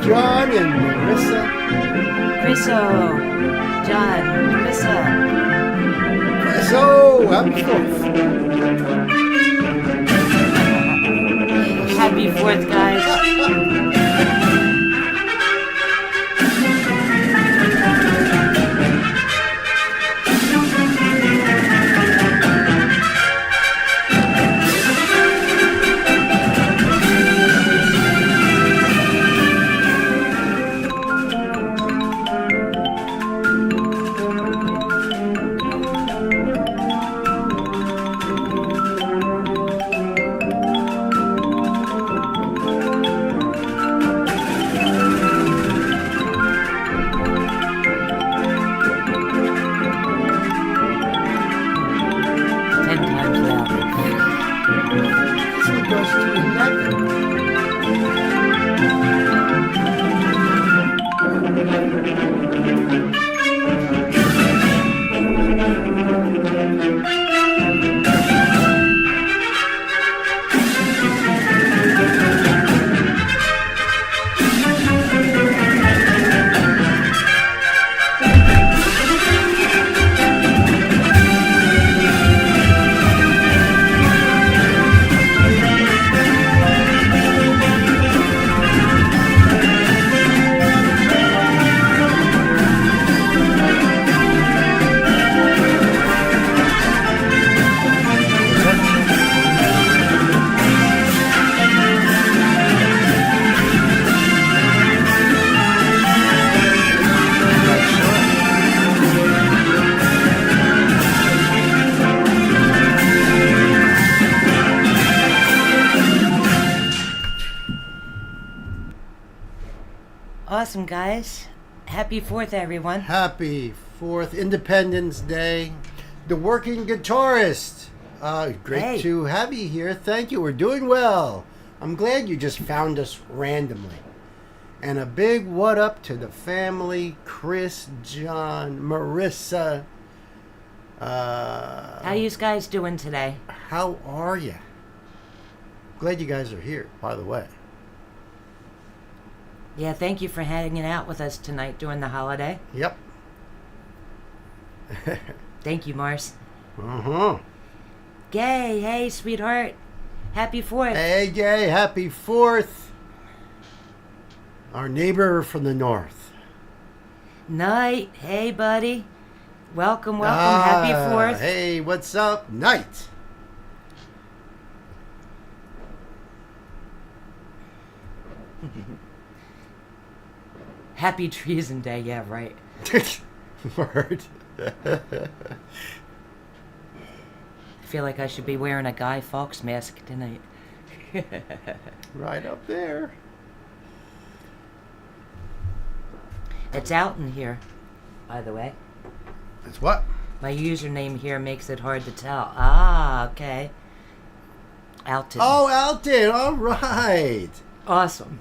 John and Marissa. Chriso, John, Marissa. Chriso, happy 4th. Happy 4th, guys. Awesome, guys. Happy 4th, everyone. Happy 4th, Independence Day. The Working Guitarist. Great to have you here. Thank you. We're doing well. I'm glad you just found us randomly. And a big what up to the family, Chris, John, Marissa. How you guys doing today? How are you? Glad you guys are here, by the way. Yeah, thank you for hanging out with us tonight during the holiday. Yep. Thank you, Mars. Uh-huh. Gay, hey, sweetheart. Happy 4th. Hey, Gay, happy 4th. Our neighbor from the north. Night, hey, buddy. Welcome. Happy 4th. Hey, what's up? Night. Happy Treason Day, yeah, right. Word. I feel like I should be wearing a Guy Fawkes mask tonight. Right up there. It's out in here, by the way. It's what? My username here makes it hard to tell. Ah, okay. Alton. Oh, Alton. All right. Awesome.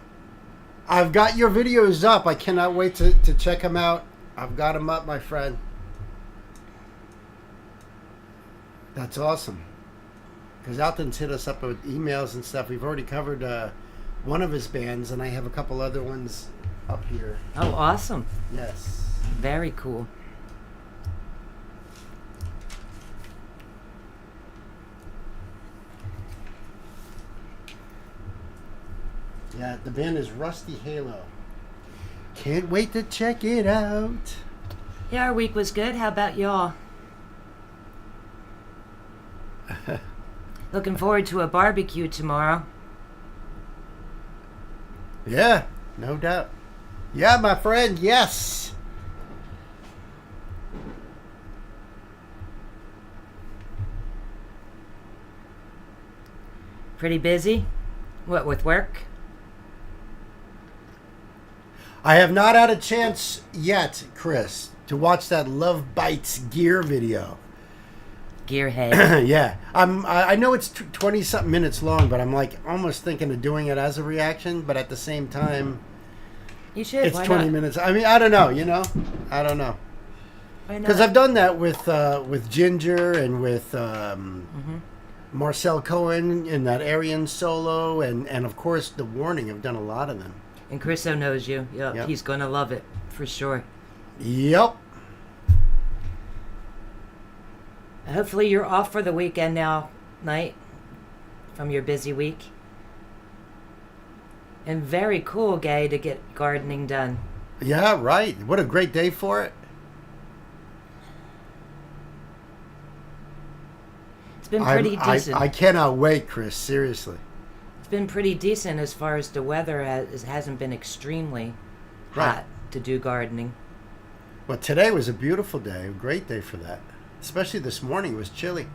I've got your videos up. I cannot wait to check them out. I've got them up, my friend. That's awesome. Because Alton's hit us up with emails and stuff. We've already covered one of his bands, and I have a couple other ones up here. Oh, awesome. Yes. Very cool. Yeah, the band is Rusty Halo. Can't wait to check it out. Yeah, our week was good. How about y'all? Looking forward to a barbecue tomorrow. Yeah, no doubt. Yeah, my friend, yes. Pretty busy? What, with work? I have not had a chance yet, Chris, to watch that Love Bites gear video. Gearhead. Yeah. I know it's 20-something minutes long, but I'm like almost thinking of doing it as a reaction, but at the same time, You should. it's Why 20 not? minutes. I mean, I don't know, you know? I don't know. Why not? Because I've done that with Ginger and with Marcel Cohen in that Aryan solo, and of course, The Warning. I've done a lot of them. And Chriso knows you. Yep. He's going to love it, for sure. Yep. Hopefully you're off for the weekend now, Night, from your busy week. And very cool, Gay, to get gardening done. Yeah, right. What a great day for it. It's been pretty decent. I cannot wait, Chris. Seriously. It's been pretty decent as far as the weather hasn't been extremely Right. hot to do gardening. Well, today was a beautiful day. A great day for that. Especially this morning. It was chilly.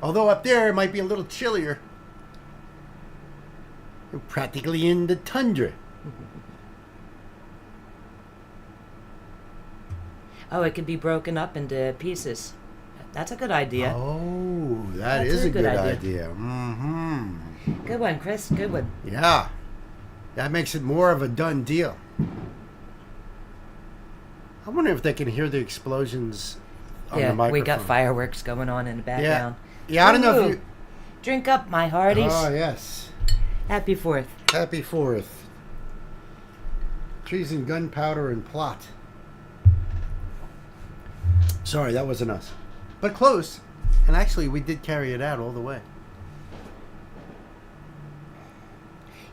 Although up there it might be a little chillier. We're practically in the tundra. Oh, it could be broken up into pieces. That's a good idea. Oh, that's That's a good idea. Mm-hmm. Good one, Chris. Good one. Yeah. That makes it more of a done deal. I wonder if they can hear the explosions on the microphone. We got fireworks going on in the background. Yeah, I don't know if you... Drink up, my hearties. Oh, yes. Happy 4th. Happy 4th. Treason, gunpowder, and plot. Sorry, that wasn't us. But close. And actually, we did carry it out all the way.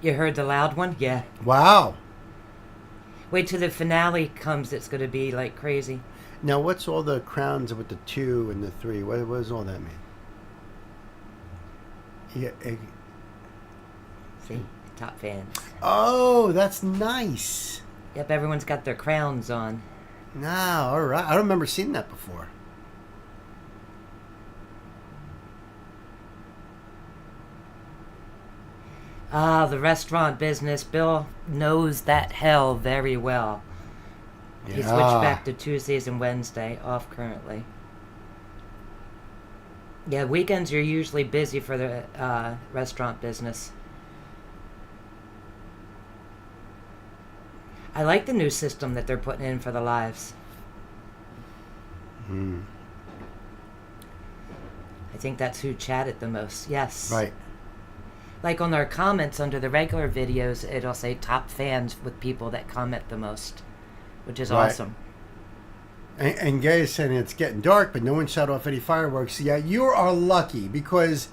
You heard the loud one? Yeah. Wow. Wait till the finale comes. It's going to be like crazy. Now, what's all the crowns with the 2 and the 3? What does all that mean? Yeah. See? Top fans. Oh, that's nice. Yep, everyone's got their crowns on. No, all right. I don't remember seeing that before. Ah, the restaurant business. Bill knows that hell very well. Yeah. He switched back to Tuesdays and Wednesday, off currently. Yeah, weekends are usually busy for the restaurant business. I like the new system that they're putting in for the lives. Hmm. I think that's who chatted the most. Yes. Right. Like on our comments under the regular videos, it'll say top fans with people that comment the most, which is awesome. And Gay is saying it's getting dark, but no one shut off any fireworks. Yeah, you are lucky because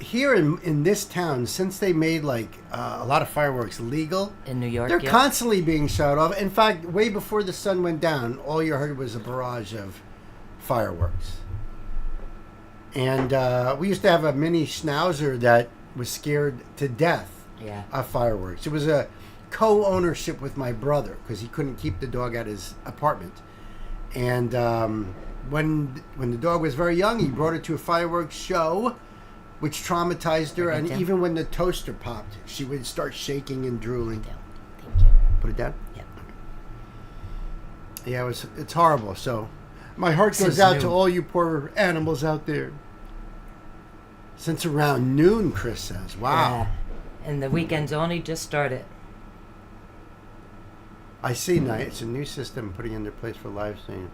here in this town, since they made like a lot of fireworks legal In New York, they're yeah. constantly being shut off. In fact, way before the sun went down, all you heard was a barrage of fireworks. And we used to have a mini schnauzer that was scared to death Yeah. of fireworks. It was a co-ownership with my brother because he couldn't keep the dog at his apartment. And when the dog was very young, he brought it to a fireworks show, which traumatized her. And even when the toaster popped, she would start shaking and drooling. Thank you. Put it down? Yep. Yeah, it's horrible. So my heart Since goes out noon. to all you poor animals out there. Since around noon, Chris says. Wow. Yeah. And the weekend's only just started. I see now. It's a new system putting into place for live stream.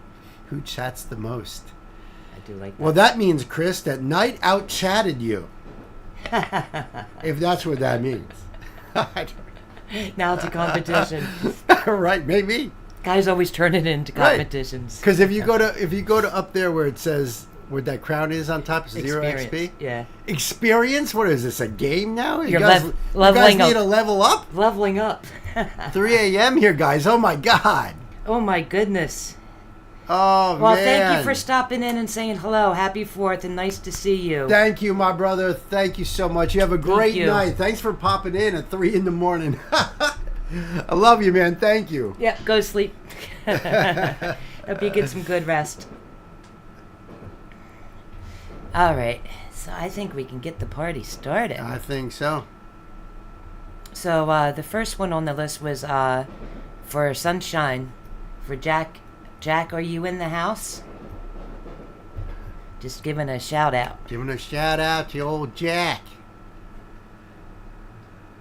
Who chats the most? I do like that. Well, that means, Chris, that Night out chatted you. If that's what that means. Now it's a competition. Right, maybe. Guys always turn it into competitions. Because if you go to up there where it says where that crown is on top, 0 Experience. XP. Yeah. Experience? What is this? A game now? You're you guys leveling need up. to level up. Leveling up. 3 a.m. here, guys. Oh my God. Oh my goodness. Oh Well, man. thank you for stopping in and saying hello. Happy 4th and nice to see you. Thank you, my brother. Thank you so much. You have a great you. night. Thanks for popping in at 3 in the morning. I love you, man. Thank you. Yeah, go sleep. Hope you get some good rest. All right, so I think we can get the party started. I think so. So the first one on the list was for Sunshine, for Jack. Jack, are you in the house? Just giving a shout out. Giving a shout out to old Jack.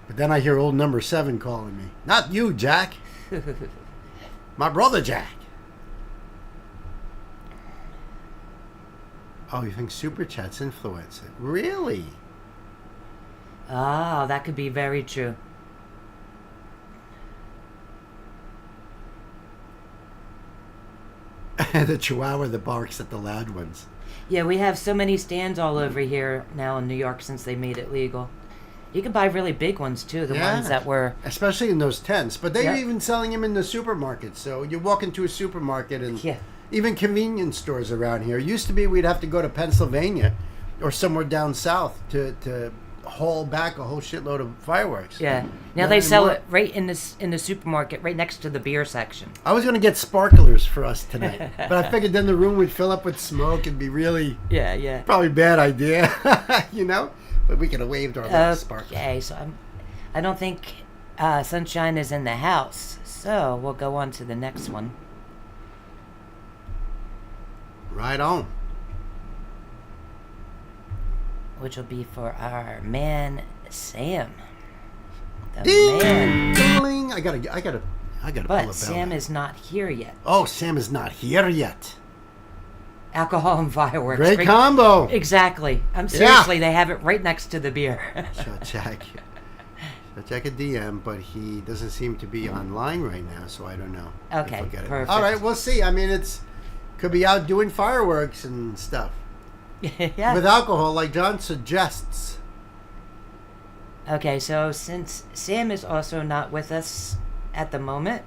But then I hear old number 7 calling me. Not you, Jack. My brother, Jack. Oh, you think Superchats influence it? Really? Oh, that could be very true. The Chihuahua that barks at the loud ones. Yeah, we have so many stands all over here now in New York since they made it legal. You can buy really big ones too, the ones that were... Especially in those tents. But they're Yep. even selling them in the supermarkets. So you walk into a supermarket and Yeah. even convenience stores around here. It used to be we'd have to go to Pennsylvania or somewhere down south to haul back a whole shitload of fireworks. Yeah. Now Not they sell anymore. it right in the supermarket, right next to the beer section. I was going to get sparklers for us tonight. But I figured then the room would fill up with smoke and be really... Yeah, yeah. Probably a bad idea, you know? But we could have waved our little sparklers. Okay, so I don't think Sunshine is in the house. So we'll go on to the next one. Right on. Which will be for our man Sam. The Ding! man. Ding! I gotta pull a But bell. Sam is not here yet. Oh, Sam is not here yet. Alcohol and fireworks. Great combo. Exactly. Seriously, they have it right next to the beer. Shall check a DM, but he doesn't seem to be online right now, so I don't know. Okay, if I'll get it. perfect. All right, we'll see. I mean, could be out doing fireworks and stuff Yeah. with alcohol, like John suggests. Okay, so since Sam is also not with us at the moment.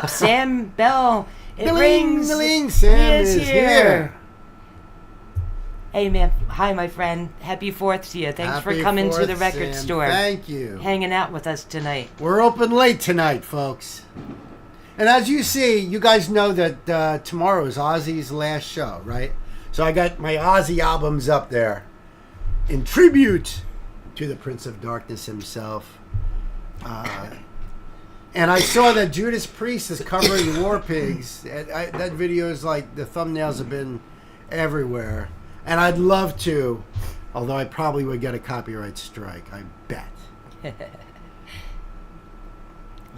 Sam Bell. It rings. Ding, Sam He is here. Hey, man. Hi, my friend. Happy 4th to you. Thanks for Happy coming to 4th, the record Sam. store. Thank you. Hanging out with us tonight. We're open late tonight, folks. And as you see, you guys know that tomorrow is Ozzy's last show, right? So I got my Ozzy albums up there in tribute to the Prince of Darkness himself. And I saw that Judas Priest is covering War Pigs. That video is like, the thumbnails have been everywhere. And I'd love to, although I probably would get a copyright strike, I bet.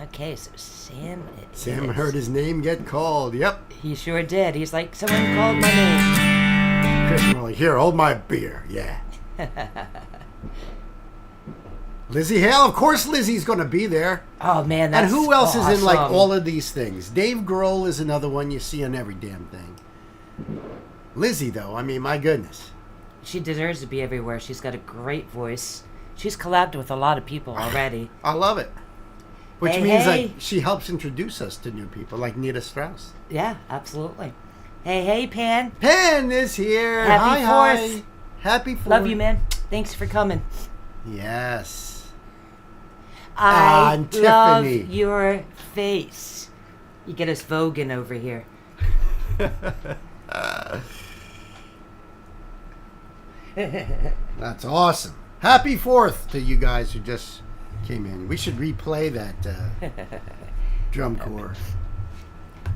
Okay, so Sam. Sam heard his name get called. Yep. He sure did. He's like, someone called my name. Chris Morley, here, hold my beer. Yeah. Lizzie Hale, of course Lizzie's going to be there. Oh, man, that's And who else is in like awesome. all of these things? Dave Grohl is another one you see on every damn thing. Lizzie, though, I mean, my goodness. She deserves to be everywhere. She's got a great voice. She's collabed with a lot of people already. I love it. Which Hey, means hey. like she helps introduce us to new people, like Nita Strauss. Yeah, absolutely. Hey, Pan. Pan is here. Happy Hi, 4th. hi. Happy 4th. Love you, man. Thanks for coming. Yes. I and love Tiffany. your face. You get us voguing over here. That's awesome. Happy 4th to you guys who just came in. We should replay that drum corps.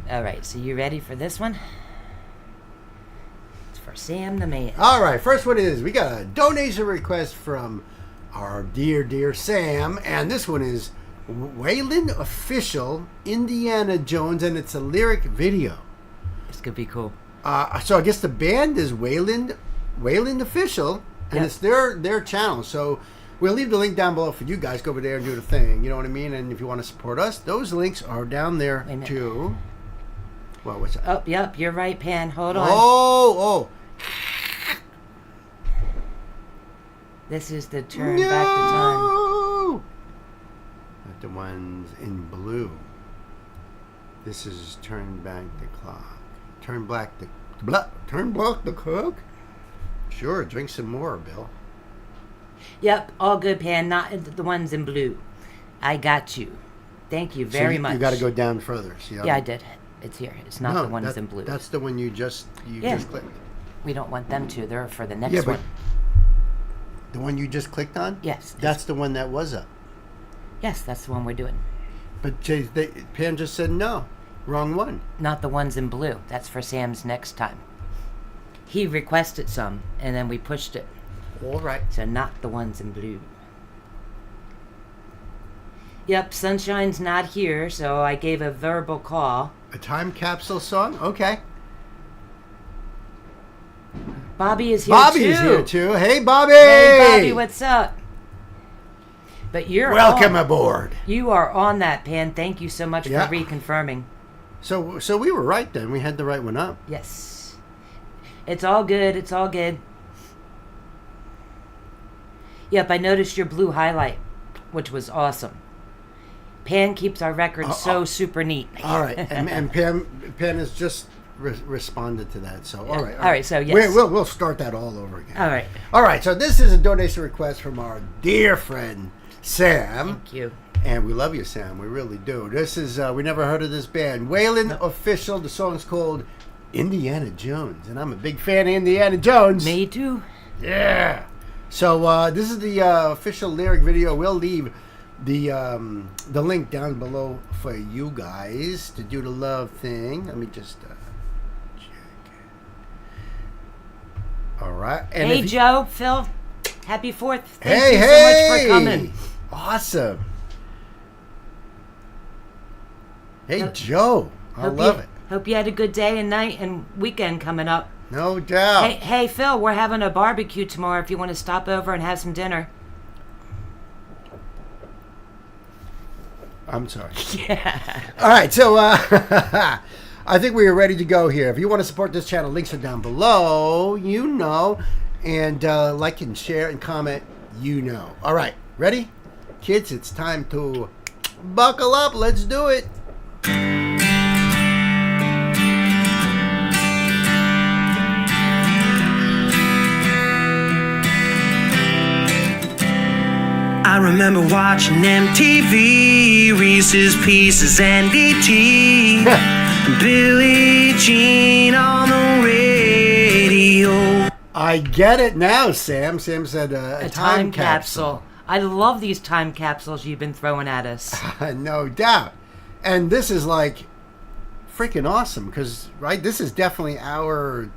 All right, so you ready for this one? It's for Sam the Man. All right, first one is we got a donation request from our dear Sam, and this one is Wayland Official Indiana Jones, and it's a lyric video. This could be cool. So I guess the band is Wayland Official, and Yep. it's their channel. So we'll leave the link down below for you guys. Go over there and do the thing. You know what I mean? And if you want to support us, those links are down there Wait a minute. too. Well, what's that? Oh, yep, you're right, Pan. Hold on. Oh. This is the turn back the time. No! Not the ones in blue. This is turn back the clock. Turn black the cook. Sure, drink some more, Bill. Yep, all good, Pan. Not the ones in blue. I got you. Thank you very much. You got to go down further. See how Yeah, I did. It's here. It's not the ones in blue. That's the one you just clicked. We don't want them to. They're for the next Yeah, but one. the one you just clicked on? Yes. That's the one that was up. Yes, that's the one we're doing. But Pam just said no. Wrong one. Not the ones in blue. That's for Sam's next time. He requested some, and then we pushed it. All right. So not the ones in blue. Yep, Sunshine's not here, so I gave a verbal call. A time capsule song? Okay. Bobby is here Bobby's too. here too. Hey, Bobby. Hey, Bobby, what's up? But you're welcome aboard. You are on that, Pan. Thank you so much for reconfirming. So we were right then. We had the right one up. Yes. It's all good. It's all good. Yep, I noticed your blue highlight, which was awesome. Pan keeps our records so super neat. All right, and Pan has just responded to that. So all right. All right. So yes, we'll start that all over again. All right. So this is a donation request from our dear friend Sam. Thank you. And we love you, Sam. We really do. This is we never heard of this band, Wayland Official. The song's called Indiana Jones, and I'm a big fan of Indiana Jones. Me too. Yeah. So this is the official lyric video. We'll leave the link down below for you guys to do the love thing. Let me just check it. All right. And hey, Joe, Phil, happy 4th. Thank you so much for coming. Awesome. Hey, Joe. I love it. Hope you had a good day and night and weekend coming up. No doubt. Hey, Phil, we're having a barbecue tomorrow if you want to stop over and have some dinner. I'm sorry. Yeah. All right, so I think we are ready to go here. If you want to support this channel, links are down below, you know. And like and share and comment, you know. All right, ready? Kids, it's time to buckle up. Let's do it. I remember watching MTV, Reese's Pieces and E.T. Billie Jean on the radio. I get it now, Sam. Sam said a time capsule. I love these time capsules you've been throwing at us. No doubt. And this is like freaking awesome because, right, this is definitely our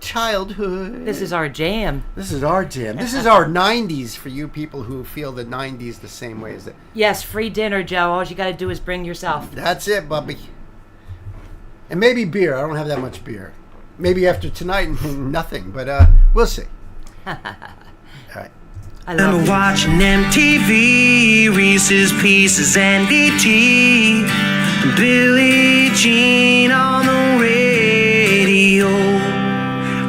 childhood. This is our jam. This is our jam. This is our 90s for you people who feel the 90s the same way as it. Yes, free dinner, Joe. All you got to do is bring yourself. That's it, Bubby. And maybe beer. I don't have that much beer. Maybe after tonight, nothing. But we'll see. All right. I remember watching MTV, Reese's Pieces and E.T. Billie Jean on the radio.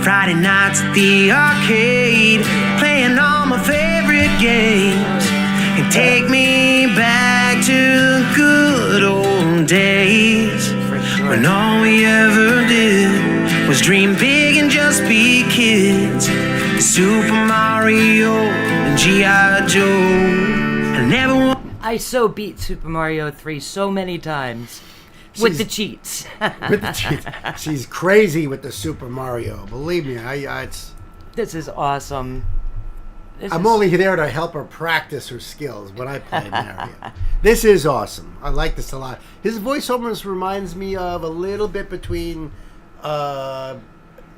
Friday nights at the arcade, playing all my favorite games. And take me back to the good old days, when all we ever did was dream big and just be kids. Super Mario and G.I. Joe. I so beat Super Mario 3 so many times. With the cheats. With the cheats. She's crazy with the Super Mario. Believe me, This is awesome. I'm only there to help her practice her skills when I play Mario. This is awesome. I like this a lot. His voice almost reminds me of a little bit between John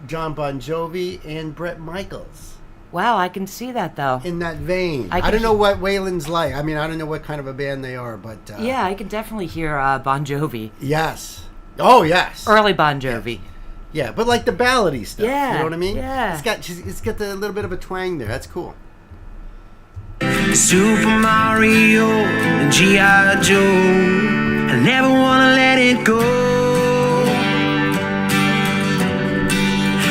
Bon Jovi and Bret Michaels. Wow, I can see that though. In that vein. I don't know what Wayland's like. I mean, I don't know what kind of a band they are, but... yeah, I can definitely hear Bon Jovi. Yes. Oh, yes. Early Bon Jovi. Yes. Yeah, but like the ballady stuff. Yeah. You know what I mean? Yeah. It's got the little bit of a twang there. That's cool. Super Mario and G.I. Joe. I never want to let it go.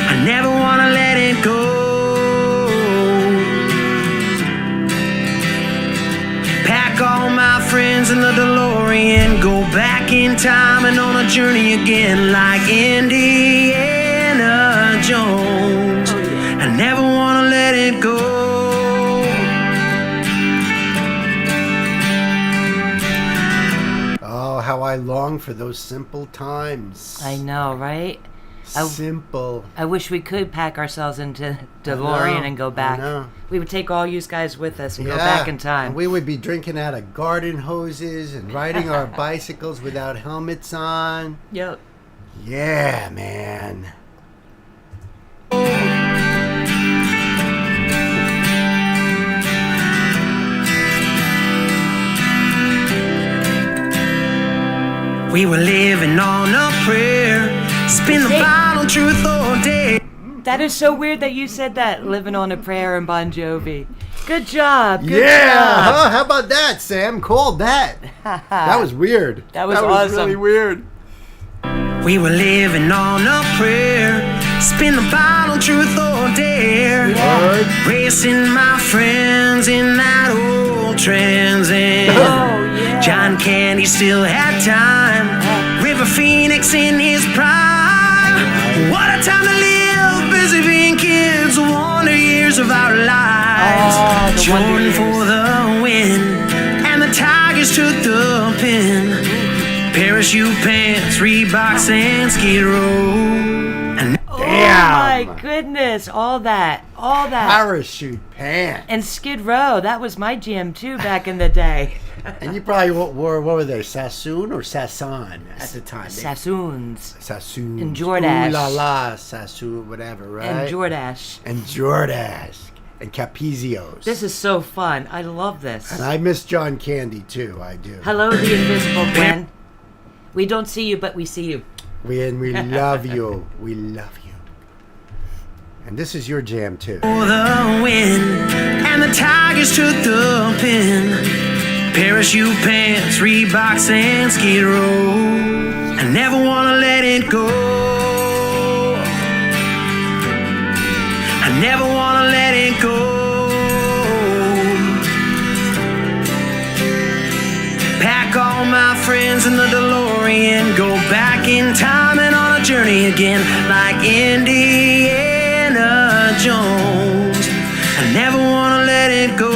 I never want to let it go. Pack all my friends in the DeLorean, go back in time and on a journey again like Indiana Jones. I never want to let it go. Oh, how I long for those simple times. I know, right? Simple. I wish we could pack ourselves into DeLorean and go back. We would take all you guys with us and go back in time. And we would be drinking out of garden hoses and riding our bicycles without helmets on. Yep. Yeah, man. We were living on a prayer, spin the bottle, truth or dare. That is so weird that you said that. Living on a Prayer and Bon Jovi. Good job. Good Yeah, job. huh? How about that, Sam? Called that. That was weird. That was awesome. Really weird. We were living on a prayer, spin the bottle, truth or dare. Word. Racing my friends in that old Trans Am. Oh, yeah. John Candy still had time. River Phoenix in his prime. What a time to live, busy being kids. The wonder years of our lives. Oh, the wonder Jordan years. for the win, and the Tigers took the pin. Parachute pants, Reeboks, and Skid Row. And Oh Damn. my goodness. All that. Parachute pants. And Skid Row. That was my jam too back in the day. And you probably wore, what were they, Sassoon or Sasson at the time? Sassoons. Sassoon. And Jordache. Ooh la la, Sassoon, whatever, right? And Jordache. And Jordache. And Capizios. This is so fun. I love this. And I miss John Candy, too. I do. Hello, the invisible Gwen. We don't see you, but we see you. We love you. We love you. And this is your jam, too. for the win, and the Tigers took the pin. Parachute pants, Reeboks, and Skid Row. I never wanna let it go. I never wanna let it go. Pack all my friends in the DeLorean, go back in time and on a journey again, like Indiana Jones. I never wanna let it go.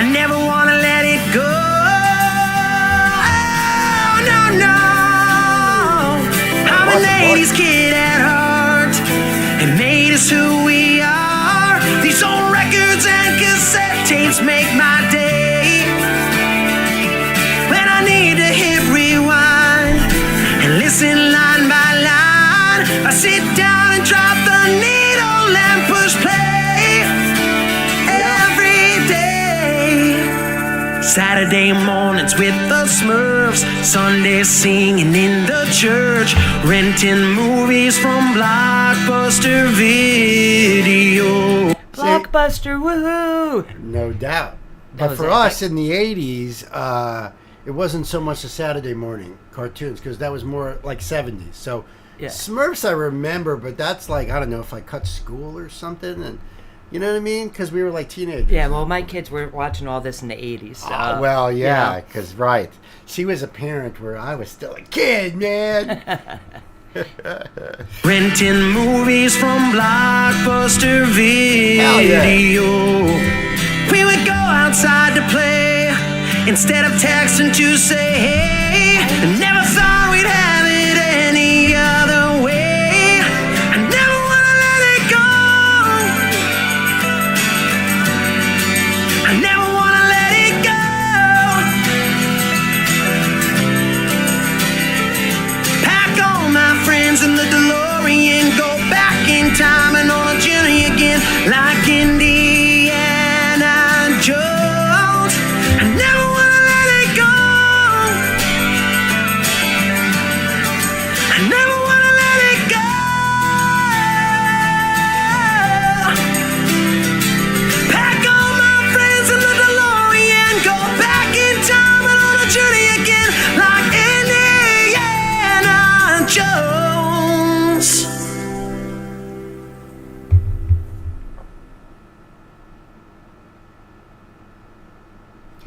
I never wanna let it go. Oh, no, no. I'm an 80s kid at heart. It made us who we are. These old records and cassette tapes make my day. When I need to hit rewind and listen line by line, I sit down and drop the needle and push play every day. Saturday mornings with the Smurfs, Sunday singing in the church, renting movies from Blockbuster Video. Blockbuster, woohoo! No doubt. That But was for epic. us in the 80s, it wasn't so much the Saturday morning cartoons, because that was more like 70s. So Yeah. Smurfs I remember, but that's like, I don't know if I cut school or something. And you know what I mean? Because we were like teenagers. Yeah, well, my kids were watching all this in the 80s. So, Well, yeah, you know. because, right. She was a parent where I was still a kid, man. Renting movies from Blockbuster Hell yeah. Video. We would go outside to play instead of texting to say hey. I never thought we'd have it any other way. I never wanna let it go. I never wanna let it go. Pack all my friends in the DeLorean, go back in time and on a journey again, like Indiana Jones. I never wanna let it go. I never wanna let it go. Pack all my friends in the DeLorean, go back in time and on a journey again, like Indiana Jones.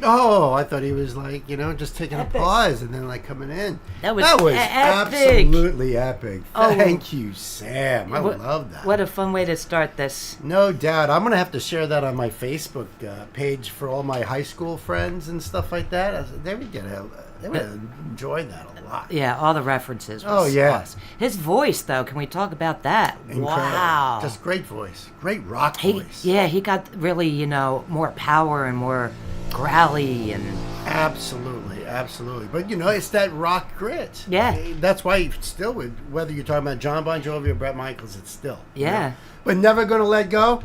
Oh, I thought he was like, just taking Epic. a pause and then like coming in. That was epic. absolutely epic. Oh. Thank you, Sam. I love that. What a fun way to start this. No doubt. I'm going to have to share that on my Facebook page for all my high school friends and stuff like that. They would enjoy that a lot. Yeah, all the references. Oh, yeah. Awesome. His voice, though, can we talk about that? Incredible. Wow. Just great voice. Great rock He, voice. yeah, he got really, more power and more growly and Absolutely, absolutely. But it's that rock grit. Yeah. That's why still, whether you're talking about John Bon Jovi or Bret Michaels, it's still. Yeah. But never gonna let go.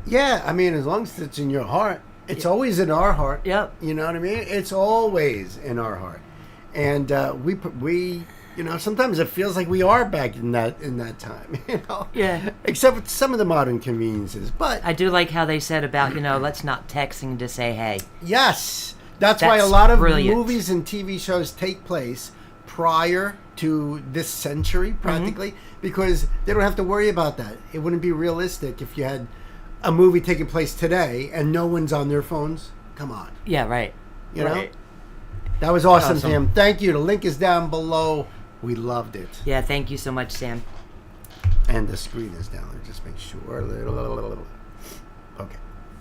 Yeah, I mean, as long as it's in your heart, it's always in our heart. Yep. You know what I mean? It's always in our heart, and we You know, sometimes it feels like we are back in that time. You know, Yeah. Except with some of the modern conveniences, but I do like how they said about, let's not texting to say hey. yes, that's why a That's lot of brilliant. movies and TV shows take place prior to this century, practically, because they don't have to worry about that. It wouldn't be realistic if you had a movie taking place today and no one's on their phones. Come on. Yeah, right. You know? Right. That was awesome, Awesome. Sam. Thank you. The link is down below. We loved it. Yeah, thank you so much, Sam. And the screen is down there. Just make sure. Okay.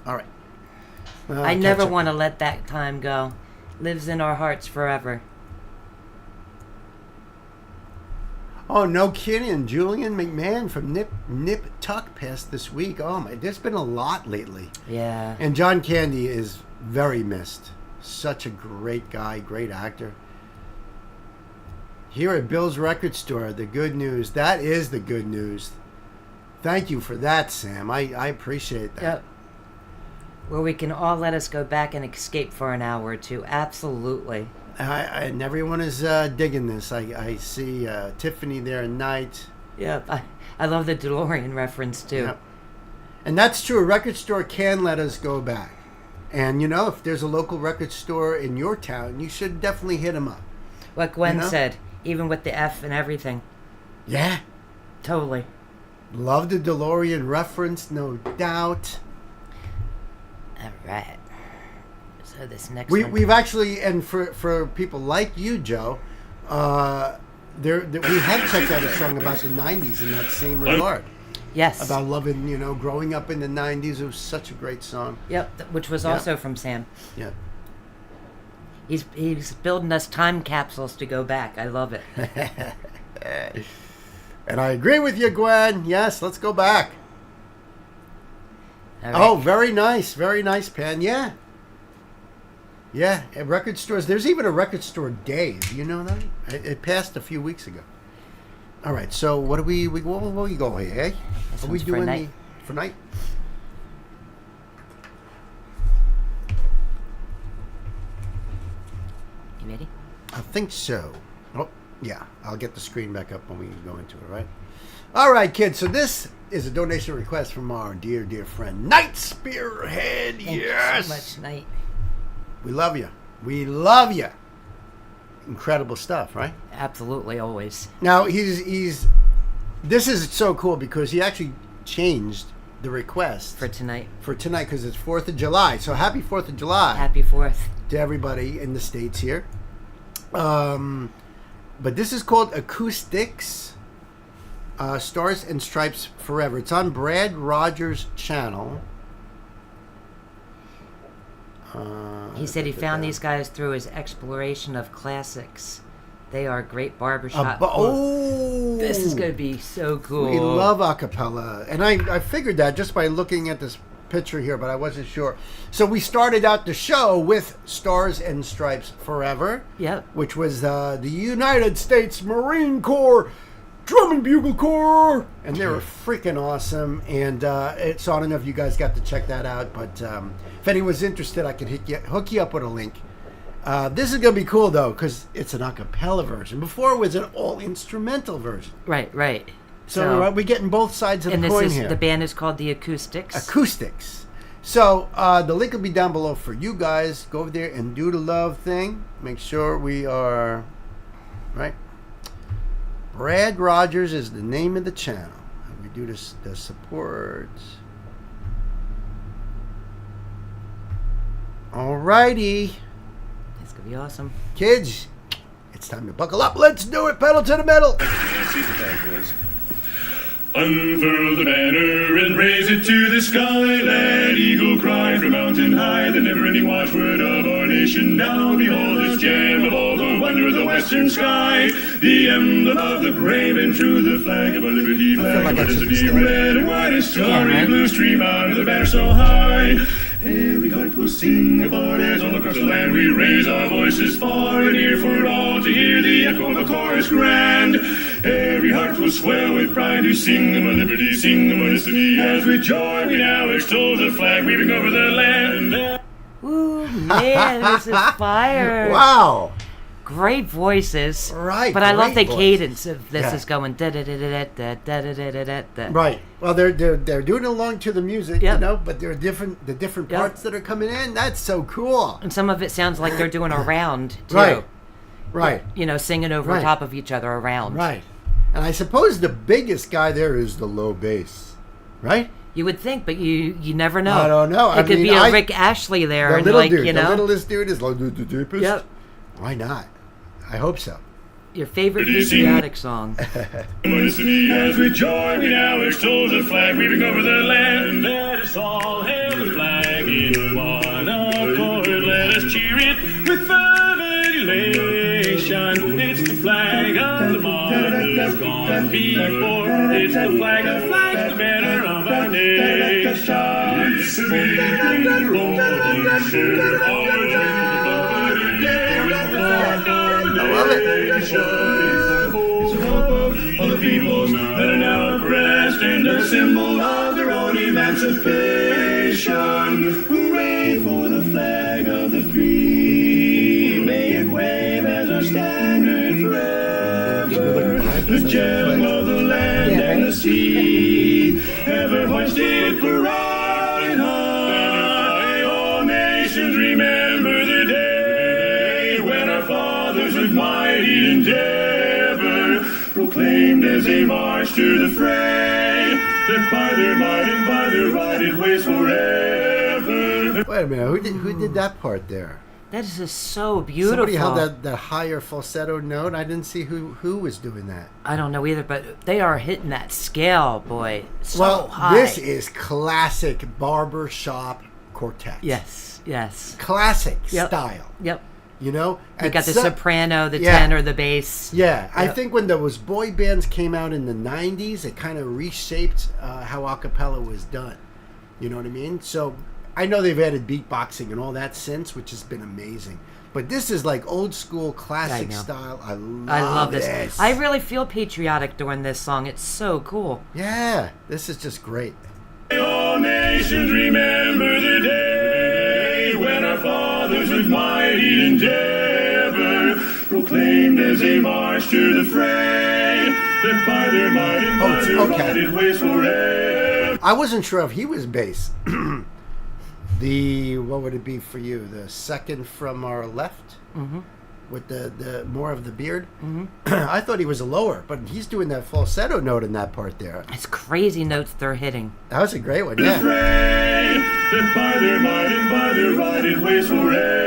All right. I never want to let that time go. Lives in our hearts forever. Oh, no kidding. Julian McMahon from Nip Tuck passed this week. Oh, my. There's been a lot lately. Yeah. And John Candy is very missed. Such a great guy, great actor. Here at Bill's Record Store, the good news. That is the good news. Thank you for that, Sam. I appreciate that. Yep. Where we can all let us go back and escape for an hour or two. Absolutely. And everyone is digging this. I see Tiffany there at night. Yep. I love the DeLorean reference, too. Yep. And that's true. A record store can let us go back. And, if there's a local record store in your town, you should definitely hit them up. Like Gwen said, even with the F and everything. Yeah. Totally. Love the DeLorean reference, no doubt. All right. So this next one. We've actually, and for people like you, Joe, we have checked out a song about the 90s in that same regard. Yes. About loving, growing up in the 90s. It was such a great song. Yep, which was also from Sam. Yeah. He's building us time capsules to go back. I love it. And I agree with you, Gwen. Yes, let's go back. All right. Oh, very nice. Very nice, Pan. Yeah. Yeah, at record stores. There's even a record store day. Do you know that? It passed a few weeks ago. All right, so what do we go here, eh? This Are we one's for doing night. for night? You ready? I think so. Oh, yeah. I'll get the screen back up when we go into it, right? All right, kids. So this is a donation request from our dear, dear friend, Night Spearhead. Thank Yes. you so much, Night. We love you. We love you. Incredible stuff, right? Absolutely, always. Now, he's this is so cool because he actually changed the request For tonight. because it's 4th of July. So happy 4th of July Happy 4th. to everybody in the States here. But this is called Acoustics, Stars and Stripes Forever. It's on Brad Rogers' channel. He said he found these guys through his exploration of classics. They are great barbershop. This is going to be so cool. We love acapella. And I figured that just by looking at this picture here, but I wasn't sure. So we started out the show with Stars and Stripes Forever. Yep. Which was the United States Marine Corps Drum and Bugle Corps. And they were freaking awesome. And so I don't know if you guys got to check that out, but if anyone's interested, I can hook you up with a link. This is going to be cool, though, because it's an a cappella version. Before, it was an all-instrumental version. Right, right. So we're getting both sides of the coin here. The band is called the Acoustics. Acoustics. So the link will be down below for you guys. Go over there and do the love thing. Make sure we are... Right? Brad Rogers is the name of the channel. And we do the supports. Alrighty. It's going to be awesome. Kids, it's time to buckle up. Let's do it. Pedal to the metal. Unfurl the banner and raise it to the sky. Let eagle cry from mountain high, the never-ending watchword of our nation. Now behold this gem of all the wonder of the western sky, the emblem of the brave and true, the flag of our liberty, flag of liberty, red and white and starry blue, stream out of the banner so high. Every heart will sing of our days all across the land. We raise our voices far and near for all to hear the echo of a chorus grand. Every heart will swell with pride to sing of our liberty, sing of our destiny. As with joy we now extol the flag waving over the land. Ooh, man, this is fire. Wow. Great voices. Right. But I love the voice. cadence of this Yeah. is going da da da da da da da da da da. Right. Well, they're doing along to the music, Yep. you know, but there are different Yep. parts that are coming in. That's so cool. And some of it sounds like they're doing a round too. Right. Right. You know, singing over Right. top of each other around. Right. And I suppose the biggest guy there is the low bass, right? You would think, but you never know. I don't know. It could be a Rick Ashley there, The and little like dude, you know, the littlest dude is like the deepest. Yep. Why not? I hope so. your favorite Did you see- patriotic song. Listening as we join, we now extol the flag weaving over the land. Let us all hail the flag in one accord. Let us cheer it with fervent elation. It's the flag of the martyrs gone before. It's the flag of flags, the banner of our nation. It's the big I love it. It's the hope of all the peoples that are now oppressed and a symbol of their own emancipation. Hooray for the flag of the free. May it wave as our standard forever. The gem of the land and the sea, ever hoisted pride high. All nations remember the day when our fathers with mighty endeavor proclaimed as they marched to the fray that by their might and by their right it waits forever. Wait a minute. Who did that part there? That is just so beautiful. Somebody held that higher falsetto note. I didn't see who was doing that. I don't know either, but they are hitting that scale, boy. So Well, high. this is classic barbershop quartet. Yes, yes. Classic Yep. style. Yep. You know? You got the so- soprano, the Yeah. tenor, the bass. Yeah, I Yep. think when those boy bands came out in the 90s, it kind of reshaped how a cappella was done. You know what I mean? So I know they've added beatboxing and all that since, which has been amazing. But this is like old school classic I know. style. I love this. I really feel patriotic during this song. It's so cool. Yeah, this is just great. All nations remember the day when our fathers with mighty endeavor proclaimed as they marched to the fray that by their might and by their right it waits forever. I wasn't sure if he was bass. What would it be for you? The second from our left? Mm-hmm. With the more of the beard? Mm-hmm. I thought he was a lower, but he's doing that falsetto note in that part there. It's crazy notes they're hitting. That was a great one, yeah. That by their might and by their right it waits forever.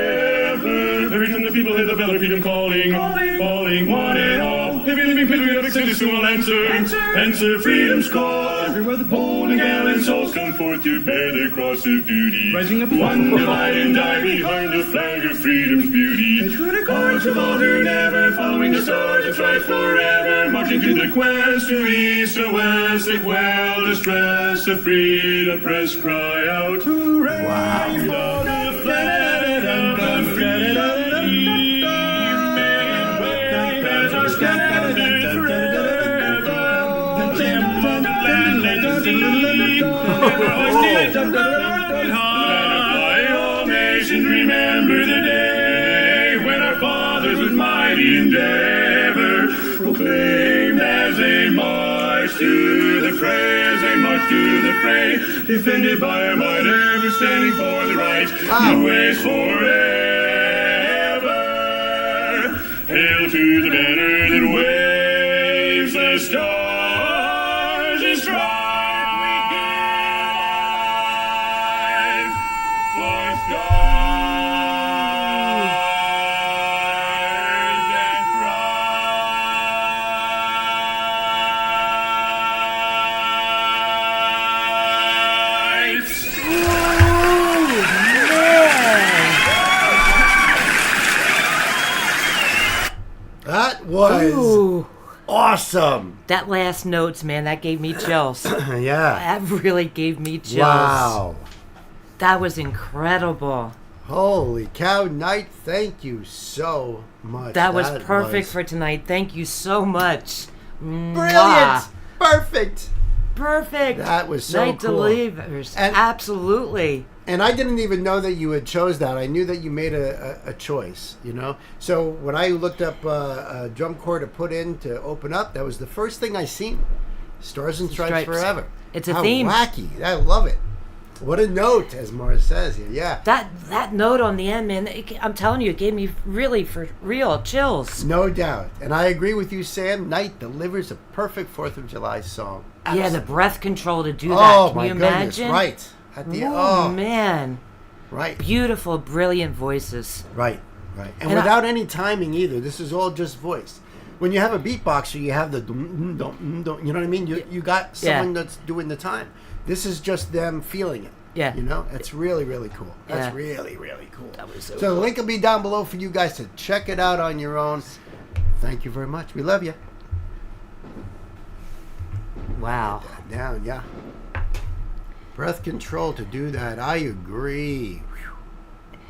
Every time the people hear the bell of freedom calling, one and all. Every living patriotic citizen will answer freedom's call. Everywhere the bold and gallant souls come forth to bear their cross of duty, rising up one to fight and die behind the flag of freedom's beauty. Patriotic hearts revolver never, following the stars and strive forever, marching to the quest to east and west, like well distressed, the freedom press cry out, hooray for the flag of the free. As our standard forever, the gem of the land and the sea, ever hoisted high. All nations remember the day when our fathers with mighty endeavor proclaimed as they marched to the fray, defended by a might ever standing for the right, who waits forever. Hail to the banner that waves the stars and stripes we give for stars and stripes. That was Ooh. awesome. That last notes, man, that gave me chills. Yeah. That really gave me chills. Wow. That was incredible. Holy cow, Knight, thank you so much. That was perfect for tonight. Thank you so much. Brilliant. Mwah. Perfect. Perfect. That was so Night cool. Delivers. And- Absolutely. And I didn't even know that you had chose that. I knew that you made a choice, you know? So when I looked up a drum corps to put in to open up, that was the first thing I seen. Stars and Stripes Forever. It's a How theme. wacky. I love it. What a note, as Mars says here. Yeah. That note on the end, man, I'm telling you, it gave me really, for real, chills. No doubt. And I agree with you, Sam. Night delivers a perfect 4th of July song. Yeah, the breath control to do that. Oh, Can my you goodness. imagine? Right. At the Man. Right. Beautiful, brilliant voices. Right. And without any timing either. This is all just voice. When you have a beatboxer, you have the dum, dum, dum, you know what I mean? You got someone that's doing the time. This is just them feeling it. Yeah. You know? It's really, really cool. That's Yeah. really, really cool. That was so the link will be down below for you guys to check it out on your own. Thank you very much. We love you. Wow. Down, yeah. Breath control to do that. I agree.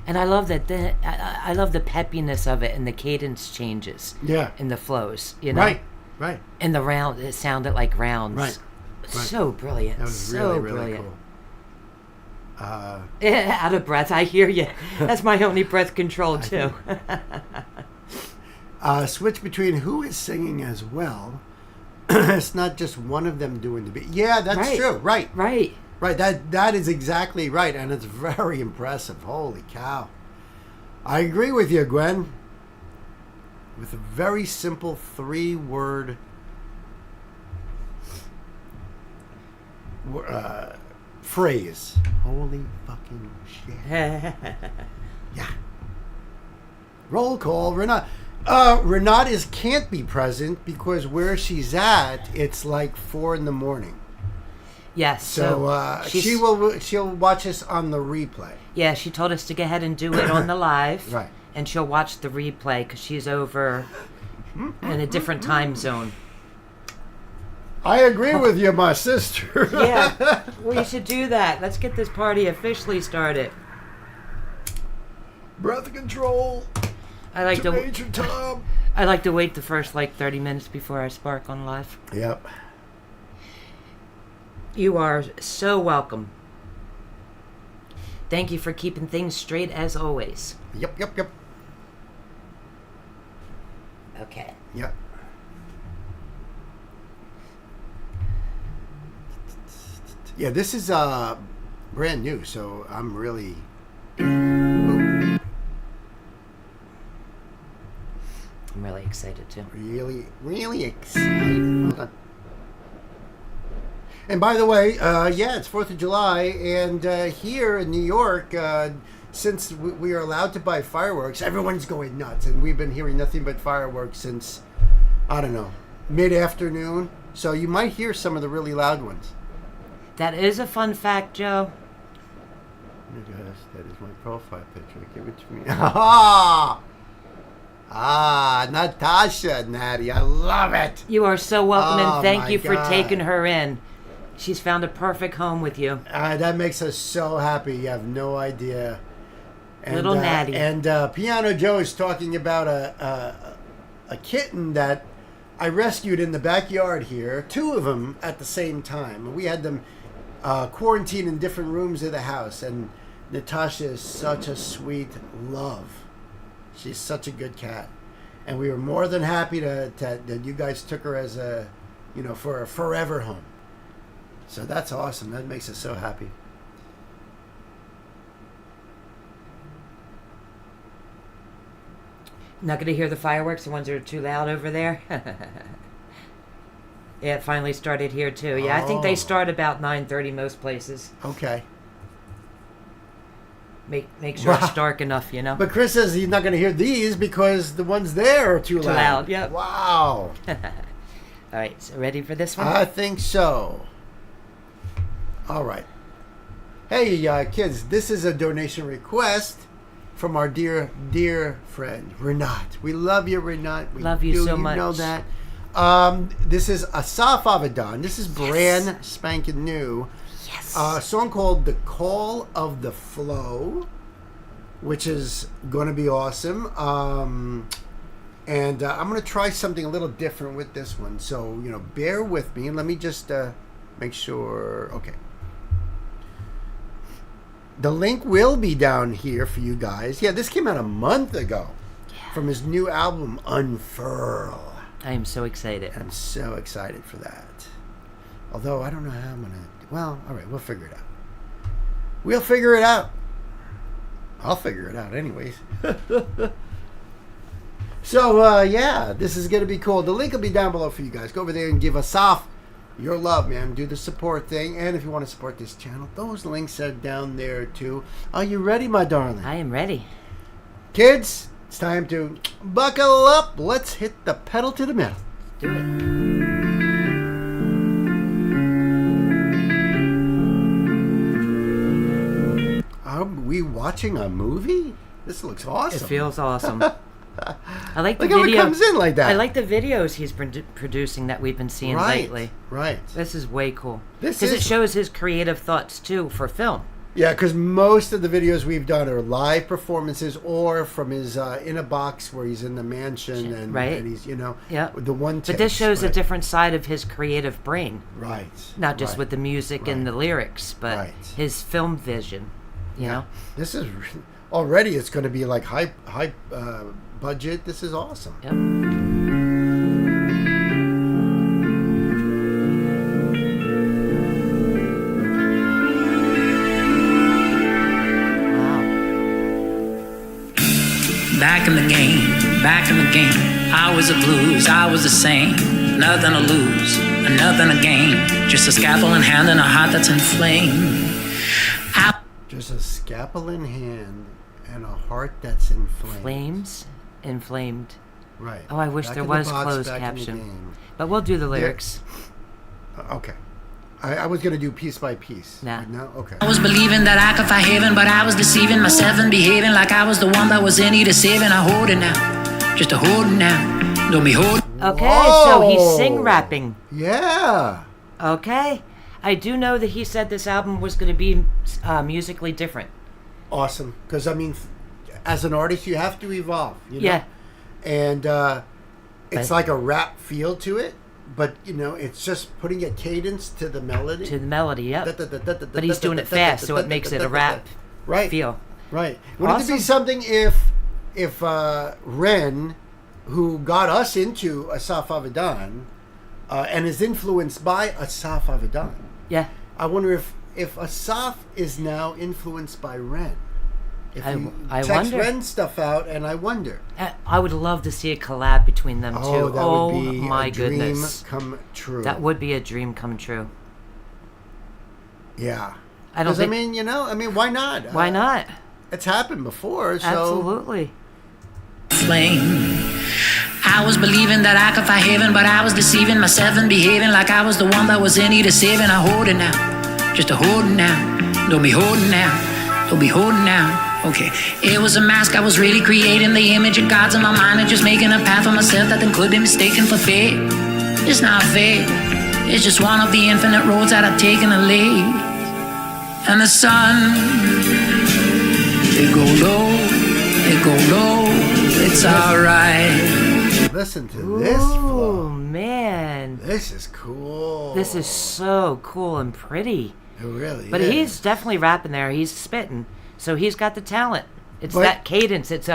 And I love that. I love the peppiness of it and the cadence changes. Yeah. And the flows. You know. Right. And the round. It sounded like rounds. Right. So brilliant. That was so really brilliant. cool. Out of breath. I hear you. That's my only breath control too. Switch between who is singing as well. It's not just one of them doing the beat. Yeah, that's true. Right. That is exactly right, and it's very impressive. Holy cow! I agree with you, Gwen. With a very simple 3-word phrase. Holy fucking shit! Yeah. Roll call, Renat. Renat can't be present because where she's at, it's like 4 a.m. Yes. So she'll watch us on the replay. Yeah, she told us to go ahead and do it on the live. Right. And she'll watch the replay because she's over in a different time zone. I agree with you, my sister. Yeah, we should do that. Let's get this party officially started. Breath control. I like to Major Tom. I like to wait the first 30 minutes before I spark on live. Yep. You are so welcome. Thank you for keeping things straight as always. Yep. Okay. Yep. Yeah, this is brand new, so I'm really... I'm really excited too. Really excited. Hold on. And by the way, it's 4th of July, and here in New York, since we are allowed to buy fireworks, everyone's going nuts, and we've been hearing nothing but fireworks since, I don't know, mid-afternoon. So you might hear some of the really loud ones. That is a fun fact, Joe. Yes, that is my profile picture. Give it to me. Natasha, Natty, I love it. You are so welcome, Oh, and thank my you for God. taking her in. She's found a perfect home with you. That makes us so happy. You have no idea. And, Little Natty. And Piano Joe is talking about a kitten that I rescued in the backyard here. 2 of them at the same time. We had them quarantined in different rooms of the house. And Natasha is such a sweet love. She's such a good cat. And we were more than happy that you guys took her as for a forever home. So that's awesome. That makes us so happy. Not going to hear the fireworks, the ones that are too loud over there? Yeah, it finally started here too. Yeah, I think they start about 9:30 most places. Okay. Make sure it's dark enough, you know? But Chris says he's not going to hear these because the ones there are too loud. loud, yep. Wow. All right, so ready for this one? I think so. All right. Hey, kids, this is a donation request from our dear friend, Renat. We love you, Renat. We Love you so much. You know that. This is Asaf Avidan. This is brand spanking new. Yes. A song called The Call of the Flow, which is going to be awesome. And I'm going to try something a little different with this one. So, bear with me. And let me just make sure. Okay. The link will be down here for you guys. Yeah, this came out a month ago from his new album, Unfurl. I am so excited. I'm so excited for that. Although, I don't know how I'm going to... Well, all right, we'll figure it out. We'll figure it out. I'll figure it out anyways. So, yeah, this is going to be cool. The link will be down below for you guys. Go over there and give Asaf your love, man. Do the support thing. And if you want to support this channel, those links are down there, too. Are you ready, my darling? I am ready. Kids, it's time to buckle up. Let's hit the pedal to the metal. Do it. Are we watching a movie? This looks awesome. It feels awesome. I like the Look how video. it comes in like that. I like the videos he's been producing that we've been seeing lately. Right. This is way cool. Because it shows his creative thoughts too for film. Yeah, because most of the videos we've done are live performances or from his in a box where he's in the mansion and he's, the one. But this shows a different side of his creative brain. Right. Not just with the music and the lyrics, but his film vision. You know. This is already. It's going to be like high budget. This is awesome. Yep. Back in the game, I was a blues, I was the same. Nothing to lose, and nothing to gain. Just a scalpel in hand and a heart that's inflamed. Just a scalpel in hand and a heart that's inflamed. Inflamed. Right. Oh, I wish there was closed caption. But we'll do the lyrics. Okay. I was going to do piece by piece. Nah. No? Okay. I was believing that I could find heaven, but I was deceiving myself and behaving like I was the one that was in need of saving. I hold it now. Just a hold it now. Don't be holding. Okay, Whoa. so he's sing-rapping. Yeah. Okay. I do know that he said this album was going to be musically different. Awesome. Because, I mean, as an artist, you have to evolve. You know? Yeah. And it's like a rap feel to it. But, it's just putting a cadence to the melody. To the melody, yep. But he's doing it fast, so it makes it a rap feel. Right. Wouldn't it be something if Ren, who got us into Asaf Avidan, and is influenced by Asaf Avidan. Yeah. I wonder if Asaf is now influenced by Ren. If I text wonder. Ren stuff out, and I wonder. I would love to see a collab between them too. That would be my a dream goodness. come true. That would be a dream come true. Yeah. I don't think. I mean, why not? Why not? It's happened before, so. Absolutely. Flame. I was believing that I could find heaven, but I was deceiving myself and behaving like I was the one that was in need of saving. I hold it now. Just a hold it now. Don't be holding now. Don't be holding now. Okay, it was a mask I was really creating, the image of gods in my mind and just making a path for myself that then could be mistaken for fate. It's not fate, it's just one of the infinite roads that I've taken and laid. And the sun, it go low, it's alright. Listen to this flow. Oh man, this is cool. This is so cool and pretty. It really but is. He's definitely rapping there. He's spitting. So he's got the talent. It's that cadence. It's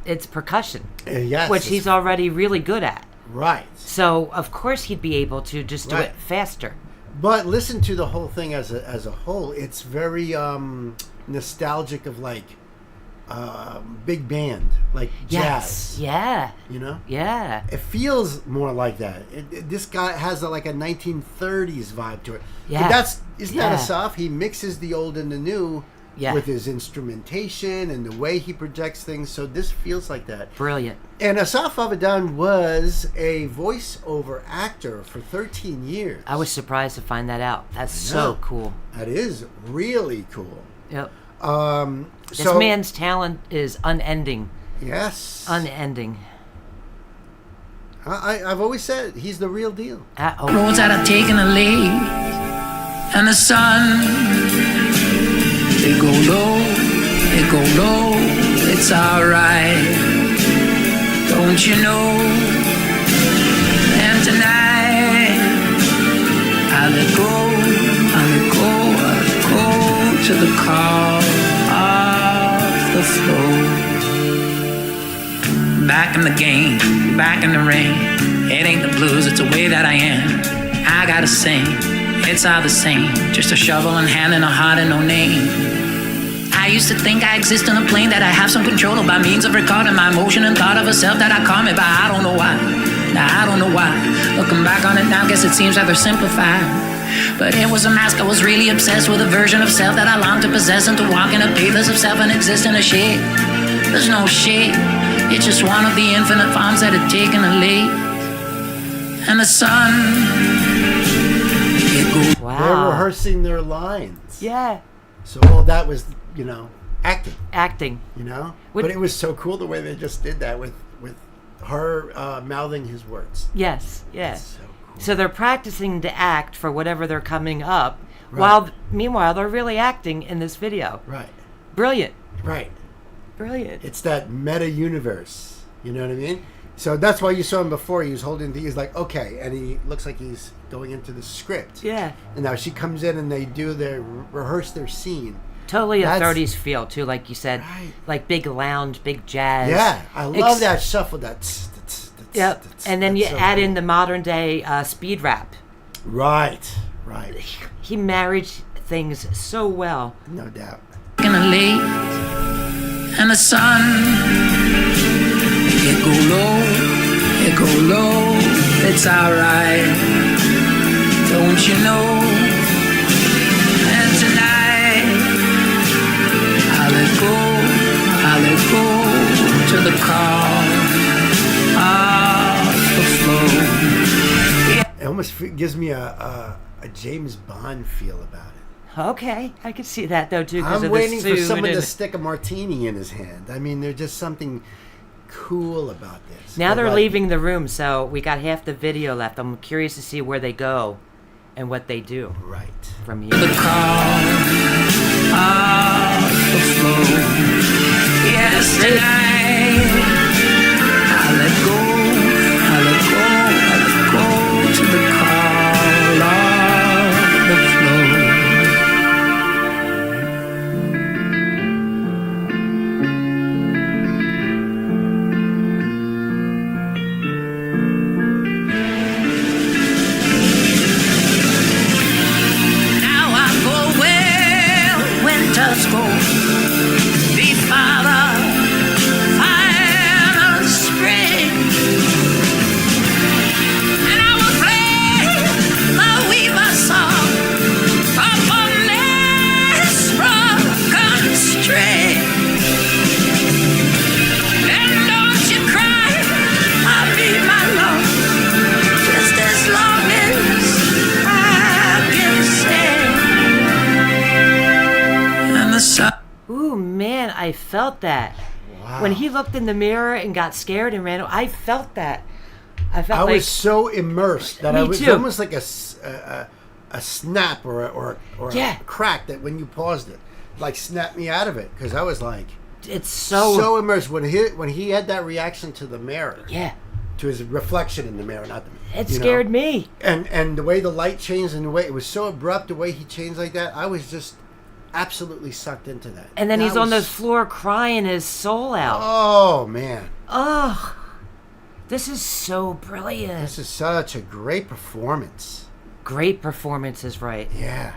it's percussion, yes, which he's already really good at. Right. So of course he'd be able to just do it faster. But listen to the whole thing as a whole. It's very nostalgic of like big band, like jazz. Yeah. Yeah. It feels more like that. This guy has like a 1930s vibe to it. Yeah. But isn't that Asaf? He mixes the old and the new with his instrumentation and the way he projects things. So this feels like that. Brilliant. And Asaf Avidan was a voiceover actor for 13 years. I was surprised to find that out. That's so cool. That is really cool. Yep. This man's talent is unending. Yes. Unending. I've always said he's the real deal. Roads that I've taken and laid. And the sun, it go low, it's alright. Don't you know? And tonight, I let go to the call of the flow. Back in the game, back in the rain. It ain't the blues, it's the way that I am. I gotta sing, it's all the same. Just a shovel in hand and a heart and no name. I used to think I exist on a plane, that I have some control by means of recording my emotion and thought of a self that I call me, but I don't know why. Now I don't know why. Looking back on it now, guess it seems rather simplified. But it was a mask, I was really obsessed with a version of self that I longed to possess, and to walk in a pathos of self and exist in a shade. There's no shade, it's just one of the infinite forms that had taken a lead. And the sun, it goes. Wow. They're rehearsing their lines. Yeah. So all that was, acting. Acting. But it was so cool the way they just did that with her mouthing his words. Yes. That's so cool. So they're practicing to act for whatever they're coming up, Right. while meanwhile they're really acting in this video. Right. Brilliant. Right. Brilliant. It's that meta universe. You know what I mean? So that's why you saw him before. He was holding he's like, okay, and he looks like he's going into the script. Yeah. And now she comes in and they do rehearse their scene. Totally a 30s feel too, like you said. Right. Like big lounge, big jazz. Yeah, I love that shuffle. Yep. And then you so add cool. in the modern day speed rap. Right. He married things so well. No doubt. Gonna late, and the sun, it go low, it's alright, don't you know? And tonight, I'll let go to the call of the flow. It almost gives me a James Bond feel about it. Okay, I could see that though too. Because I'm of waiting the for suit someone to and- stick a martini in his hand. I mean, there's just something cool about this. Now But they're like- leaving the room, so we got half the video left. I'm curious to see where they go and what they do Right. from here. The call of the flow. Yes, tonight I'll let go to the call of the flow. Now I go where winters go. Be father, final spring. And I will play the weaver song upon this broken string. And don't you cry, I'll be my love, just as long as I can sing. And the sun. Ooh, man, I felt that. Wow. When he looked in the mirror and got scared and ran, I felt that. I felt I like was so immersed that Me I was too. almost like a snap or a Yeah. crack that when you paused it, like snapped me out of it because I was like it's so immersed when he had that reaction to the mirror, yeah. to his reflection in the mirror, not the It scared me. And the way the light changed and the way it was so abrupt, the way he changed like that, I was just absolutely sucked into that. And then That he's on the was- floor crying his soul out. Oh man, Oh, this is so brilliant. this is such a great performance. Great performances, right? Yeah.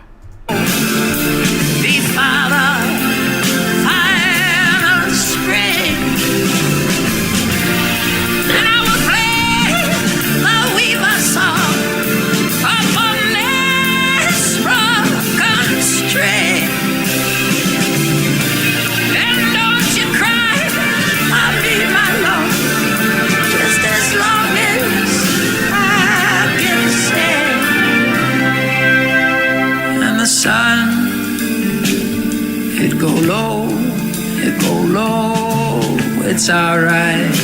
Be father, final spring. And I will play the weaver song upon this broken string. And don't you cry, I'll be my love, just as long as I can sing. And the sun, it go low, it's alright,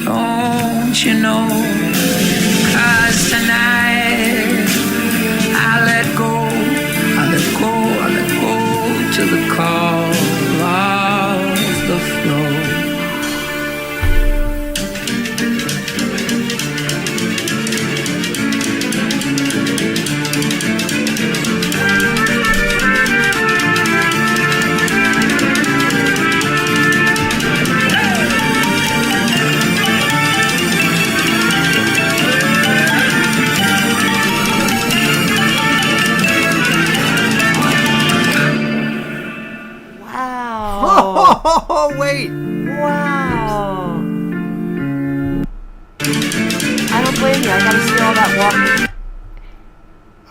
don't you know? 'Cause tonight I'll let go to the call of the flow. Oh, wait. Wow. I don't blame you. I gotta see all that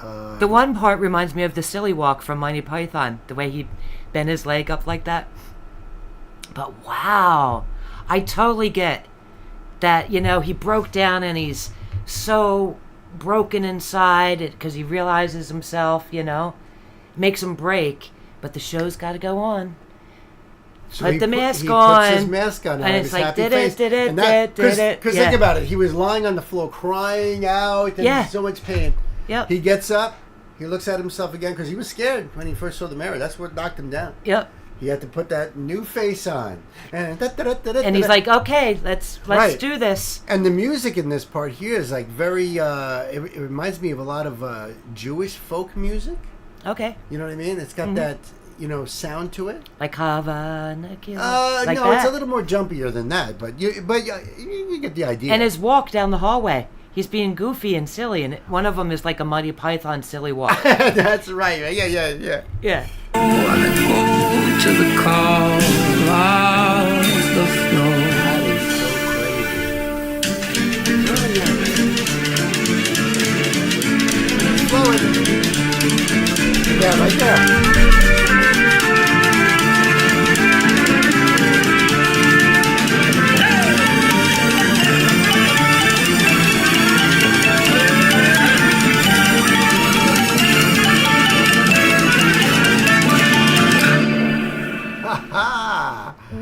walk. The one part reminds me of the silly walk from Monty Python. The way he bent his leg up like that. But wow. I totally get that, he broke down and he's so broken inside because he realizes himself, makes him break, but the show's got to go on. So Put the mask he on. Puts his mask on. And it's like, did it. Because think about it. He was lying on the floor crying out in so much pain. Yep. He gets up. He looks at himself again because he was scared when he first saw the mirror. That's what knocked him down. Yep. He had to put that new face on. And he's like, okay, let's do this. And the music in this part here is like very, it reminds me of a lot of Jewish folk music. Okay. You know what I mean? It's got that, sound to it. Like Havana. Like no, that. It's a little more jumpier than that, but you get the idea. And his walk down the hallway. He's being goofy and silly, and one of them is like a Monty Python silly walk. That's right. Yeah. Yeah. Oh, I go to the call of the floor. That is so crazy. Yeah, right there.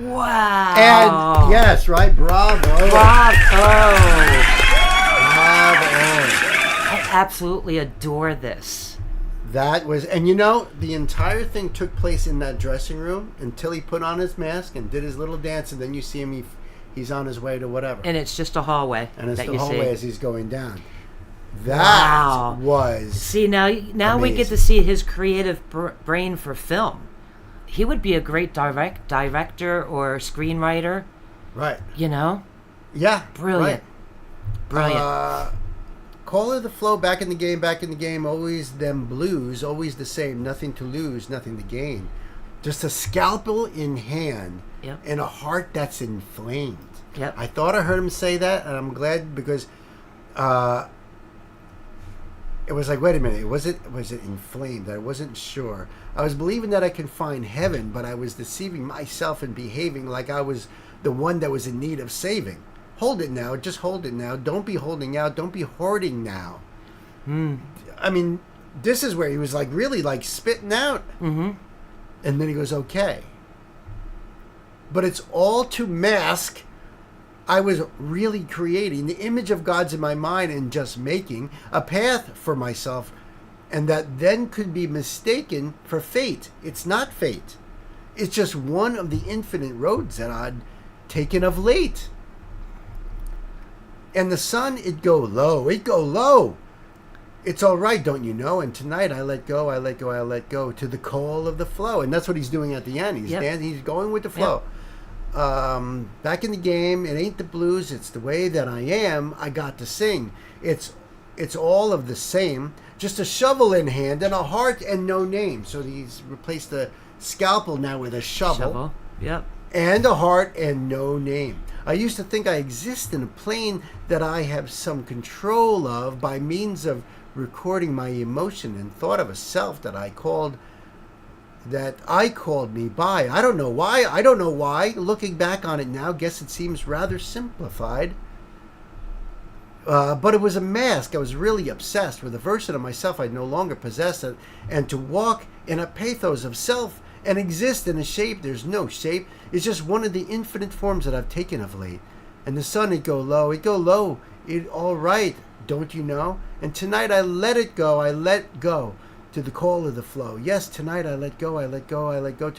Wow. And yes, right? Bravo. I absolutely adore this. That was, and the entire thing took place in that dressing room until he put on his mask and did his little dance, and then you see him, he's on his way to whatever. And it's just a hallway. And it's that the you hallway see. as he's going down. That was See, now amazing. we get to see his creative brain for film. He would be a great director or screenwriter. Right. Yeah. Right. Brilliant. Brilliant. Call of the Flow, back in the game, always them blues, always the same, nothing to lose, nothing to gain. Just a scalpel in hand and a heart that's inflamed. Yep. I thought I heard him say that, and I'm glad because it was like, wait a minute, was it inflamed? I wasn't sure. I was believing that I can find heaven, but I was deceiving myself and behaving like I was the one that was in need of saving. Hold it now. Just hold it now. Don't be holding out. Don't be hoarding now. I mean, this is where he was like really like spitting out. Mm-hmm. And then he goes, okay. But it's all to mask. I was really creating the image of God's in my mind and just making a path for myself, and that then could be mistaken for fate. It's not fate. It's just one of the infinite roads that I'd taken of late. And the sun, it'd go low. It's all right, don't you know? And tonight I let go to the call of the flow. And that's what he's doing at the end. He's going with the flow. Back in the game, it ain't the blues, it's the way that I am. I got to sing. It's all of the same. Just a shovel in hand and a heart and no name. So he's replaced the scalpel now with a shovel. Yep. And a heart and no name. I used to think I exist in a plane that I have some control of by means of recording my emotion, and thought of a self that I called me by. I don't know why. Looking back on it now, guess it seems rather simplified. But it was a mask. I was really obsessed with a version of myself I no longer possess, and to walk in a pathos of self and exist in a shape there's no shape is just one of the infinite forms that I've taken of late. And the sun, it'd go low, it all right, don't you know? And tonight I let go to the call of the flow. Yes, tonight I let go to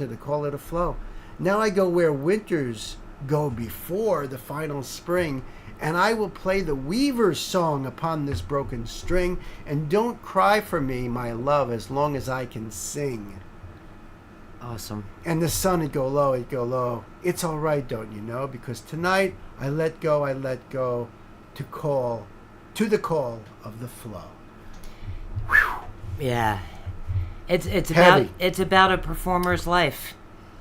the call of the flow. Now I go where winters go before the final spring, and I will play the weaver's song upon this broken string, and don't cry for me, my love, as long as I can sing. Awesome. And the sun, it'd go low. It's all right, don't you know? Because tonight I let go to the call of the flow. Whew. Yeah. It's Heavy. about a performer's life.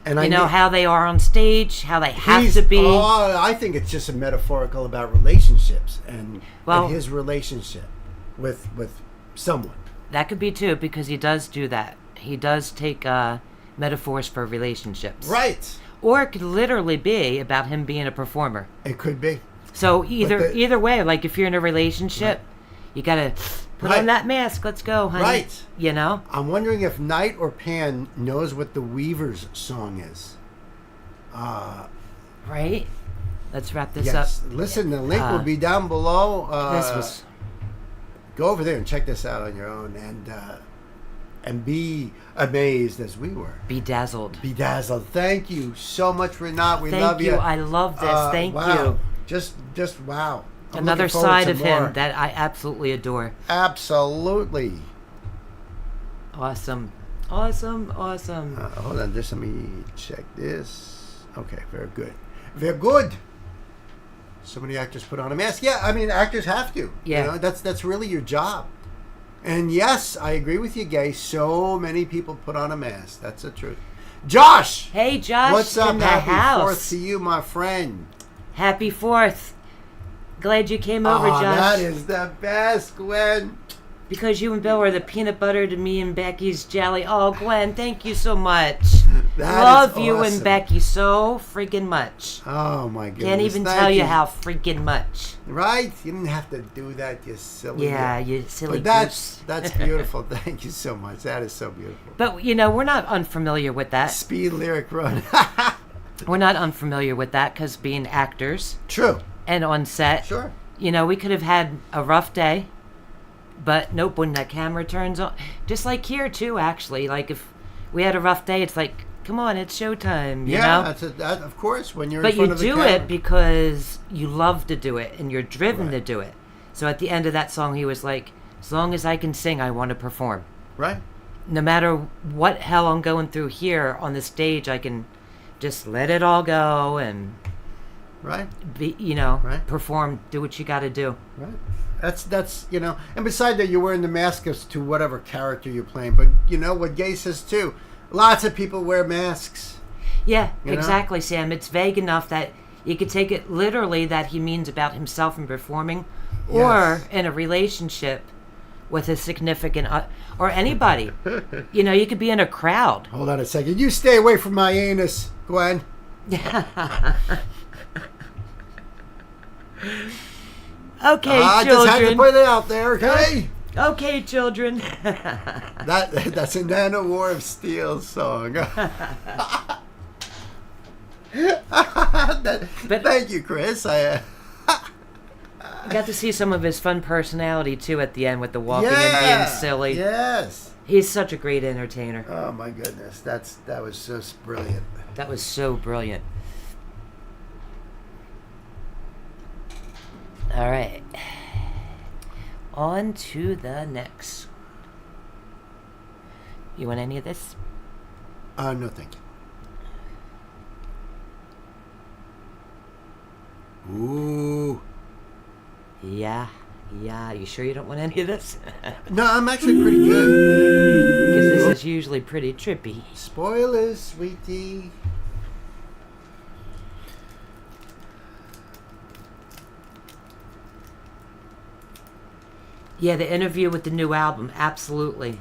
And how they are on stage, how they have to be. Oh, I think it's just a metaphorical about relationships and his relationship with someone. That could be too, because he does do that. He does take metaphors for relationships. Right. Or it could literally be about him being a performer. It could be. So either way, like if you're in a relationship, you gotta put on that mask. Let's go, honey. Right. You know? I'm wondering if Knight or Pan knows what the Weavers song is. Right? Let's wrap this up. Listen, the link will be down below. Go over there and check this out on your own and be amazed as we were. Bedazzled. Thank you so much, Renat. We love you. Thank you. I love this. Thank you. Just wow. I'm Another looking forward side to of more. him that I absolutely adore. Absolutely. Awesome. Hold on, just let me check this. Okay, very good. Very good. So many actors put on a mask. Yeah, I mean, actors have to. Yeah. You know, that's really your job. And yes, I agree with you, Gay. So many people put on a mask. That's the truth. Josh! Hey, Josh. What's up? In the Happy house. 4th to you, my friend. Happy 4th. Glad you came over, Josh. That is the best, Gwen. Because you and Bill are the peanut butter to me and Becky's jelly. Oh, Gwen, thank you so much. Love you awesome. and Becky so freaking much. Oh, my goodness. Can't even tell you how freaking much. Right? You didn't have to do that, you silly. Yeah, you silly But goose. that's beautiful. Thank you so much. That is so beautiful. But, we're not unfamiliar with that. Speed lyric run. We're not unfamiliar with that because being actors. True. And on set. Sure. We could have had a rough day. But nope, when that camera turns on, just like here too, actually. Like if we had a rough day, it's like, come on, it's showtime. You know? That, of course, when you're but in front you of the do camera. it because you love to do it and you're driven to do it. So at the end of that song, he was like, as long as I can sing, I want to perform. Right. No matter what hell I'm going through here on the stage, I can just let it all go and be, perform, do what you got to do. Right. That's and beside that, you're wearing the mask as to whatever character you're playing. But what Gay says too, lots of people wear masks. Yeah, exactly, Sam. It's vague enough that you could take it literally that he means about himself and performing, or in a relationship with a significant or anybody. You could be in a crowd. Hold on a second. You stay away from my anus, Gwen. Okay, children. I just had to put it out there, okay? Okay, children. That's a Nana War of Steel song. Thank you, Chris. I got to see some of his fun personality, too, at the end with the walking and being silly. Yes. He's such a great entertainer. Oh, my goodness. That was just brilliant. That was so brilliant. All right. On to the next. You want any of this? No, thank you. Ooh. Yeah. You sure you don't want any of this? No, I'm actually pretty good. Because this is usually pretty trippy. Spoilers, sweetie. Yeah, the interview with the new album, absolutely.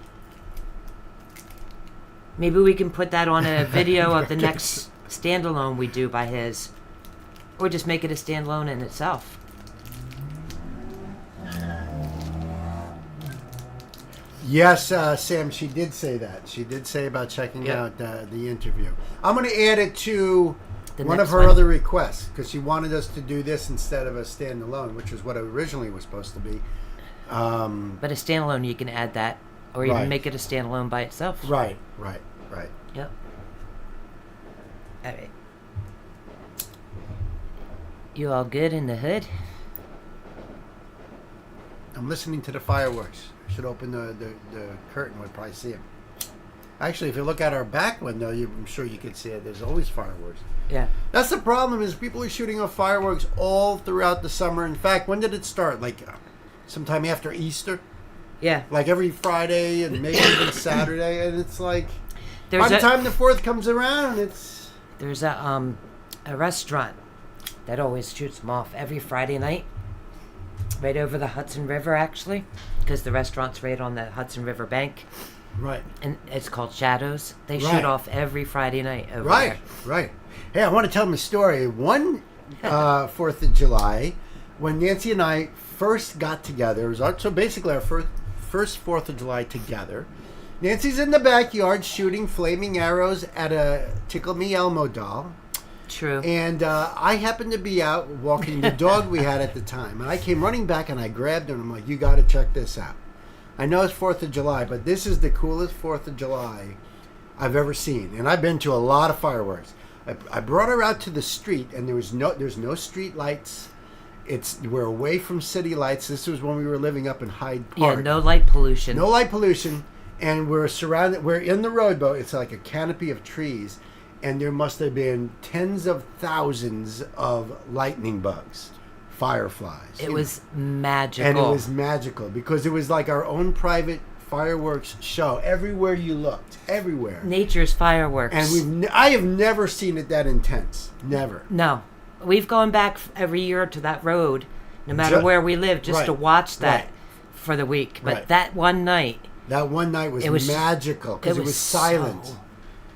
Maybe we can put that on a video of the next standalone we do by his. Or just make it a standalone in itself. Yes, Sam, she did say that. She did say about checking out the interview. I'm going to add it to one of her other requests, because she wanted us to do this instead of a standalone, which is what it originally was supposed to be. But a standalone, you can add that, or even make it a standalone by itself. Right. Yep. All right. You all good in the hood? I'm listening to the fireworks. I should open the curtain. We'll probably see them. Actually, if you look at our back window, I'm sure you can see it. There's always fireworks. Yeah. That's the problem, is people are shooting off fireworks all throughout the summer. In fact, when did it start? Like sometime after Easter? Yeah. Like every Friday and maybe even Saturday. And it's like... By the time the 4th comes around, it's... There's a restaurant that always shoots them off every Friday night. Right over the Hudson River, actually. Because the restaurant's right on the Hudson River bank. Right. And it's called Shadows. They shoot off every Friday night over there. Right. Hey, I want to tell them a story. One 4th of July, when Nancy and I first got together, it was so basically our first 4th of July together. Nancy's in the backyard shooting flaming arrows at a Tickle Me Elmo doll. True. And I happened to be out walking the dog we had at the time. And I came running back and I grabbed her and I'm like, you got to check this out. I know it's 4th of July, but this is the coolest 4th of July I've ever seen. And I've been to a lot of fireworks. I brought her out to the street and there's no street lights. We're away from city lights. This was when we were living up in Hyde Park. Yeah, no light pollution. No light pollution. And we're in the roadboat. It's like a canopy of trees. And there must have been tens of thousands of lightning bugs, fireflies. It was magical. And it was magical because it was like our own private fireworks show. Everywhere you looked. Everywhere. Nature's fireworks. And I have never seen it that intense. Never. No. We've gone back every year to that road, no matter where we live, just to watch that for the week. But that one night... That one night was magical because it was silent.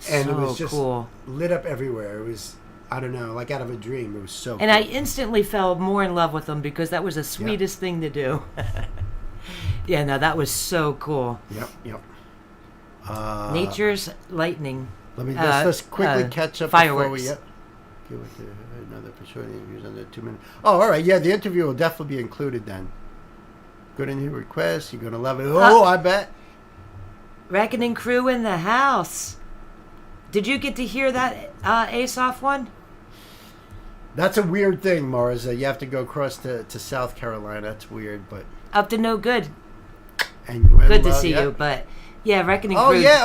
And it was just cool. Lit up everywhere. It was, I don't know, like out of a dream. It was so And cool. I instantly fell more in love with them because that was the sweetest thing to do. Yeah, no, that was so cool. Yep. Nature's lightning. Let's quickly catch up fireworks. before we... another episode interviews under 2 minutes. Oh, all right. Yeah, the interview will definitely be included then. Good in your request. You're going to love it. Oh, I bet. Reckoning Crew in the house. Did you get to hear that Asaf one? That's a weird thing, Mars. You have to go across to South Carolina. That's weird, but... Up to no good. And good to see you, but... Yeah, Reckoning Crew. Oh, yeah.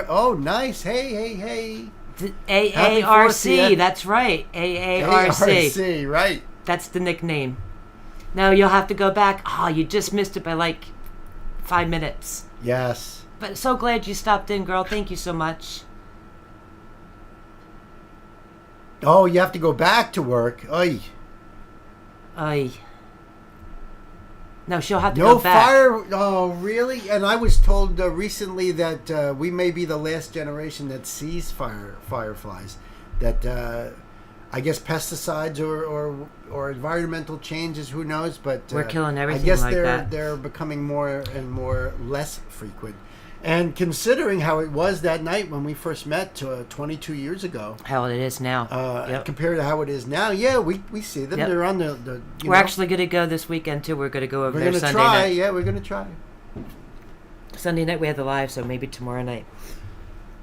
Oh, nice. Hey. AARC, that's right. AARC, right. That's the nickname. No, you'll have to go back. Oh, you just missed it by like 5 minutes. Yes. But so glad you stopped in, girl. Thank you so much. Oh, you have to go back to work. Oy. No, she'll have to go back. No fire. Oh, really? And I was told recently that we may be the last generation that sees fireflies. That I guess pesticides or environmental changes. Who knows? But we're killing everything. I guess like that. They're becoming more and more less frequent. And considering how it was that night when we first met 22 years ago. How it is now. Compared to how it is now. Yeah, we see them. Yep. They're on the we're actually going to go this weekend, too. We're going to go over there Sunday night. Yeah, we're going to try. Sunday night we have the live, so maybe tomorrow night.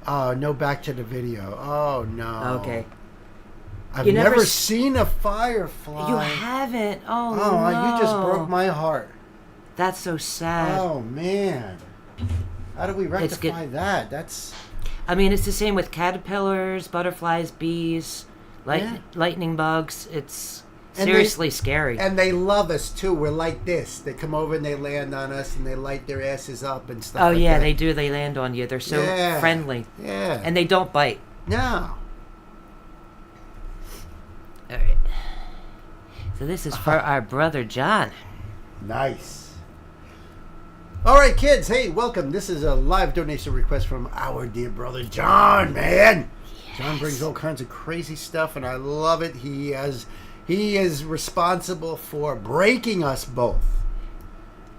Oh, no, back to the video. Oh, no. Okay. I've never seen a firefly. You haven't? Oh, no. Oh, you just broke my heart. That's so sad. Oh, man. How do we rectify that? That's... I mean, it's the same with caterpillars, butterflies, bees, lightning bugs. It's seriously scary. And they love us, too. We're like this. They come over and they land on us and they light their asses up and stuff like that. Oh, yeah, they do. They land on you. They're so friendly. Yeah. And they don't bite. No. All right. So this is for our brother John. Nice. All right, kids. Hey, welcome. This is a live donation request from our dear brother John, man. Yes. John brings all kinds of crazy stuff, and I love it. He is responsible for breaking us both.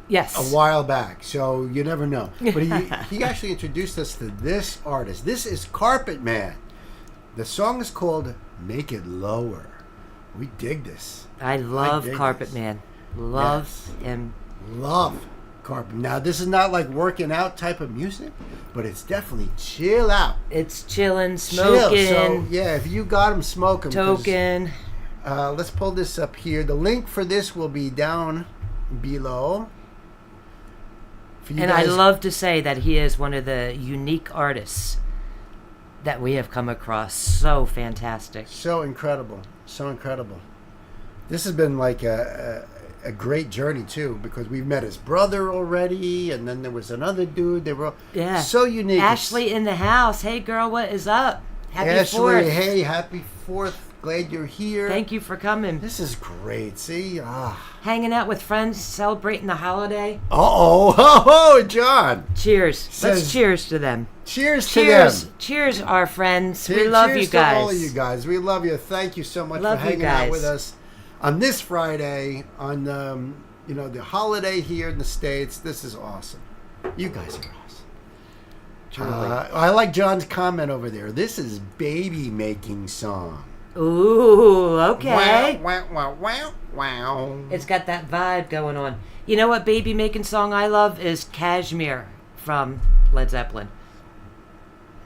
Yes. A while back, so you never know. But he actually introduced us to this artist. This is Carpet Man. The song is called Make It Lower. We dig this. I love Carpet Man. Love him. Love Carpet. Now, this is not like working out type of music, but it's definitely chill out. It's chilling, smoking. Chill. So, yeah, if you got them, smoke them. Token. Let's pull this up here. The link for this will be down below. And I love to say that he is one of the unique artists that we have come across. So fantastic. So incredible. So incredible. This has been like a great journey too, because we've met his brother already, and then there was another dude. They were so unique. Ashley in the house. Hey, girl, what is up? Happy Ashley, 4th. hey, happy 4th. Glad you're here. Thank you for coming. This is great. See? Hanging out with friends, celebrating the holiday. Oh, John. Cheers. Let's cheers to them. Cheers to them. Cheers, our friends. We love you guys. Cheers to all of you guys. We love you. Thank you so much for hanging out with us on this Friday on the holiday here in the States. This is awesome. You guys are awesome. Truly. I like John's comment over there. This is baby making song. Ooh, okay. Wow. It's got that vibe going on. You know what baby making song I love is Kashmir from Led Zeppelin.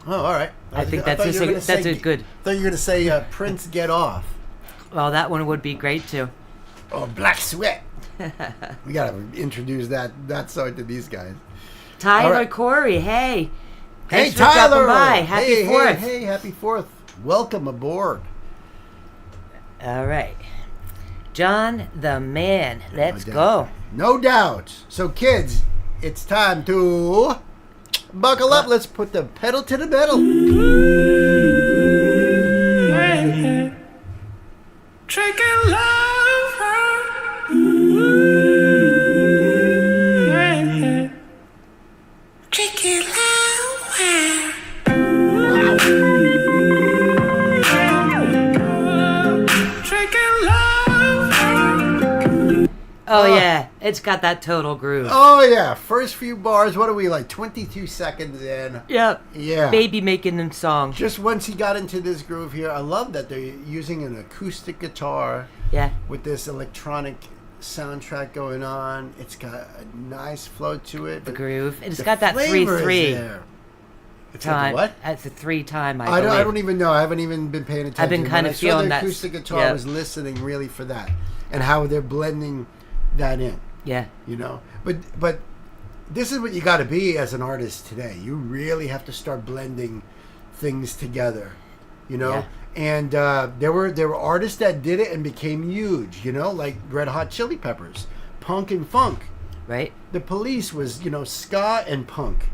Oh, all right. I think that's a good. I thought you were going to say Prince Get Off. Well, that one would be great too. Oh, Black Sweat. We got to introduce that song to these guys. Tyler right. Corey, hey. Hey, Thanks for Tyler. dropping by. Happy 4th. Hey, happy 4th. Welcome aboard. All right. John the man. Let's go. No doubt. So, kids, it's time to buckle up. Let's put the pedal to the metal. Drinking love. Drinking love. Oh, yeah. It's got that total groove. Oh, yeah. First few bars. What are we, like 22 seconds in? Yep. Yeah. Baby making them song. Just once he got into this groove here, I love that they're using an acoustic guitar. Yeah. With this electronic soundtrack going on. It's got a nice flow to it. The groove. It's the got that flavor is 3/3 there. It's time. like what? It's a 3 time, I don't even know. I haven't even been paying attention. I've been kind of feeling that. The acoustic guitar, I was listening really for that. And how they're blending that in. Yeah. You know? But this is what you got to be as an artist today. You really have to start blending things together. You know? Yeah. And there were artists that did it and became huge, you know, like Red Hot Chili Peppers, punk and funk. Right. The Police was, ska and punk.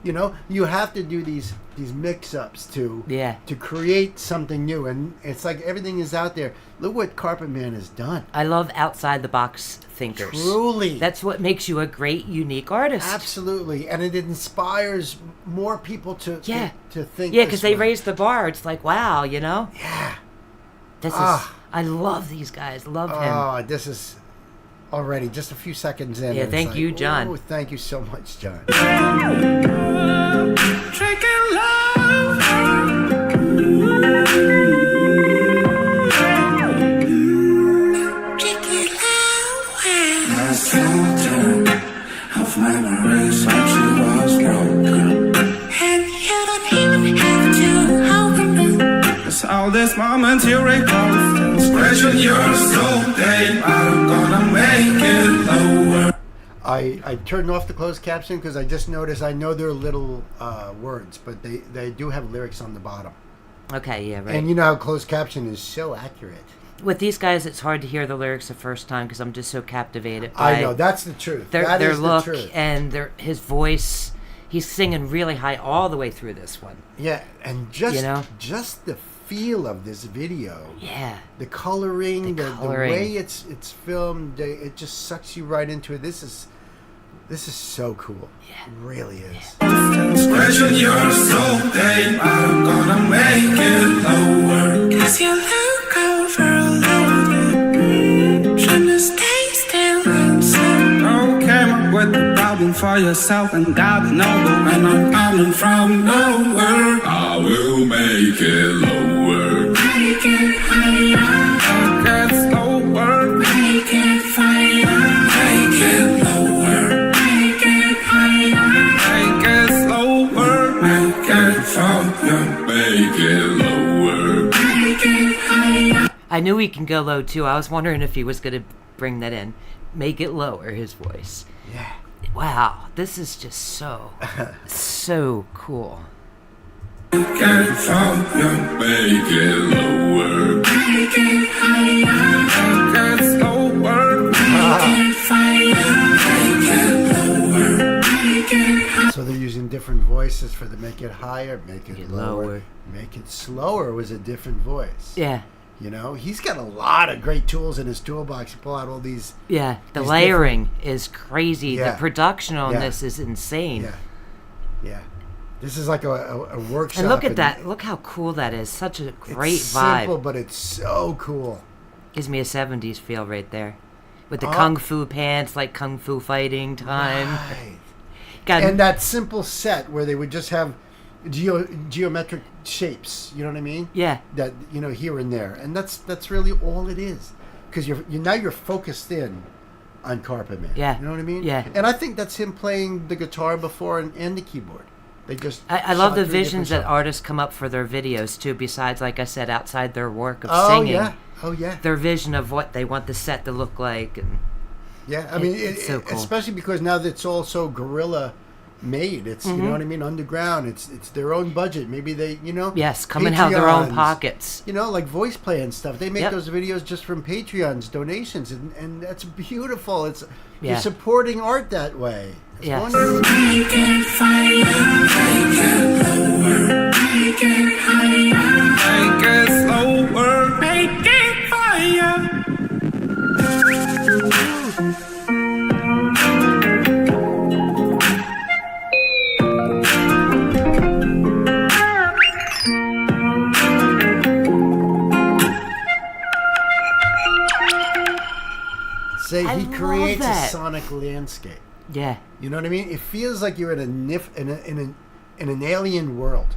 You know, you have to do these mix-ups to create something new, and it's like everything is out there. Look what Carpet Man has done. I love outside the box thinkers. Truly, that's what makes you a great, unique artist. Absolutely, and it inspires more people to think. Yeah, because they raise the bar. It's like, wow, you know. Yeah. This is. I love these guys. Love him. Oh, this is. Already, just a few seconds in. Yeah, thank you, John. Oh, thank you so much, John. Drinking love. Drinking love. My filter of memories when she was broken. And you don't even have to open it. It's all these moments you recall. Expression you're so dead. I'm gonna make it lower. I turned off the closed caption because I just noticed. I know they're little words, but they do have lyrics on the bottom. Okay, yeah, right. And you know how closed caption is so accurate. With these guys, it's hard to hear the lyrics the first time because I'm just so captivated by I know, that's the truth. Their look and his voice. He's singing really high all the way through this one. Yeah, and just the feel of this video. Yeah. The coloring, the way it's filmed, it just sucks you right into it. This is so cool. Yeah. It really is. Expression you're so dead. I'm gonna make it lower. Cause you look overloaded. Trying to stay still and slow. Don't came up with the problem for yourself and God knows. And I'm coming from nowhere. I will make it lower. Make it higher. I'll get slower. Make it fire. Make it lower. Make it higher. Make it slower. Make it fire. Make it lower. Make it higher. I knew he can go low too. I was wondering if he was going to bring that in. Make it lower, his voice. Yeah. Wow, this is just so cool. Make it fire. Make it lower. Make it higher. Make it slower. Make voices for the make it higher, make it lower, lower, make it slower was a different voice. Yeah. You know, he's got a lot of great tools in his toolbox to pull out all these. Yeah, the these layering is crazy. Yeah. The production on Yeah. this is insane. Yeah. Yeah. This is like a workshop. And look at that. Look how cool that is. Such a great it's vibe. simple, but it's so cool. Gives me a 70s feel right there. With the kung fu pants, like kung fu fighting time. Right. Got And that simple set where they would just have geometric shapes, you know what I mean? Yeah. That, you know, here and there. And that's really all it is. Because you're focused in on Carpet Man. Yeah. You know what I mean? Yeah. And I think that's him playing the guitar before and the keyboard. They just I love shot the through visions that different artists come up for their videos too, besides, like I said, outside their work of shots. singing. Oh yeah. Their vision of what they want the set to look like. And Yeah. I mean, it's so cool. especially because now that it's all so guerrilla made. It's you know what I mean, underground. It's their own budget. Maybe they, you know, yes, coming out of their own Patreons, pockets. You know, like voice play and stuff. They make Yep. those videos just from Patreons, donations, and that's beautiful. It's Yeah. you're supporting art that way. It's Yes. wonderful. Make it fire, make it lower, make it higher, make it slower, make it fire. Say I he love creates a that. sonic landscape. Yeah. You know what I mean? It feels like you're in an alien world.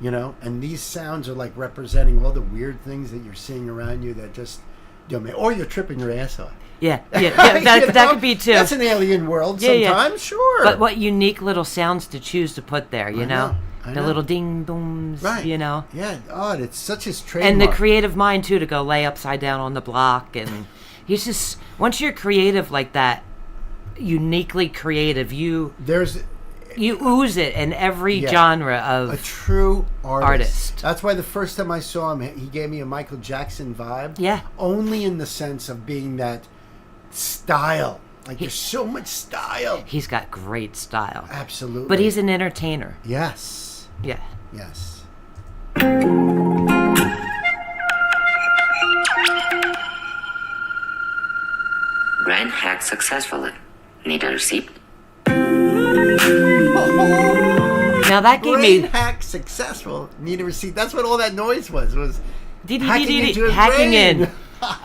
You know, and these sounds are like representing all the weird things that you're seeing around you that just don't make, or you're tripping your ass off. Yeah. That, You that know? could be too. That's an alien world Yeah, yeah. sometimes, sure. But what unique little sounds to choose to put there, you I know? know, I The know. little ding booms, Right. you know? Yeah, it's such his trademark. And the creative mind, too, to go lay upside down on the block. And he's just, once you're creative like that, uniquely creative, you ooze it in every Yeah. genre a of... true artist. Artist. That's why the first time I saw him, he gave me a Michael Jackson vibe. Yeah. Only in the sense of being that style. Like, there's so much style. He's got great style. Absolutely. But he's an entertainer. Yes. Yeah. Yes. Brain hack successfully. Need a receipt? Now that gave Brain me... hack successful. Need a receipt. That's what all that noise was hacking into his hacking brain. in.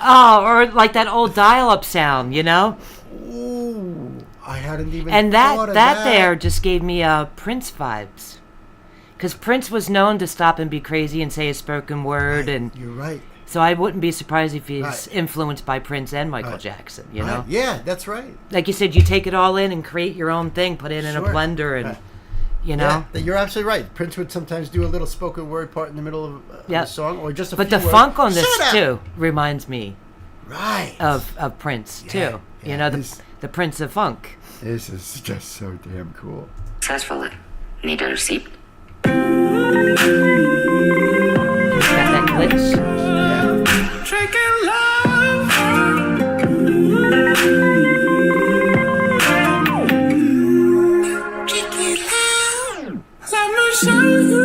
Oh, or like that old dial-up sound, you know? Ooh, I hadn't even And thought of that there just gave me Prince vibes. Because Prince was known to stop and be crazy and say a spoken word. And You're right. so I wouldn't be surprised if he's Right. influenced by Prince and Michael Right. Jackson, you know? Right. Yeah, that's right. Like you said, you take it all in and create your own thing, put it in a Sure. blender and, Right. you know? Yeah, you're absolutely right. Prince would sometimes do a little spoken word part in the middle of Yeah. a song, or just a But few the words. funk on this, Shut up! too, reminds me Right. of Prince, Yeah, too. yeah, You know, this- the Prince of Funk. This is just so damn cool. Successfully. Need a receipt? He's got that glitch. Yeah. Drinking love. Drinking love. Let me show you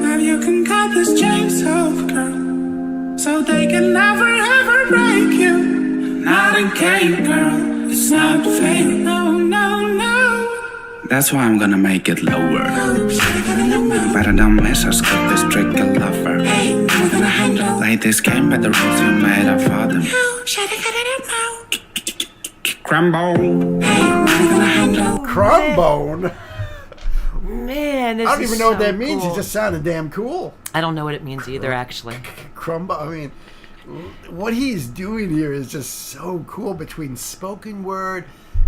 how you can cut this chainsaw, girl, so they can never ever break you. Not a game, girl. It's not fair. No, no, no. That's why I'm gonna make it lower. But I don't mess us with this tricky lover. Hey, we're gonna handle. Play this game by the rules you made up for them. Crumble. Hey, we're gonna handle. Crumbone. Man, this I don't is even know what so that means. cool. It just sounded damn cool. I don't know what it means either, actually. Crumbo. I mean, what he's doing here is just so cool. Between spoken word,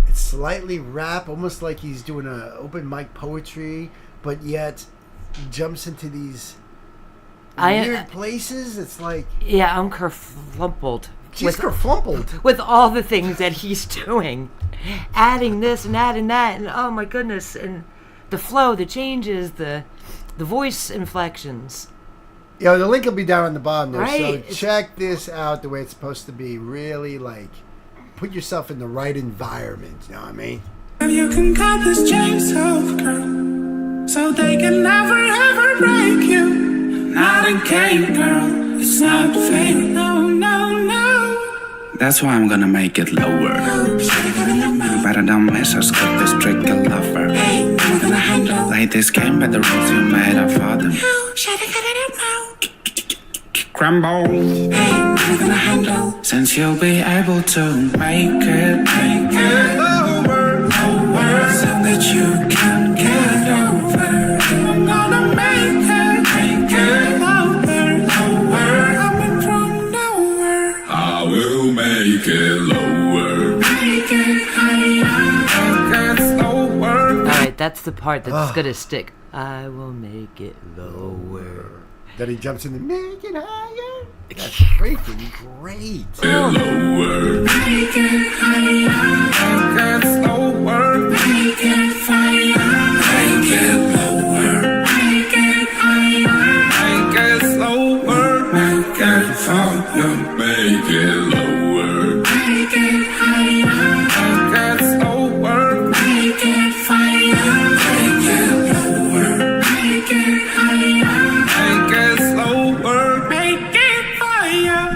it's slightly rap, almost like he's doing a open mic poetry, but yet jumps into these weird places. It's like Yeah, I'm kerflumpled. she's kerflumpled. With all the things that he's doing. Adding this and adding that, and oh my goodness, and the flow, the changes, the voice inflections. Yeah, the link will be down on the bottom there. Right. So check this out the way it's supposed to be. Really, like, put yourself in the right environment. You know what I mean? if you can cut this chains off, girl, so they can never ever break you. Not a game, girl, it's not fake. No, no, no. That's why I'm gonna make it lower. You better don't miss us, cut this tricky lover. Play this game by the rules you made up for them. Crumble. Since you'll be able to make it lower, so that you can get over. I'm gonna make it lower, coming from nowhere. I will make it lower. Make it higher, make it slower. Alright, that's the part that's gonna stick. I will make it lower. Then he jumps in the make it higher. That's freaking great. Lower. Make it higher, make it slower. Make it fire, make it lower. Make it higher, make it slower. Make it fire, Make it lower. make it higher, make it slower. Make it fire, make it lower. Make it higher, make it slower. Make it fire.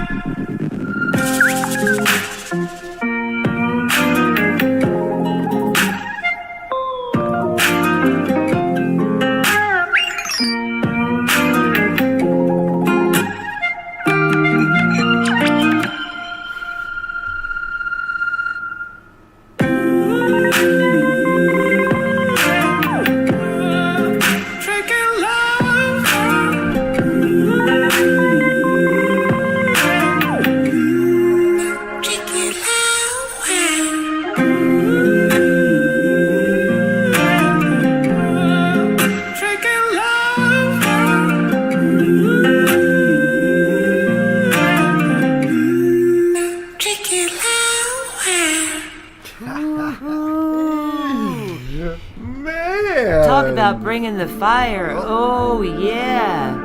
Man. Talk about bringing the fire. Oh, yeah.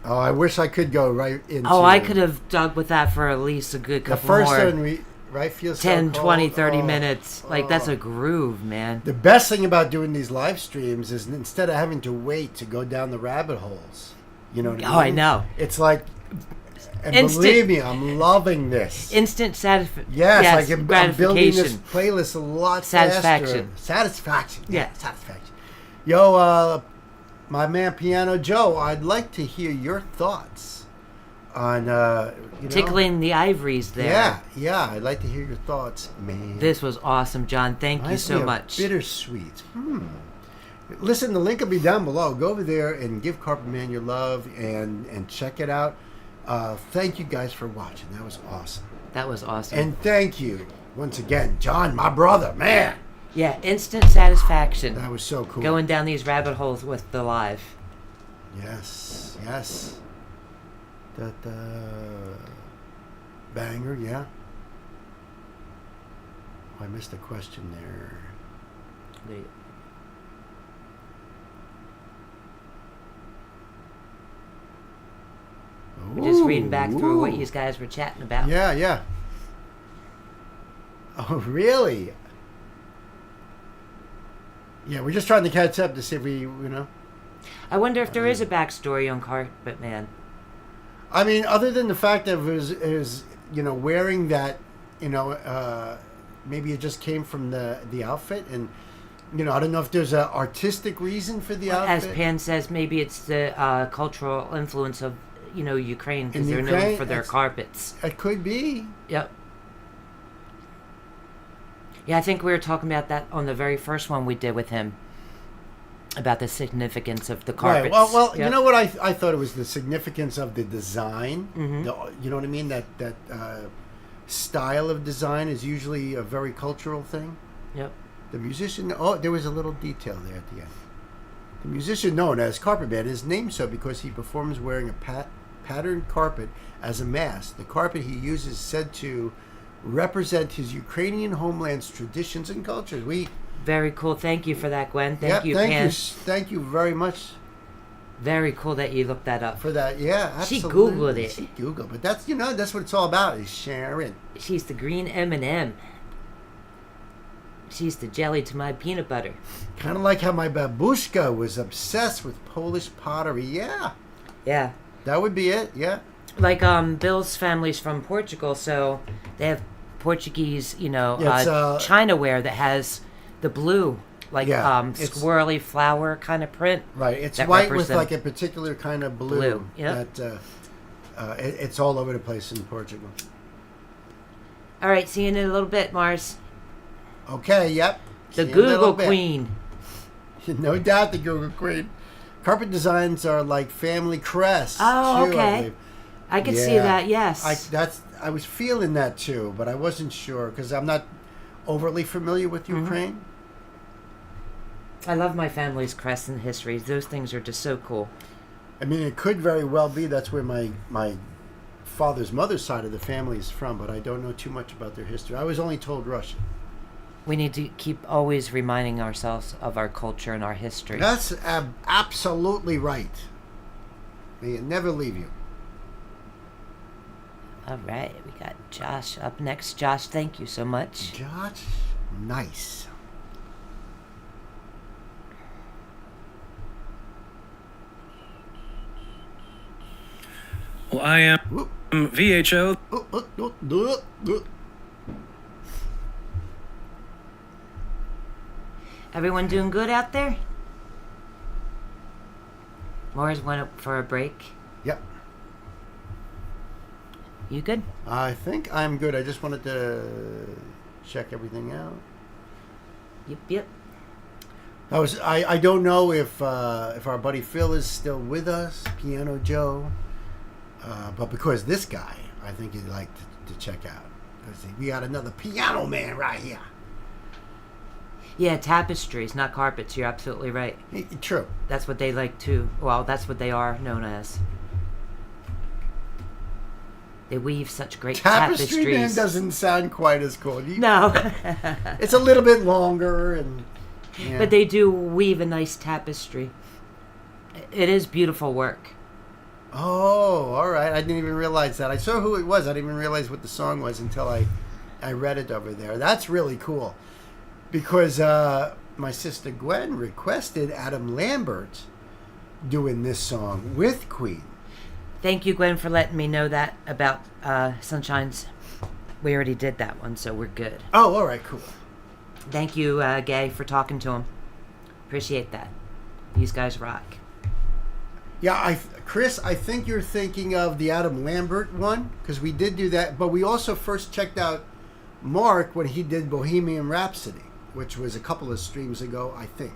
Oh, I wish I could go right into. Oh, I could have dug with that for at least a good The couple first more. one, right, feels 10, so 20, cold. 30 Oh, minutes. Like, that's a groove, man. The best thing about doing these live streams is instead of having to wait to go down the rabbit holes, you know what I mean? Oh, I know. It's like, and Instant- believe me, I'm loving this. Instant satisfaction. Yes, I'm building this gratification. playlist a lot Satisfaction. faster. Satisfaction. Yeah. Satisfaction. Yo, my man Piano Joe, I'd like to hear your thoughts on, you know, Tickling the ivories there. Yeah, I'd like to hear your thoughts, man. This was awesome, John. Thank you Reminds so me of much. Bittersweet. Listen, the link will be down below. Go over there and give Carpet Man your love and check it out. Thank you guys for watching. That was awesome. That was awesome. And thank you once again, John, my brother, man. yeah, instant satisfaction. That was so cool. Going down these rabbit holes with the live. Yes. That banger, yeah. Oh, I missed a question there. Wait. We're just reading back through what you guys were chatting about. Yeah. Oh, really? Yeah, we're just trying to catch up to see if we, you know. I wonder if there is a backstory on Carpet Man. I mean, other than the fact that it was you know, wearing that, you know, maybe it just came from the outfit, and you know, I don't know if there's an artistic reason for the outfit. As Pan says, maybe it's the cultural influence of, you know, Ukraine, because In they're known Ukraine, for their it's- carpets. It could be. Yep. Yeah, I think we were talking about that on the very first one we did with him, about the significance of the carpets. Right. Well, Yep. you know what I thought it was the significance of the design. Mhm. You know what I mean? That style of design is usually a very cultural thing. Yep. The musician. Oh, there was a little detail there at the end. The musician known as Carpet Man is named so because he performs wearing a patterned carpet as a mask. The carpet he uses is said to represent his Ukrainian homeland's traditions and cultures. Very cool. Thank you for that, Gwen. Thank you, Pan. Thank you very much Very cool that you looked that up. for that. Yeah, She absolutely. Googled it. She Googled, but that's, you know, that's what it's all about, is sharing. She's the green M&M. She's the jelly to my peanut butter. Kind of like how my babushka was obsessed with Polish pottery. Yeah, Yeah. that would be it. Yeah. Like Bill's family's from Portugal, so they have Portuguese, Yeah, it's, Chinaware that has the blue, like it's- squirrely flower kind of print. Right. It's that white with represent- like a particular kind of blue. Yep. That it's all over the place in Portugal. All right, see you in a little bit, Mars. Okay. Yep. The See you in a little Google bit. Queen. No doubt, the Google Queen. Carpet designs are like family crests. Oh, too, okay. I believe. I could see Yeah. that, yes. I was feeling that too, but I wasn't sure because I'm not overly familiar with Ukraine. I love my family's crests and histories. Those things are just so cool. I mean, it could very well be that's where my father's mother's side of the family is from, but I don't know too much about their history. I was only told Russian. We need to keep always reminding ourselves of our culture and our history. That's absolutely right. May it never leave you. All right, we got Josh up next. Josh, thank you so much. Josh, nice. Well, I am Whoop. VHO. Everyone doing good out there? Morris went up for a break. Yep. You good? I think I'm good. I just wanted to check everything out. Yep. I don't know if our buddy Phil is still with us, Piano Joe, but because this guy, I think you'd like to check out because we got another piano man right here. Yeah, tapestries, not carpets. You're absolutely right. True. That's what they like too. Well, that's what they are known as. They weave such great Tapestry man tapestries. doesn't sound quite as cool. No. It's a little bit longer and. Yeah. But they do weave a nice tapestry. It is beautiful work. Oh, all right. I didn't even realize that. I saw who it was. I didn't even realize what the song was until I read it over there. That's really cool. Because my sister Gwen requested Adam Lambert doing this song with Queen. Thank you, Gwen, for letting me know that about Sunshine's. We already did that one, so we're good. Oh, all right, cool. Thank you, Gay, for talking to him. Appreciate that. These guys rock. Yeah, Chris, I think you're thinking of the Adam Lambert one, because we did do that, but we also first checked out Mark when he did Bohemian Rhapsody, which was a couple of streams ago, I think.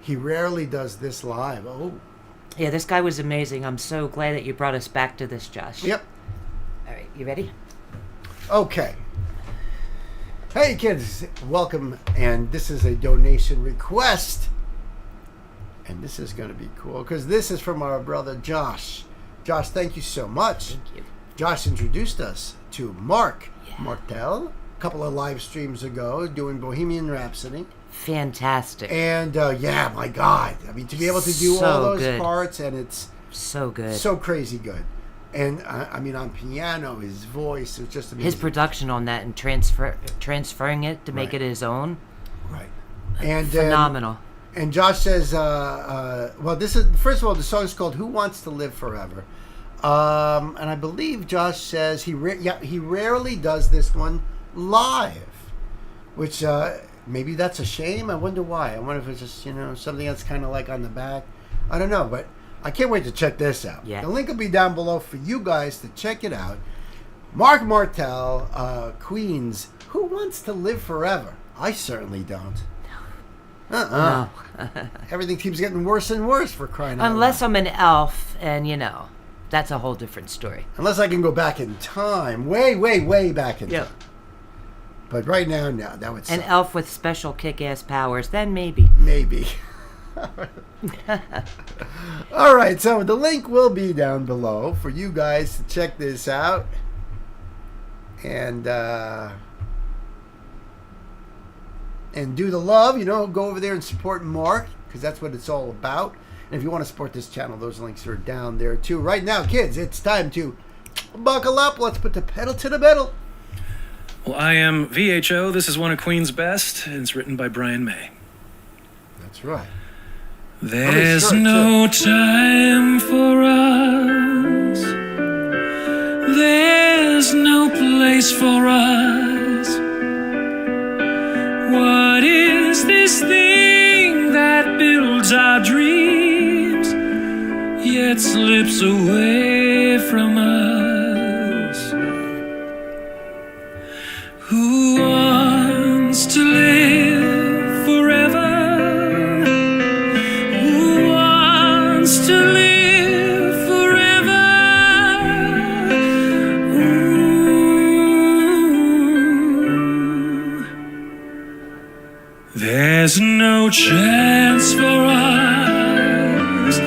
He rarely does this live. Oh. Yeah, this guy was amazing. I'm so glad that you brought us back to this, Josh. Yep. All right, you ready? Okay. Hey, kids. Welcome. And this is a donation request. And this is going to be cool because this is from our brother Josh. Josh, thank you so much. Thank you. Josh introduced us to Marc Martel a couple of live streams ago doing Bohemian Rhapsody. Fantastic. And yeah, my God. I mean, to be able to do So all those good. parts and it's So good. so crazy good. And I mean, on piano, his voice was just amazing. His production on that and transferring it to make Right. it his own. Right. And Phenomenal. And Josh says, well, this is, first of all, the song is called Who Wants to Live Forever? And I believe Josh says he rarely does this one live, which maybe that's a shame. I wonder why. I wonder if it's just, something that's kind of like on the back. I don't know, but I can't wait to check this out. Yeah. The link will be down below for you guys to check it out. Marc Martel, Queen's Who Wants to Live Forever? I certainly don't. No. Everything keeps getting worse and worse for crying out loud. Unless I'm an elf and, that's a whole different story. Unless I can go back in time. Way, way, way back in Yeah. time. But right now, no, that would suck. An elf with special kick-ass powers, then maybe. Maybe. All right, so the link will be down below for you guys to check this out. And do the love, go over there and support Marc, because that's what it's all about. And if you want to support this channel, those links are down there too. Right now, kids, it's time to buckle up. Let's put the pedal to the metal. Well, I am VHO. This is one of Queen's best, and it's written by Brian May. That's right. There's no time for us. There's no place for us. What is this thing that builds our dreams, yet slips away from us? Who wants to live forever? Who wants to live forever? Ooh. There's no chance for us.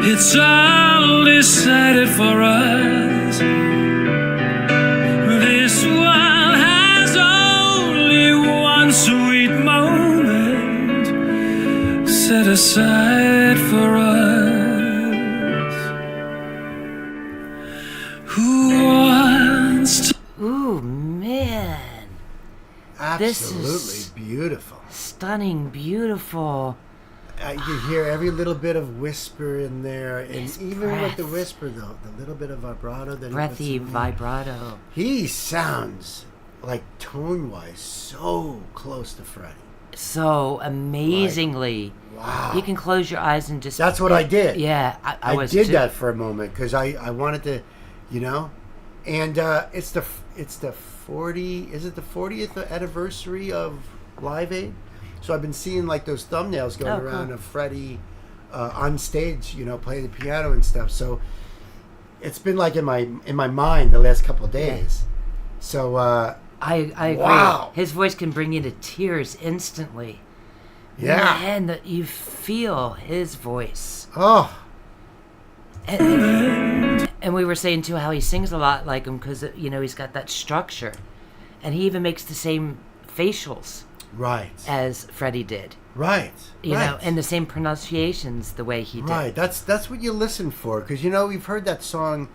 It's all decided for us. This world has only one sweet moment set aside for us. Who wants to... Ooh, man. Absolutely This is beautiful. stunning, beautiful. You hear every little bit of whisper in there, and His even with the breath. whisper, though, the little bit of vibrato that Breathy he puts in there, vibrato. he sounds like tone-wise so close to Freddie. So amazingly. Wow. You can close your eyes and just... That's what I did. Yeah, I I was did too. that for a moment because I wanted to, you know, and it's the 40. Is it the 40th anniversary of Live Aid? So I've been seeing like those thumbnails going Oh, cool. around of Freddie on stage, you know, playing the piano and stuff. So it's been like in my mind the last couple of days. So I agree. Wow. His voice can bring you to tears instantly. yeah, Man, that you feel his voice. oh And we were saying too how he sings a lot like him because you know he's got that structure, and he even makes the same facials right, as Freddie did. right, You right. know, and the same pronunciations the way he did. Right, that's what you listen for because you know we've heard that song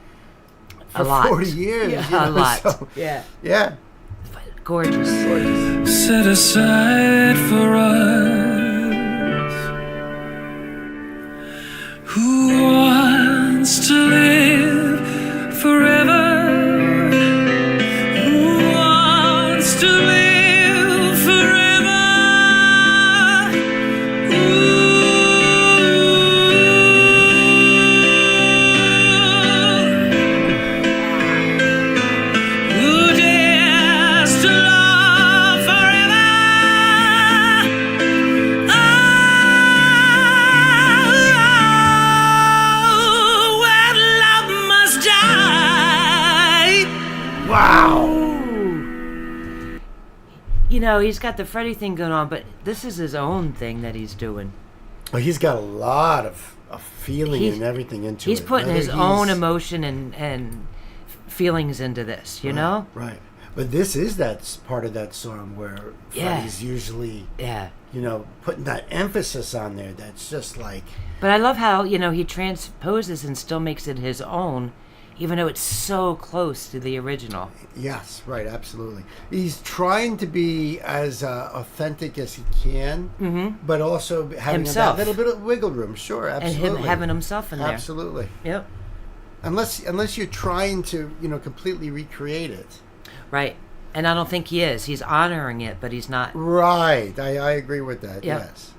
for A lot. 40 years. Yeah, you know, a lot. so- Yeah. yeah. Gorgeous. set aside for us? Who wants to live forever? Who wants to live forever? Who dares to love forever? Oh, when love must die. Wow. You know, he's got the Freddie thing going on, but this is his own thing that he's doing. Well, he's got a lot of feeling He's- and everything into He's it. putting Whether his own he's- emotion and feelings into this, you know? Right. But this is part of that song where Yeah. Freddie's usually, Yeah. you know, putting that emphasis on there that's just like, But I love how, you know, he transposes and still makes it his own, even though it's so close to the original. yes, right, absolutely. He's trying to be as authentic as he can, but also having Himself. that little bit of wiggle room. Sure, absolutely. And him having himself in there. Absolutely. Yep. Unless you're trying to, you know, completely recreate it. Right. And I don't think he is. He's honoring it, but he's not. Right. I agree with that. Yep. Yes.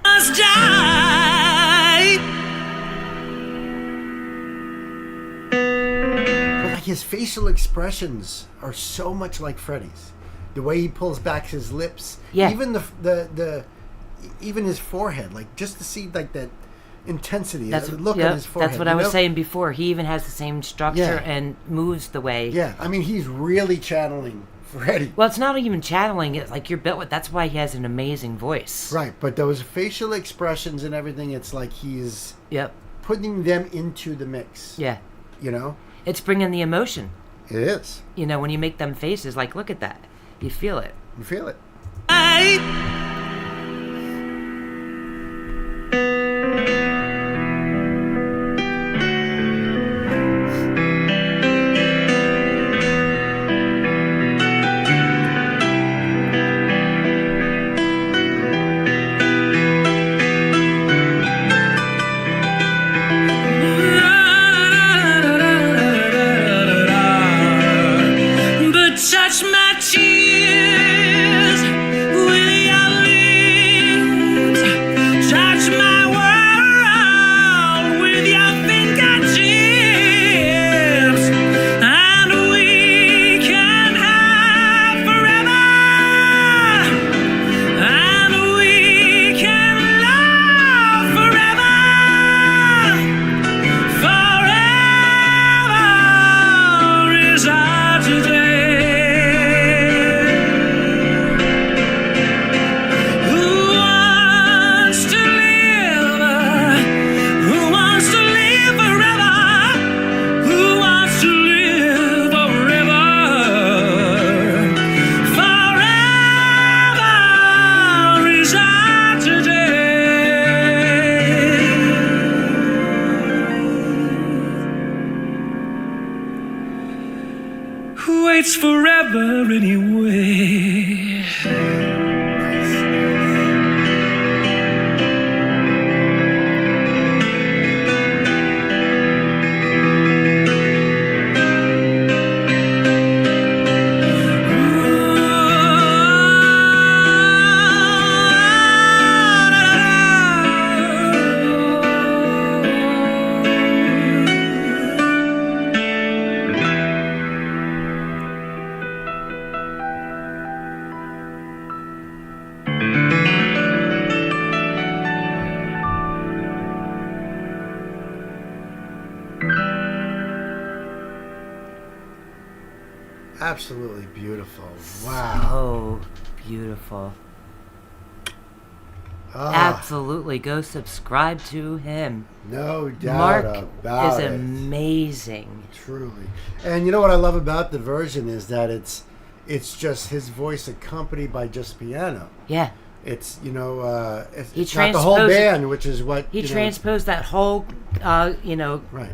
Must die. But like his facial expressions are so much like Freddie's. The way he pulls back his lips, Yeah. even even his forehead, like just to see like that intensity, That's that look yep, on his forehead. That's what I you was know? saying before. He even has the same structure Yeah. and moves the way. Yeah, I mean he's really channeling Freddie. Well, it's not even channeling it. Like you're built with. That's why he has an amazing voice. Right, but those facial expressions and everything, it's like he's Yep. putting them into the mix. Yeah. You know? It's bringing the emotion. It is. You know, when you make them faces, like look at that. You feel it. You feel it. it's forever anyway. Absolutely beautiful. Wow. Oh, beautiful. Absolutely. Go subscribe to him. No doubt Mark about is it. amazing. Truly. And you know what I love about the version is that it's just his voice accompanied by just piano. Yeah. It's, it's He not the whole transposed- band, which is what... He transposed that whole, Right.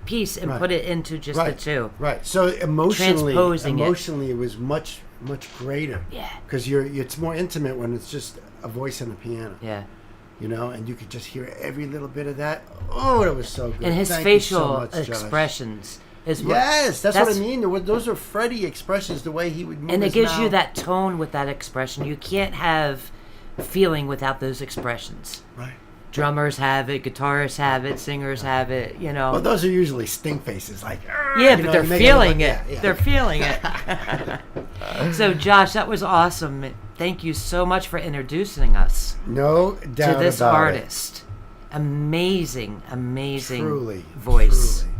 piece and Right. put it into just the two. Right. So emotionally, Transposing it. it was much, much greater. Yeah. Because it's more intimate when it's just a voice and a piano. Yeah. And you could just hear every little bit of that. Oh, it was so good. And his Thank you so facial much, Josh. expressions is what, Yes, that's what I mean. Those are Freddie expressions, the way he would move and it his gives you mouth. that tone with that expression. You can't have feeling without those expressions. Right. Drummers have it, guitarists have it, singers have it, Well, those are usually stink faces, like... Yeah, but they're you make feeling look it. like- yeah. They're feeling it. So, Josh, that was awesome. Thank you so much for introducing us No doubt to this about artist. Amazing, it. amazing Truly. voice. Truly.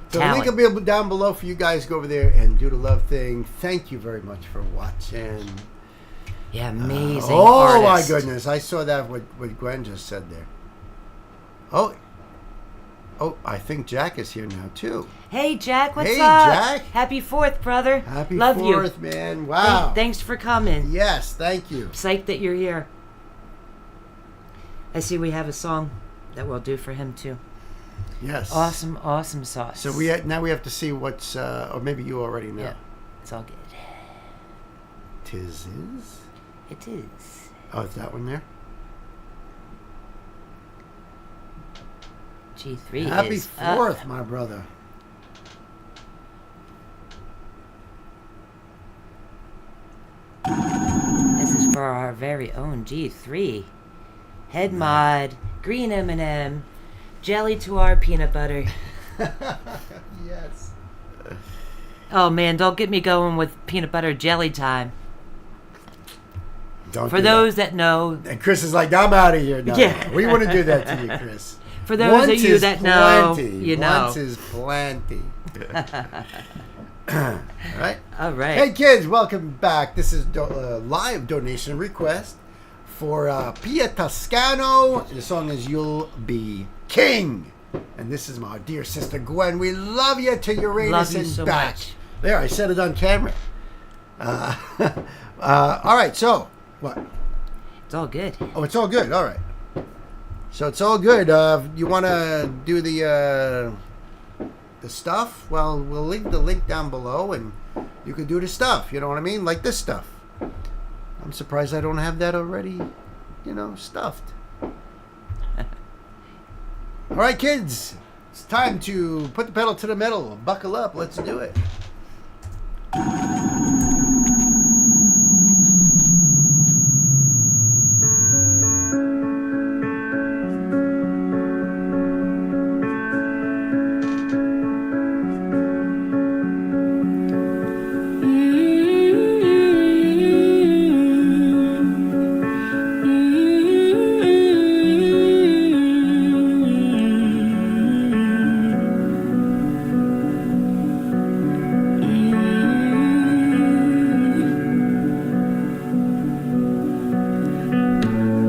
So Talent. the link will be down below for you guys. Go over there and do the love thing. Thank you very much for watching. Yeah, amazing. Oh, my artist. goodness. I saw that what Gwen just said there. Oh, I think Jack is here now, too. Hey, Jack, what's Hey, up? Jack. Happy 4th, brother. Happy Love 4th, you. man. Wow. Thanks for coming. Yes, thank you. Psyched that you're here. I see we have a song that we'll do for him, too. Yes. Awesome, awesome sauce. So now we have to see what's, or maybe you already know. Yeah, it's all good. Tis is? It is. Oh, is that one there? G3 Happy is 4th, up. my brother. This is for our very own G3. Head mod, green M&M, jelly to our peanut butter. Yes. Oh man, don't get me going with peanut butter jelly time. Don't For do those that know, that. And Chris is like, I'm out of here. No, Yeah. we wouldn't do that to you, Chris. for those of Once you is that know, plenty. you know. Once is plenty. All right. All right. Hey, kids, welcome back. This is live donation request for Pia Toscano. The song is You'll Be King. And this is my dear sister Gwen. We love you to Uranus Love you and so back. much. There, I said it on camera. All right, so what? It's all good. Oh, it's all good. All right. So it's all good. You want to do the stuff? Well, we'll leave the link down below, and you can do the stuff. You know what I mean? Like this stuff. I'm surprised I don't have that already, stuffed. All right, kids. It's time to put the pedal to the metal. Buckle up. Let's do it.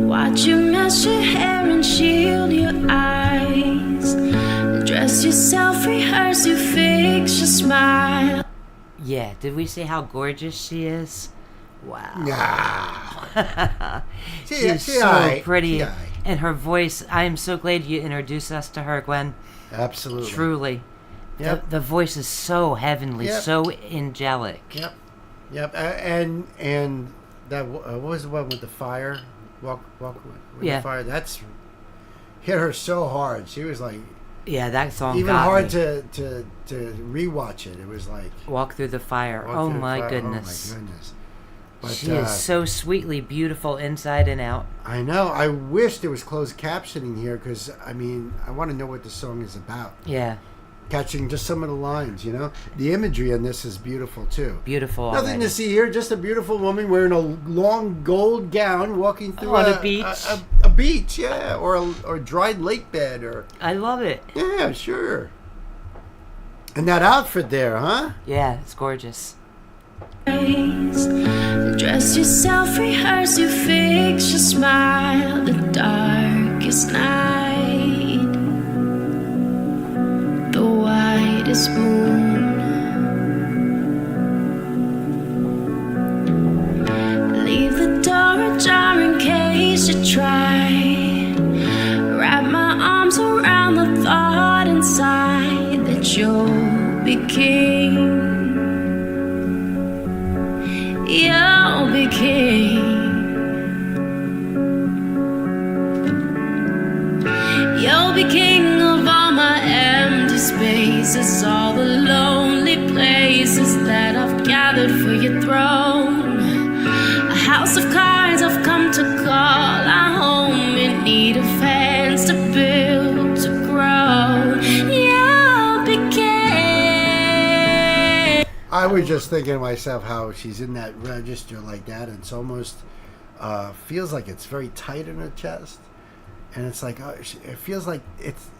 Watch you mess your hair and shield your eyes. Dress yourself, rehearse, you fix your smile. Yeah, did we say how gorgeous she is? Wow. Nah. She's She so alright. pretty. She alright. And her voice, I am so glad you introduced us to her, Gwen. Absolutely. Truly. Yep. The voice is so heavenly, Yep. so angelic. Yep. And that what was the one with the fire? Walk with the fire. That's hit her so hard. She was like, yeah, that song even got hard me. to rewatch it. It was like Walk Through the Fire. Oh my goodness. Oh my goodness. But, She is so sweetly beautiful inside and out. I know. I wish there was closed captioning here because I want to know what the song is about. Yeah. Catching just some of the lines, you know. The imagery in this is beautiful too. Beautiful. Nothing already. to see here. Just a beautiful woman wearing a long gold gown walking through On a beach. A beach, yeah, or a dried lake bed, or I love it. yeah, sure. And that outfit there, huh? Yeah, it's gorgeous. Dress yourself, rehearse, you fix your smile. The darkest night, the whitest moon. Leave the door ajar in case you try. Wrap my arms around the thought inside that you'll be king. You'll be king. You'll be king of all my empty spaces, all the lonely places that I've gathered for your throne. A house of cards I've come to call our home, in need of hands to build, to grow. You'll be king. I was just thinking to myself how she's in that register like that, and it's almost feels like it's very tight in her chest, and it's like it feels like it's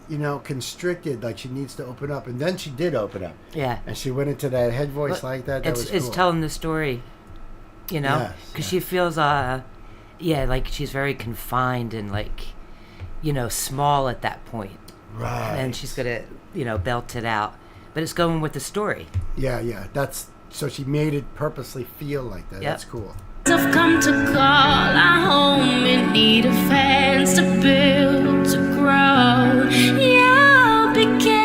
constricted, like she needs to open up, and then she did open up. Yeah. And she went into that head voice like that. That was cool. It's telling the story, because she feels like she's very confined and like small at that point. Right. And she's gonna belt it out. But it's going with the story. Yeah. So she made it purposely feel like that. Yep. That's cool. I've come to call our home, in need of hands to build, to grow. You'll be king.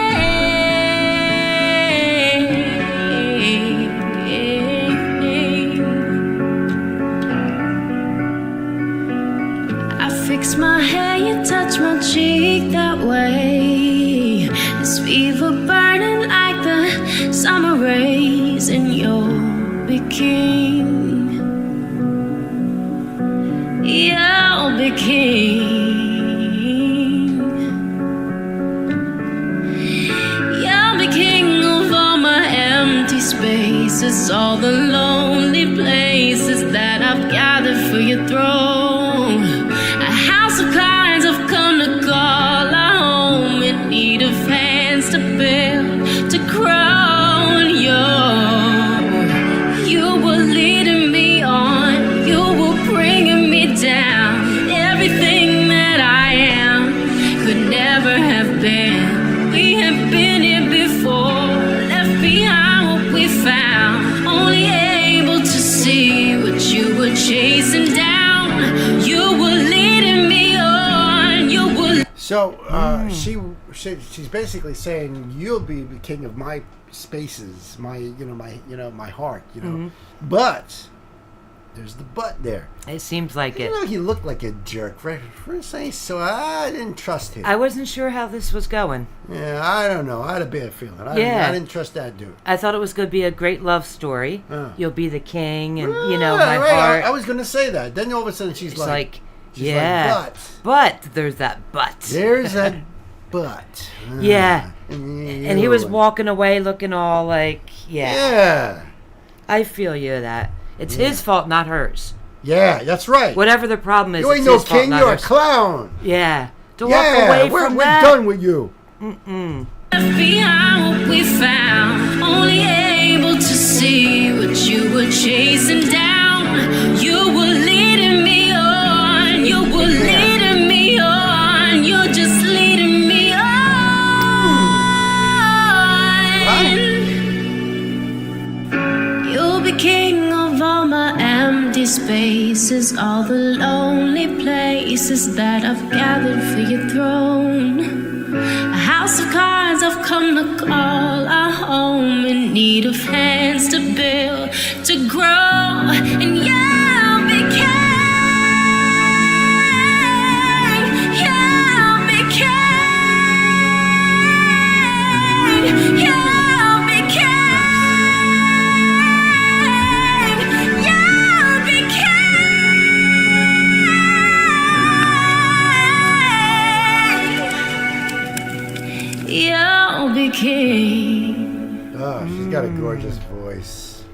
I fix my hair, you touch my cheek that way. This fever burning like the summer rays, and you'll be king. You'll be king. You'll be king of all my empty spaces, all the lonely places that I've gathered for your throne. A house of cards I've come to call our home, in need of hands to build, to crown you. You were leading me on, you were bringing me down. Everything that I am could never have been. We have been here before, left behind what we found. Only able to see what you were chasing down. You were leading me on, you were. So she's basically saying you'll be the king of my spaces, my heart, Mm-hmm. But there's the but there. It seems like it. He looked like a jerk for saying so. I didn't trust him. I wasn't sure how this was going. Yeah, I don't know. I had a bad feeling. I didn't trust that dude. I thought it was going to be a great love story. You'll be the king, and my right. heart. I was going to say that. Then all of a sudden she's like, but there's that but. There's that but. Yeah. And he was walking away looking all like, Yeah. I feel you that. It's his fault, not hers. Yeah, that's right. Whatever the problem is, You ain't it's no his fault, king, not you're a hers. clown. Yeah. To walk away from we're that. done with you. Left behind what we found, only able to see what you were chasing down. You were leading me on, you were leading me on, you're just leading me on. You'll be king of all my empty spaces, all the lonely places that I've gathered for your throne. A house of cards I've come look all our home in need of hands to build, to grow, and you became, you became, you became. Oh, she's got a gorgeous voice.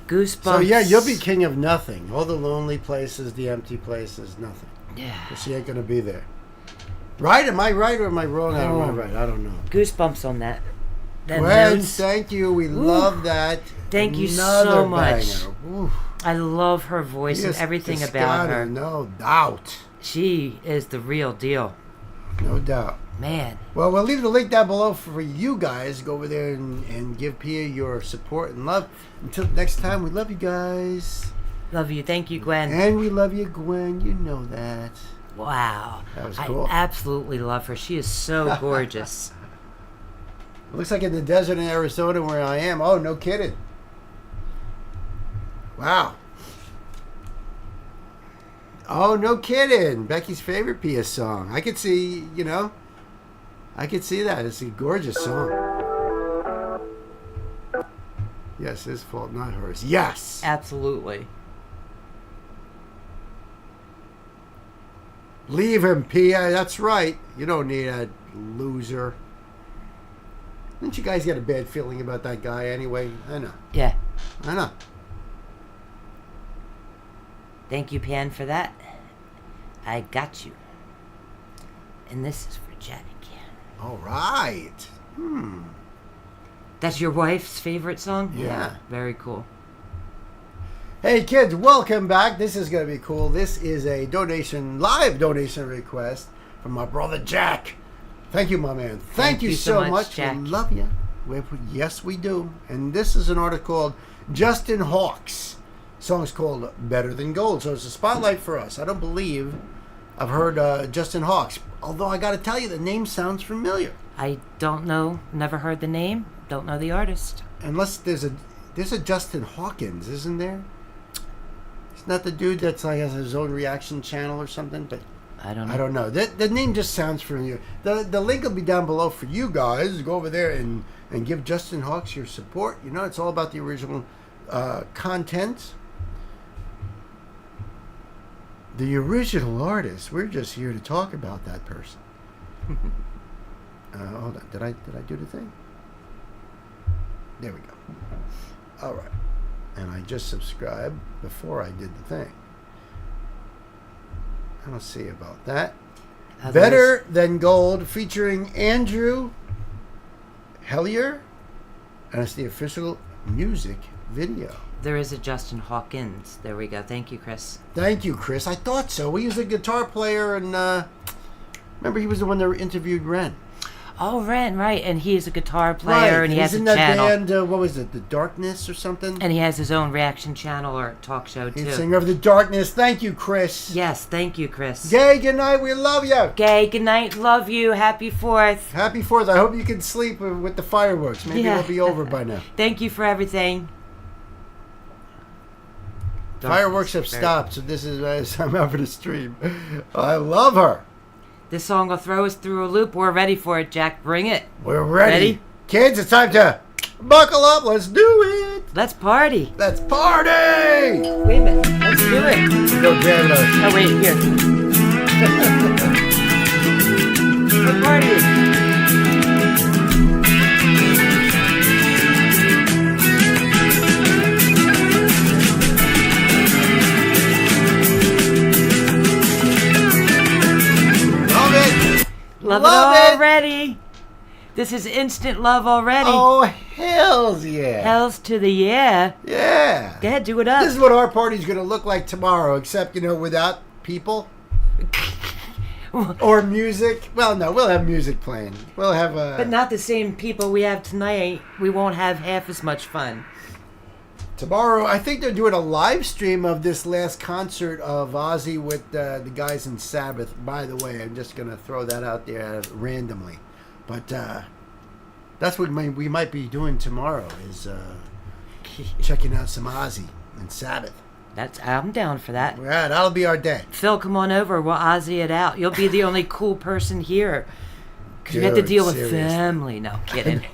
Goosebumps. So yeah, you'll be king of nothing. All the lonely places, the empty places, nothing. Yeah. 'Cause she ain't gonna be there. Right? Am I right or am I wrong? Am I right? I don't know. Goosebumps on that. Gwen, thank you. We love that. Thank you Another so much. banger. Oof. I love her voice and Pia everything about Toscano, her. No doubt. She is the real deal. No doubt. Man. Well, we'll leave the link down below for you guys. Go over there and give Pia your support and love. Until next time, we love you guys. Love you. Thank you, Gwen. And we love you, Gwen. You know that. Wow. That was cool. I absolutely love her. She is so gorgeous. It looks like in the desert in Arizona where I am. Oh, no kidding. Wow. Oh, no kidding. Becky's favorite Pia song. I could see, I could see that. It's a gorgeous song. Yes, his fault, not hers. Yes. Absolutely. Leave him, Pia. That's right. You don't need a loser. Didn't you guys get a bad feeling about that guy anyway? I know. Yeah. I know. Thank you, Pan, for that. I got you. And this is for Jack. All right. That's your wife's favorite song? Yeah. Very cool. Hey, kids, welcome back. This is going to be cool. This is a live donation request from my brother Jack. Thank you, my man. Thank you so much. Jack. We love you. Yes, we do. And this is an article called Justin Hawks. Song's called Better Than Gold. So it's a spotlight for us. I don't believe I've heard Justin Hawks. Although I got to tell you, the name sounds familiar. I don't know. Never heard the name. Don't know the artist. Unless there's a Justin Hawkins, isn't there? He's not the dude that's like has his own reaction channel or something, but I don't know. I don't know. The name just sounds familiar. The link will be down below for you guys. Go over there and give Justin Hawks your support. It's all about the original content. The original artist. We're just here to talk about that person. Hold on. Did I do the thing? There we go. All right. And I just subscribed before I did the thing. I don't see about that. Better Than Gold featuring Andrew Hellier. And it's the official music video. There is a Justin Hawkins. There we go. Thank you, Chris. Thank you, Chris. I thought so. He was a guitar player, and remember he was the one that interviewed Ren. Oh, Ren, right. And he is a guitar player, and he has a in that channel. band, what was it, The Darkness or something? And he has his own reaction channel or talk show, too. He's singer of The Darkness. Thank you, Chris. Yes, thank you, Chris. Gay, good night. We love you. Gay, good night. Love you. Happy 4th. Happy 4th. I hope you can sleep with the fireworks. Maybe it'll be over by now. Thank you for everything. Fireworks have stopped, so this is I'm out for the stream. I love her. This song will throw us through a loop. We're ready for it, Jack. Bring it. We're ready. Kids, it's time to buckle up. Let's do it. Let's party. Let's party. Wait a minute. Let's do it. Go grab those. Oh, wait, here. We're partying. Love it already. This is instant love already. Oh, hells yeah. Hells to the yeah. Yeah. Go ahead, do it up. This is what our party's going to look like tomorrow, except, without people. Or music. Well, no, we'll have music playing. We'll have But not the same people we have tonight. We won't have half as much fun. Tomorrow, I think they're doing a live stream of this last concert of Ozzy with the guys in Sabbath. By the way, I'm just going to throw that out there randomly. But That's what we might be doing tomorrow is checking out some Ozzy and Sabbath. I'm down for that. Yeah, that'll be our day. Phil, come on over. We'll Ozzy it out. You'll be the only cool person here. Because you have to deal with family. No, kidding.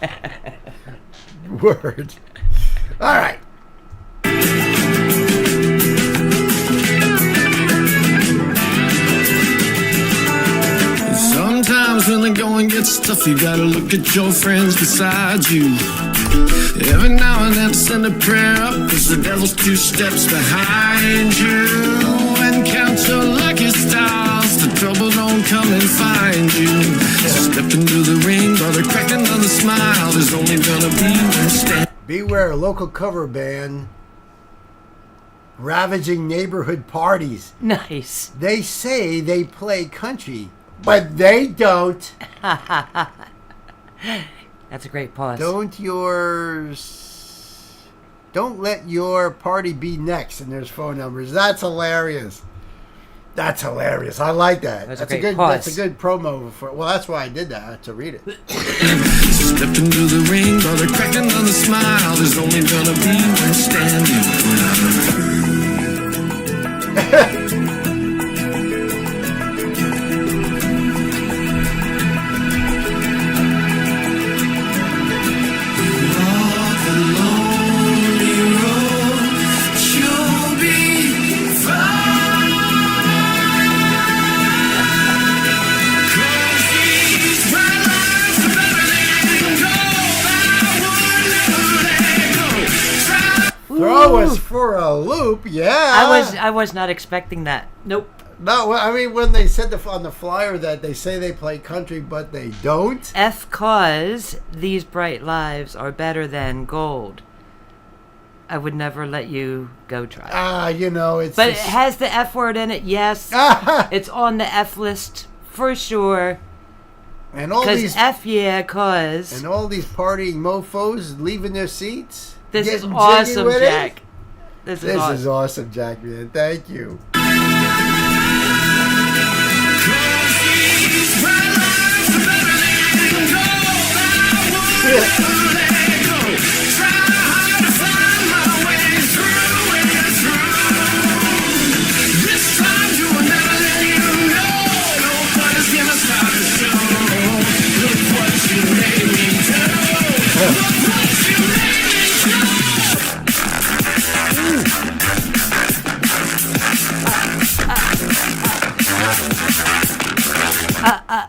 Word. All right. Sometimes when the going gets tough, you gotta look at your friends beside you. Every now and then send a prayer up, cause the devil's 2 steps behind you. And count your lucky stars, the trouble don't come and find you. Step into the ring, while they're cracking on the smile, there's only gonna be one stand. Beware, a local cover band ravaging neighborhood parties. Nice. They say they play country, but they don't. That's a great pause. Don't let your party be next. And there's phone numbers. That's hilarious. That's hilarious. I like that. That's a good That's a good promo for. Well, that's why I did that, to read it. Step into the ring, while they're cracking on the smile, there's only gonna be one standing. Throw us for a loop, yeah. I was not expecting that. Nope. No, I mean when they said on the flyer that they say they play country, but they don't. Cause these bright lives are better than gold. I would never let you go try. It's. But it has the F word in it. Yes, it's on the F list for sure. And all these cause and all these partying mofo's leaving their seats. This is awesome, Jack. This is awesome, Jack, man. Thank you.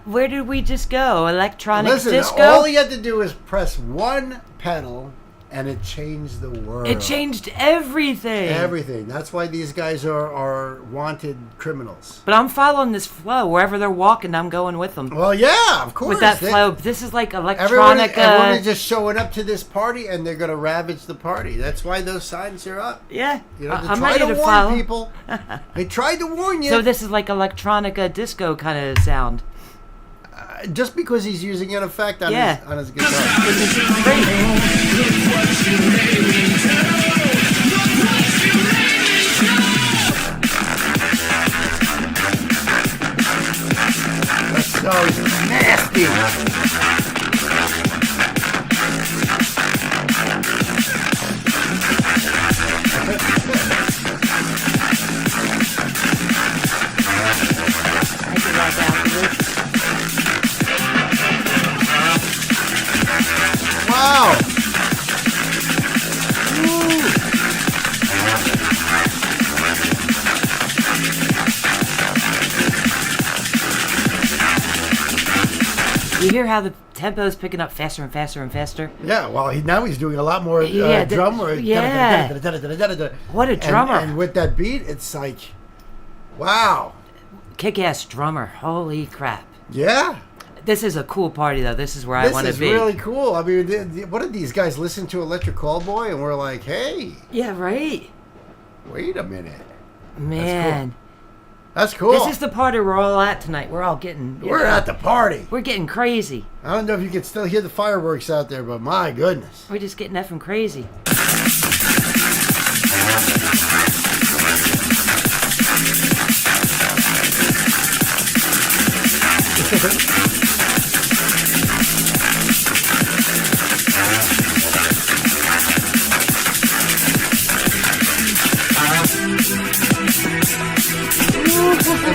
Where did we just go? Electronic disco? All you had to do is press one pedal and it changed the world. It changed everything. Everything. That's why these guys are wanted criminals. But I'm following this flow. Wherever they're walking, I'm going with them. Well, yeah, of course. With that flow. This is like electronic. Everyone is just showing up to this party and they're going to ravage the party. That's why those signs are up. Yeah. I'm ready to warn follow. People. They tried to warn you. So this is like electronica disco kind of sound. Just because he's using an effect on his guitar. This is great. That's so nasty. Wow. You hear how the tempo is picking up faster and faster and faster? Yeah, well, now he's doing a lot more drum work. Yeah. What a drummer. And with that beat, it's like, wow. Kick-ass drummer. Holy crap. Yeah. This is a cool party, though. This is where I want to be. This is really cool. I mean, what did these guys listen to Electric Callboy? And we're like, hey. Yeah, right. Wait a minute. Man. That's cool. This is the party we're all at tonight. We're all getting... We're at the party. We're getting crazy. I don't know if you can still hear the fireworks out there, but my goodness. We're just getting effing crazy.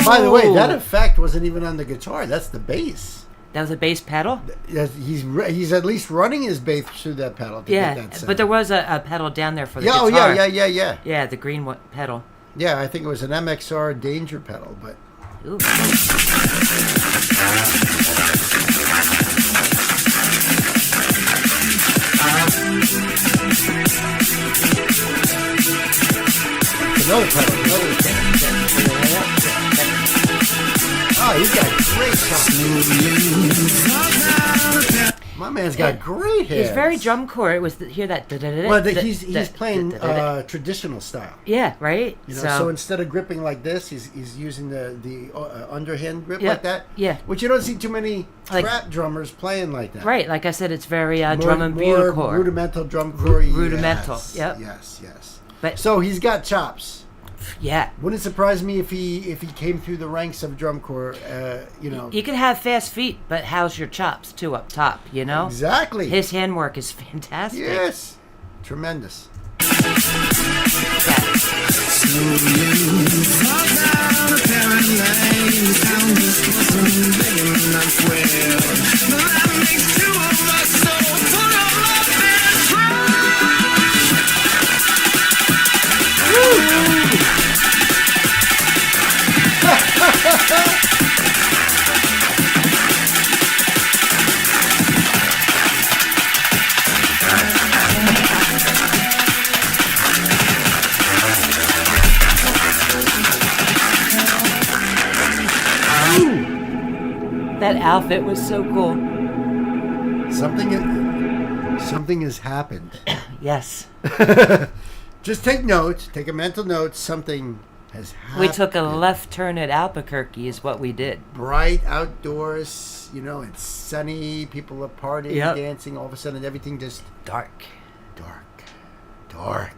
by the way, that effect wasn't even on the guitar. That's the bass. That was a bass pedal? He's at least running his bass through that pedal to get that sound. But there was a pedal down there for the guitar. Oh, yeah. Yeah, the green pedal. Yeah, I think it was an MXR Danger pedal, but... Ooh. Another pedal. Oh, he's got great chops. My man's got great hands. He's very drum core. It was hear that. Well, he's playing traditional style. Yeah, right. You know, so instead of gripping like this, he's using the underhand grip like that. Yeah, which you don't see too many trap drummers playing like that. Right, like I said, it's very drum and bugle core. Rudimental drum core. Rudimental. Yes, yep. Yes. But so he's got chops. Yeah. Wouldn't surprise me if he came through the ranks of drum corps, You can have fast feet, but how's your chops, too, up top, you know? Exactly. His handwork is fantastic. Yes. Tremendous. That outfit was so cool. Something has happened. Yes. Just take notes. Take a mental note. Something has happened. We took a left turn at Albuquerque is what we did. Bright outdoors. It's sunny. People are partying, dancing. All of a sudden, everything just... Dark.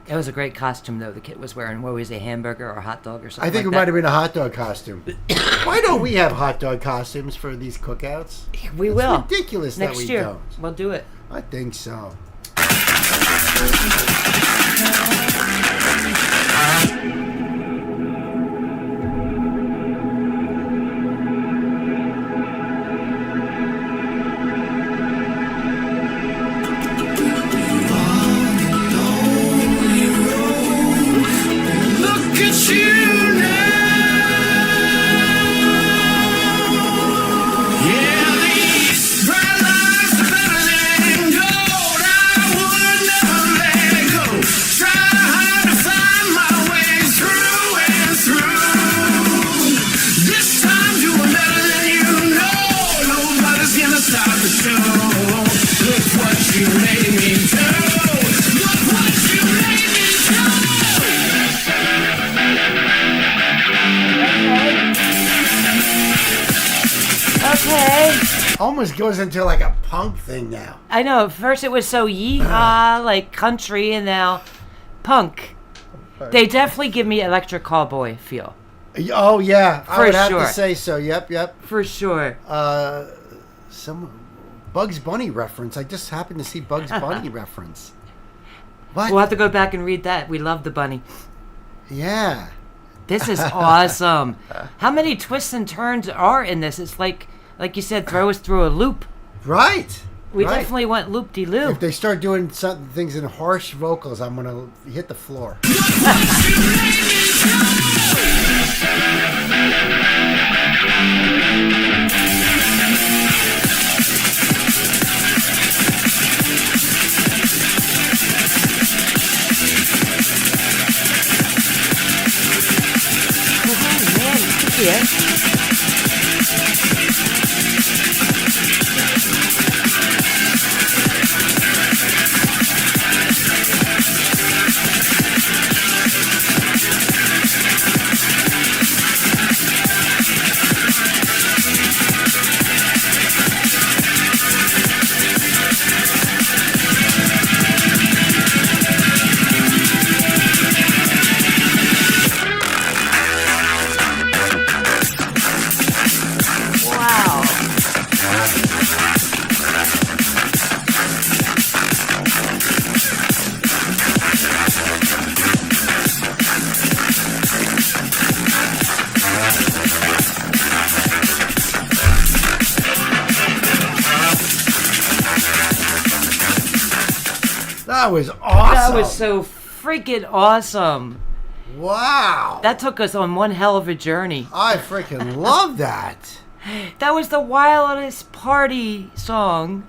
It was a great costume, though. The kid was wearing, what was it, a hamburger or a hot dog or something I think like it might have been a hot dog costume. Why don't we have hot dog costumes for these cookouts? We will. It's ridiculous Next that we year. don't. We'll do it. I think so. Almost goes into like a punk thing now. I know. First it was so yeehaw, like country, and now punk. They definitely give me Electric Cowboy feel. Oh, yeah. I would have sure. to say so. Yep. For sure. Some Bugs Bunny reference. I just happened to see Bugs Bunny reference. What? We'll have to go back and read that. We love the bunny. Yeah. This is awesome. How many twists and turns are in this? It's like you said, throw us through a loop. Right. We definitely went loop-de-loop. If they start doing things in harsh vocals, I'm going to hit the floor. Oh, man. Yeah. That was awesome. That was so freaking awesome. Wow. That took us on one hell of a journey. I freaking love that. That was the wildest party song.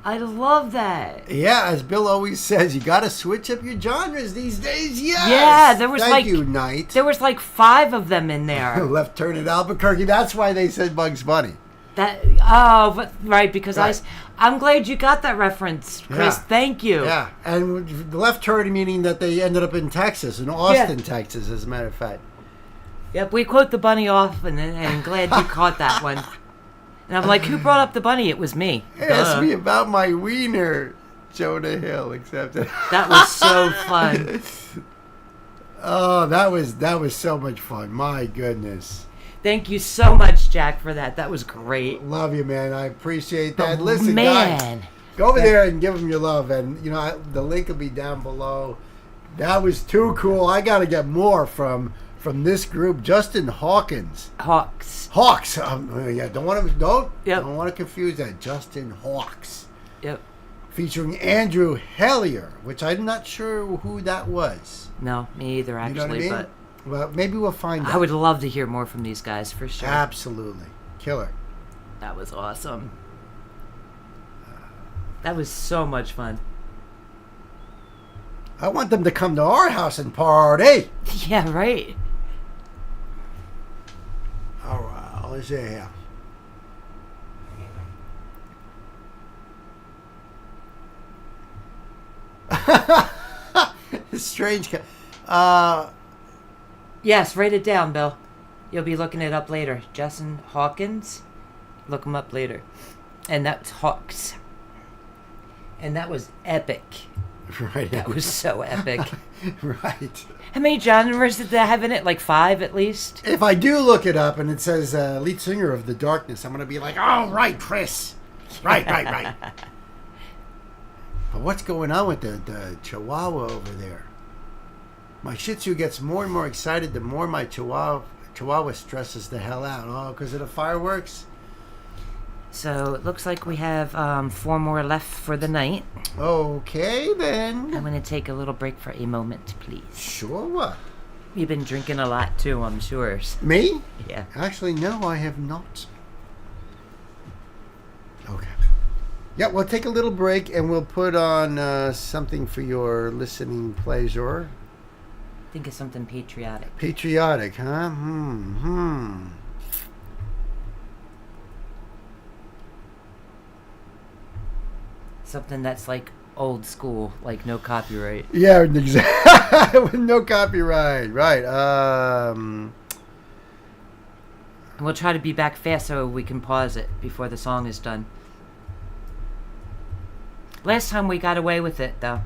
I love that. Yeah, as Bill always says, you got to switch up your genres these days. Yes. Yeah, there was Thank you, Knight. There was like 5 of them in there. Left Turn at Albuquerque. That's why they said Bugs Bunny. Right, because Right. I'm glad you got that reference, Chris. Yeah. Thank you. Yeah, and the Left Turn meaning that they ended up in Texas, in Austin, Texas, as a matter of fact. Yep, we quote the bunny often, and glad you caught that one. And I'm like, who brought up the bunny? It was me. Ask me about my wiener, Jonah Hill, accepted. That was so fun. Oh, that was so much fun. My goodness. Thank you so much, Jack, for that. That was great. Love you, man. I appreciate that. Oh, Listen, man. guys, go over there and give them your love. And, the link will be down below. That was too cool. I got to get more from this group. Justin Hawkins. Hawks. Yeah, don't want to confuse that. Justin Hawks. Yep. Featuring Andrew Hellier, which I'm not sure who that was. No, me either, actually. You know what I mean? But Well, maybe we'll find out. I would love to hear more from these guys, for sure. Absolutely. Killer. That was awesome. That was so much fun. I want them to come to our house and party. Yeah, right. All right, let's see here. Strange. Yes, write it down, Bill. You'll be looking it up later. Justin Hawkins. Look him up later. And that's Hawks. And that was epic. Right. That was so epic. Right. How many genres did that have in it? Like 5 at least? If I do look it up and it says lead singer of The Darkness, I'm going to be like, oh, right, Chris. Right. But what's going on with the Chihuahua over there? My Shih Tzu gets more and more excited the more my Chihuahua stresses the hell out. Oh, because of the fireworks? So it looks like we have 4 more left for the night. Okay, then. I'm going to take a little break for a moment, please. Sure, what? You've been drinking a lot too, I'm sure. Me? Yeah. Actually, no, I have not. Okay. Yeah, we'll take a little break and we'll put on something for your listening pleasure. Think of something patriotic. Patriotic, huh? Something that's like old school, like no copyright. Yeah, exactly. With no copyright, right. And we'll try to be back fast so we can pause it before the song is done. Last time we got away with it, though.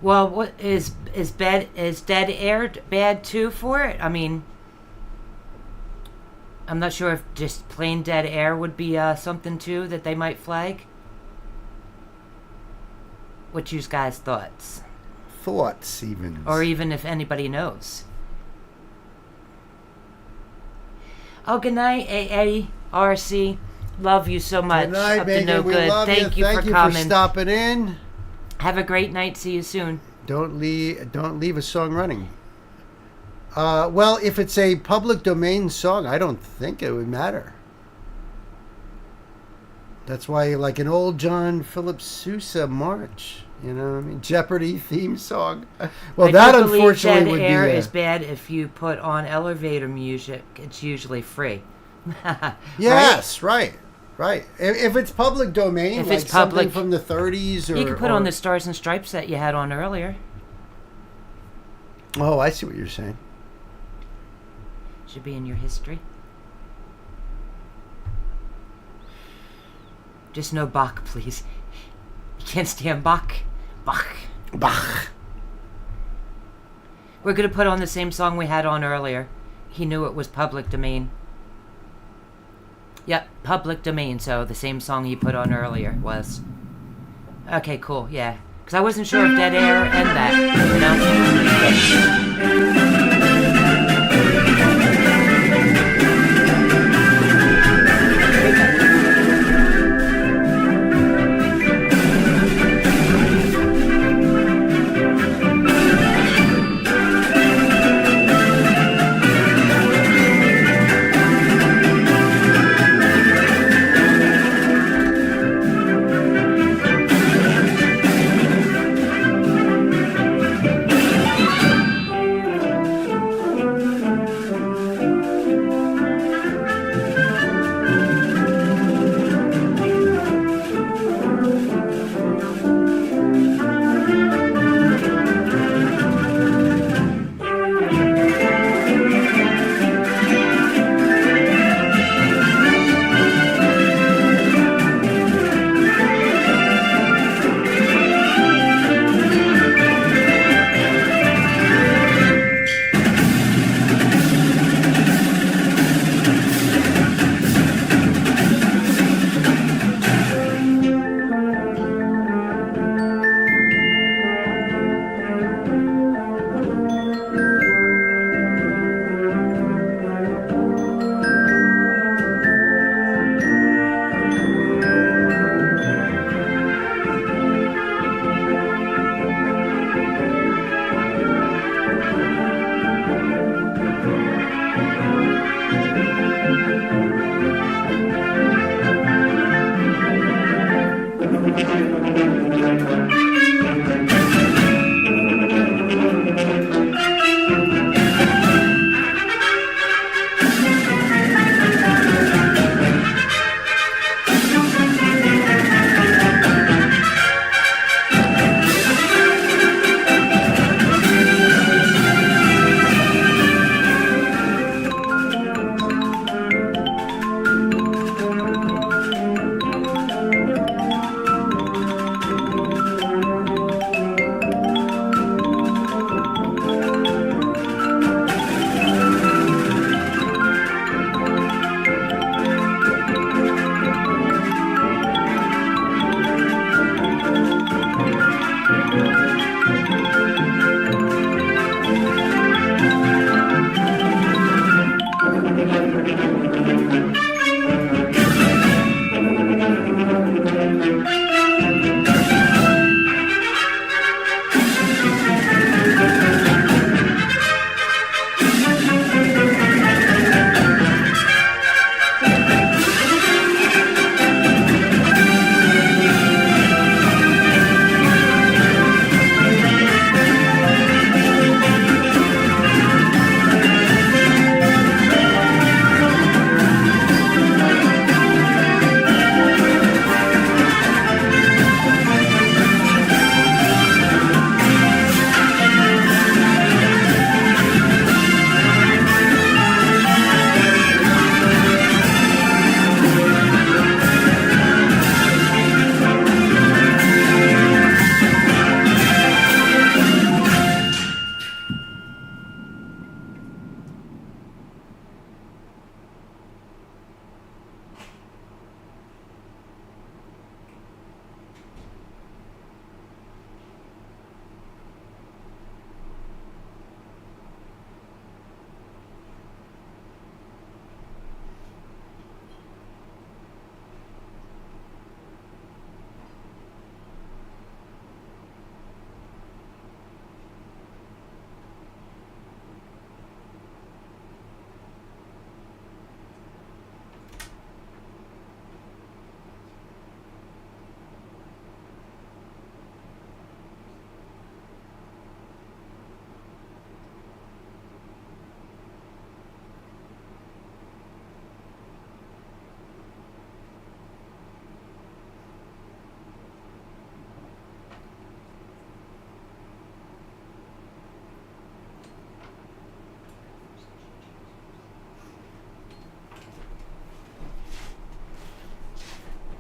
Well, what is dead air bad too for it? I mean, I'm not sure if just plain dead air would be something too that they might flag. What's you guys' thoughts? Thoughts, even. Or even if anybody knows. Oh, good night, AA, RC. Love you so much. Good night, Up Megan. to no We good. love Thank you Thank for you coming. for stopping in. Have a great night. See you soon. Don't leave a song running. Well, if it's a public domain song, I don't think it would matter. That's why, like an old John Philip Sousa march, you know what I mean? Jeopardy theme song. Well, that unfortunately would be... Dead air is bad if you put on elevator music. It's usually free. Yes, right. If it's public domain, If like it's public, something from the 30s or... You can put on the Stars and Stripes that you had on earlier. Oh, I see what you're saying. Should be in your history. Just no Bach, please. You can't stand Bach. Bach. We're going to put on the same song we had on earlier. He knew it was public domain. Yep, public domain, so the same song he put on earlier was. Okay, cool, yeah. Because I wasn't sure if Dead Air and that, you know?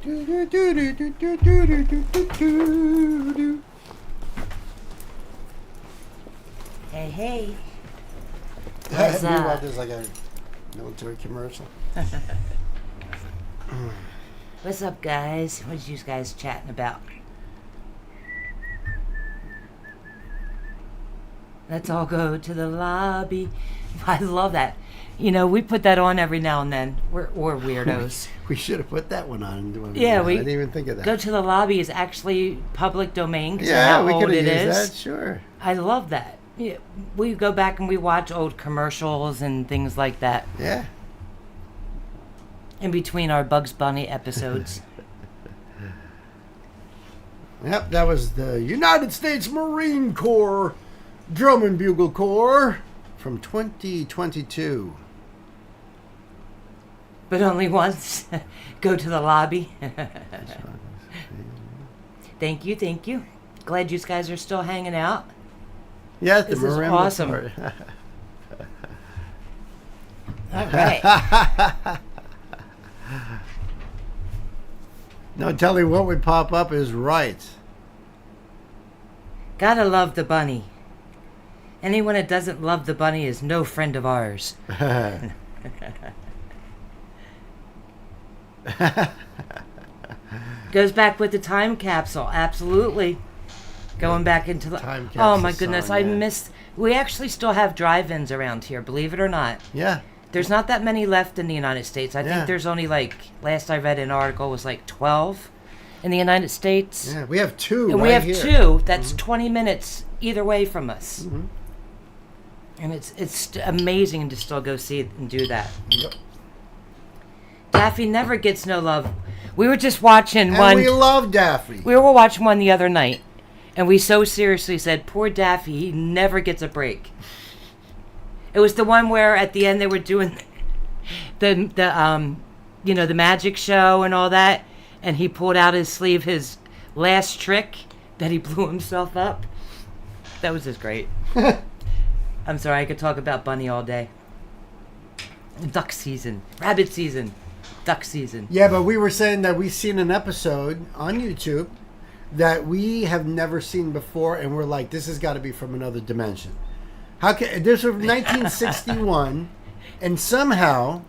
Hey, hey. Meanwhile, there's like a military commercial. What's up, guys? What you guys chatting about? Let's all go to the lobby. I love that. You know, we put that on every now and then. We're weirdos. We should have put that one on. Yeah, I didn't even think of that. Go to the lobby is actually public domain. Yeah, we could have used that. Sure. I love that. Yeah, we go back and we watch old commercials and things like that. Yeah. In between our Bugs Bunny episodes. Yep, that was the United States Marine Corps Drum and Bugle Corps from 2022. But only once. Go to the lobby. Thank you, thank you. Glad you guys are still hanging out. Yeah, this is awesome. All right. No, tell me what would pop up is right. Gotta love the bunny. Anyone that doesn't love the bunny is no friend of ours. Goes back with the time capsule, absolutely. Going back into the time capsule. Oh my goodness, song, I yeah. missed. We actually still have drive-ins around here, believe it or not. Yeah. There's not that many left in the United States. I think there's only like, last I read an article was like 12 in the United States. Yeah, we have two. And right we have here. two. That's 20 minutes either way from us. Mm-hmm. And it's amazing to still go see it and do that. Yep. Daffy never gets no love. We were just watching And one. we love Daffy. We were watching one the other night, and we so seriously said, "Poor Daffy, he never gets a break." It was the one where at the end they were doing the the magic show and all that, and he pulled out his sleeve his last trick that he blew himself up. That was just great. I'm sorry, I could talk about Bunny all day. Duck season, rabbit season, duck season. Yeah, but we were saying that we've seen an episode on YouTube that we have never seen before, and we're like, this has got to be from another dimension. How can this was 1961, and somehow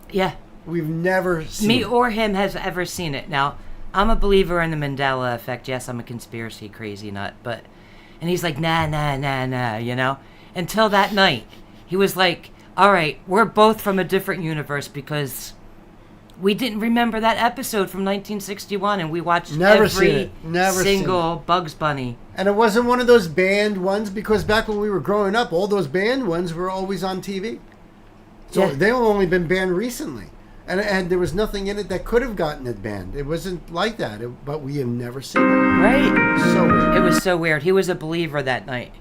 we've never seen me it. or him has ever seen it. Now, I'm a believer in the Mandela effect. Yes, I'm a conspiracy crazy nut, and he's like, nah, you know. Until that night, he was like, all right, we're both from a different universe because we didn't remember that episode from 1961, and we watched every single Bugs Bunny. And it wasn't one of those banned ones, because back when we were growing up, all those banned ones were always on TV. So they've only been banned recently. And there was nothing in it that could have gotten it banned. It wasn't like that, but we have never seen it. Right. So weird. It was so weird. He was a believer that night.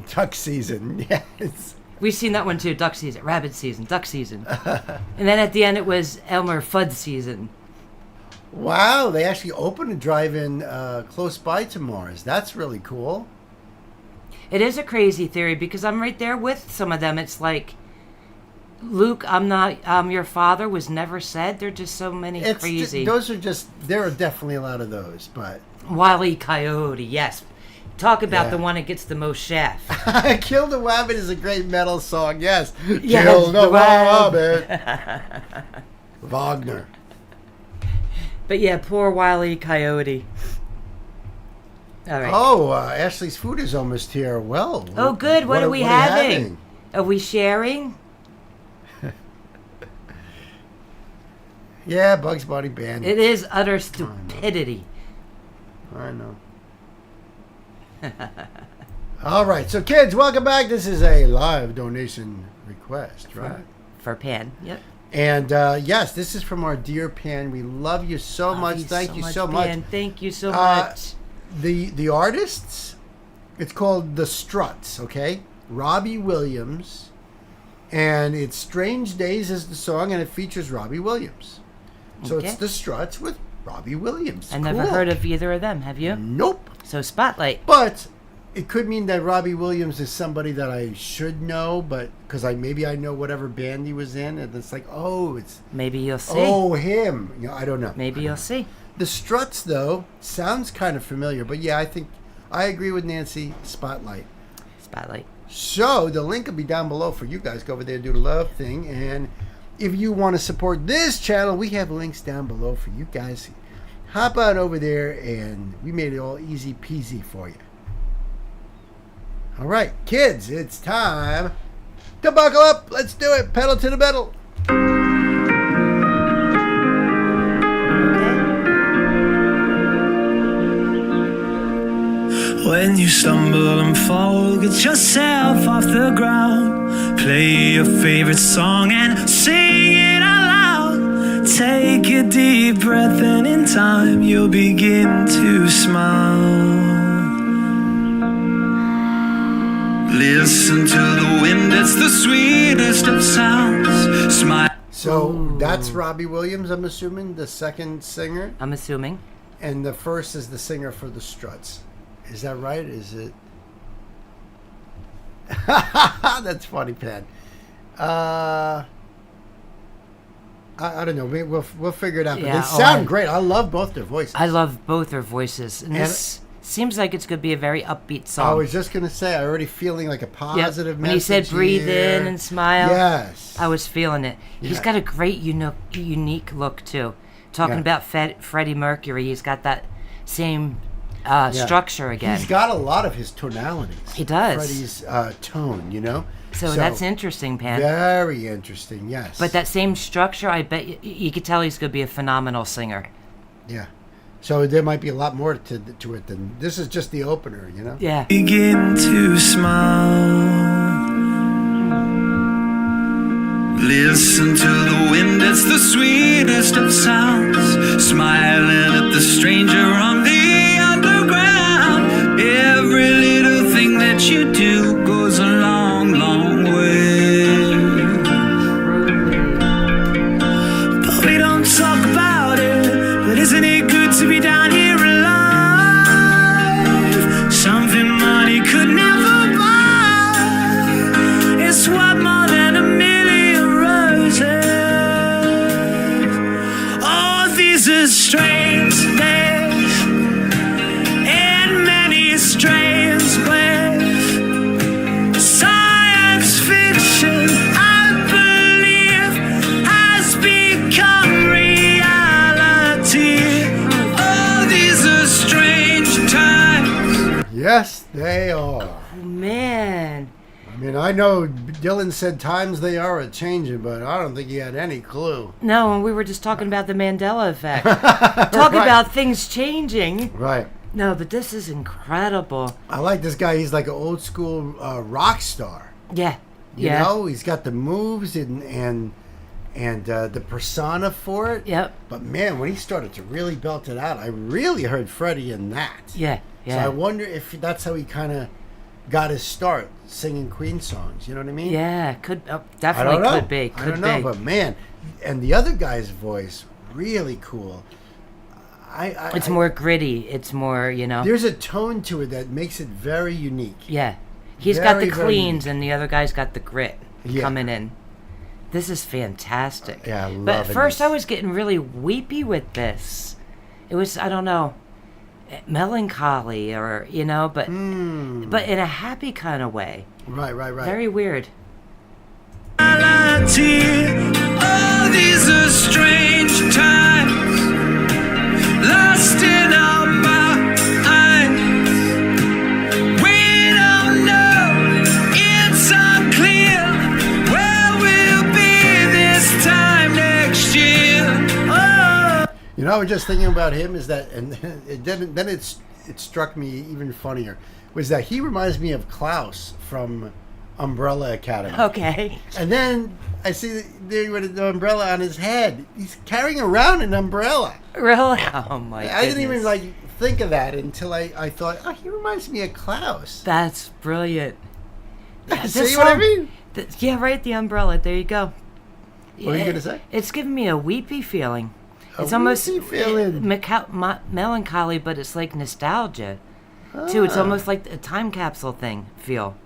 Duck season, yes. We've seen that one too. Duck season, rabbit season, duck season. And then at the end it was Elmer Fudd season. Wow, they actually opened a drive-in close by to Mars. That's really cool. It is a crazy theory because I'm right there with some of them. It's like, Luke, I'm not your father was never said. There are just so many crazy. There are definitely a lot of those, but. Wile E. Coyote, yes. Talk about the one that gets the most shaft. Kill the Wabbit is a great metal song, yes. Yes, Kill the Wabbit. Wagner. But yeah, poor Wile E. Coyote. All right. Oh, Ashley's food is almost here. Well. Oh, good. What are we having? Are we sharing? Yeah, Bugs Bunny band. It is utter stupidity. I know. All right, so kids, welcome back. This is a live donation request, right? For Pan, yep. And yes, this is from our dear Pan. We love you so much. Thank you so much. Pan. Thank you so much. The artists, it's called the Struts, okay? Robbie Williams, and it's Strange Days is the song, and it features Robbie Williams. So it's the Struts with Robbie Williams. I never heard of either of them. Have you? Nope. So Spotlight. But it could mean that Robbie Williams is somebody that I should know, but because maybe I know whatever band he was in, and it's like, oh, it's Maybe you'll see. oh him. I don't know. Maybe you'll see. The Struts though sounds kind of familiar, but yeah, I think I agree with Nancy. Spotlight. Spotlight. So the link will be down below for you guys. Go over there, do the love thing, and if you want to support this channel, we have links down below for you guys. Hop on over there, and we made it all easy peasy for you. All right, kids, it's time to buckle up. Let's do it. Pedal to the metal. When you stumble and fall, get yourself off the ground. Play your favorite song and sing it out loud. Take a deep breath and in time you'll begin to smile. Listen to the wind, it's the sweetest of sounds. Smile. So that's Robbie Williams, I'm assuming, the second singer. I'm assuming. And the first is the singer for the Struts. Is that right? Is it? That's funny, Pat. I don't know. We'll figure it out. Yeah, But they sound great. I love both their voices. I love both their voices. And this seems like it's going to be a very upbeat song. I was just going to say, I'm already feeling like a positive message. When he said breathe here. in and smile. Yes. I was feeling it. He's got a great, unique look, too. Talking about Freddie Mercury, he's got that same structure again. He's got a lot of his tonalities. He does. Freddie's tone, So that's interesting, Pan. Very interesting, yes. But that same structure, I bet you could tell he's going to be a phenomenal singer. Yeah. So there might be a lot more to it than this is just the opener, Yeah. Begin to smile. Listen to the wind, it's the sweetest of sounds. Smiling at the stranger on the underground. Every little thing that you do goes a long, long way. But we don't talk about it. But isn't it good to be down here alive? Something money could never buy. It's what more than a million roses. Oh, these are strange days in many strange ways. Science fiction, I believe, has become reality. Oh, these are strange times. Yes, they are. Oh, man. I mean, I know Dylan said times they are a-changing, but I don't think he had any clue. No, and we were just talking about the Mandela effect. Talk about things changing. Right. No, but this is incredible. I like this guy. He's like an old school rock star. Yeah. You know, he's got the moves and the persona for it. Yep. But man, when he started to really belt it out, I really heard Freddie in that. Yeah. So I wonder if that's how he kind of got his start singing Queen songs. You know what I mean? Yeah, definitely could be. I don't know, but man, and the other guy's voice really cool. It's more gritty. It's more, There's a tone to it that makes it very unique. Yeah. He's got the Very, cleans and the other guy's got the grit coming in. This is fantastic. Yeah, I love it. But at first I was getting really weepy with this. It was, I don't know, melancholy or, but in a happy kind of way. Right. Very weird. Oh, these are strange times. Lost in our minds. We don't know. It's unclear where we'll be this time next year. Oh. I was just thinking about him is that, and it struck me even funnier, was that he reminds me of Klaus from Umbrella Academy. Okay. And then I see the umbrella on his head. He's carrying around an umbrella. Really? Oh my goodness. I didn't even think of that until I thought, oh, he reminds me of Klaus. That's brilliant. See what I mean? Yeah, right, the umbrella. There you go. What were you going to say? It's giving me a weepy feeling. It's A almost weepy feeling. melancholy, but it's like nostalgia. too. It's almost like a time capsule thing. Feel.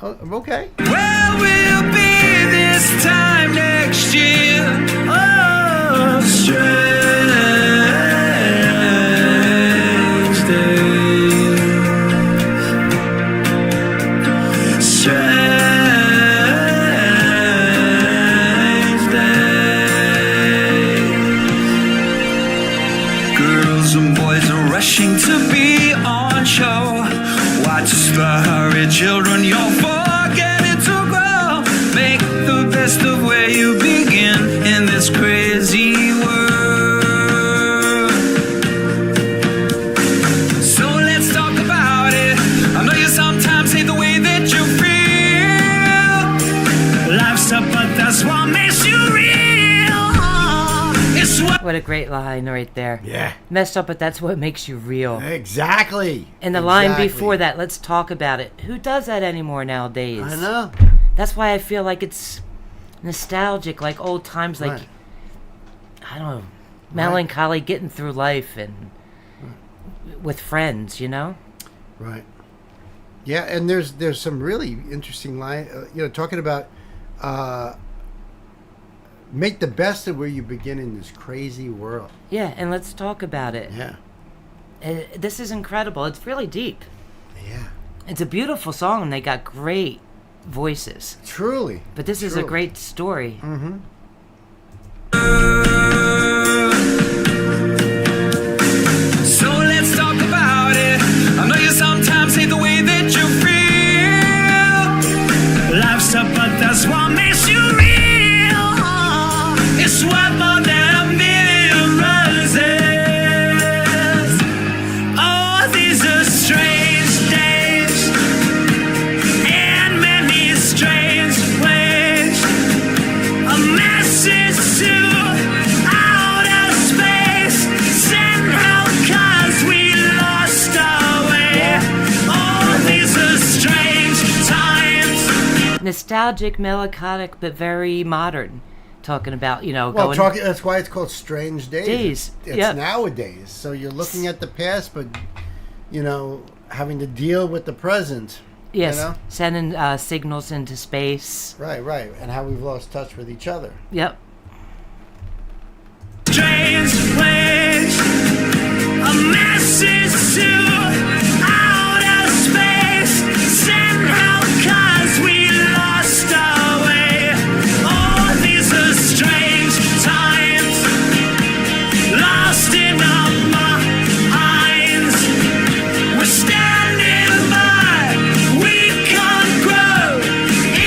Oh, okay. Where we'll be this time next year. Oh, strange day. Strange day. Girls and boys are rushing to be on show. Watch the hurry, children, you're forgetting to grow. Make the best of where you begin in this crazy world. So let's talk about it. I know you sometimes hate the way that you feel. Life's up, but that's what makes you real. It's what What a great line right there. Yeah. Messed up, but that's what makes you real. Exactly. And the line Exactly. before that, let's talk about it. Who does that anymore nowadays? I know. That's why I feel like it's nostalgic, like old times, like, Right. I don't know, melancholy, getting through life and with friends, you know? Right. Yeah, and there's some really interesting line. Talking about make the best of where you begin in this crazy world. Yeah, and let's talk about it. Yeah. This is incredible. It's really deep. Yeah. It's a beautiful song, and they got great voices. Truly. But this is a great story. Mm-hmm. So let's talk about it. I know you sometimes hate the way that you feel. Life's up, but that's what makes you real. It's worth more than a million roses. Oh, these are strange days and many strange ways. A message to outer space sent out 'cause we lost our way. Oh, these are strange times. Nostalgic, melancholic, but very modern. Talking about, Well, going... that's why it's called Strange Days. Days, It's yeah. nowadays. So you're looking at the past, but, having to deal with the present. Yes, You know? sending signals into space. Right, right. And how we've lost touch with each other. Yep. Strange ways. A message to outer space sent out 'cause we lost our way. Oh, these are strange times. Lost in our minds. We're standing by. We can't grow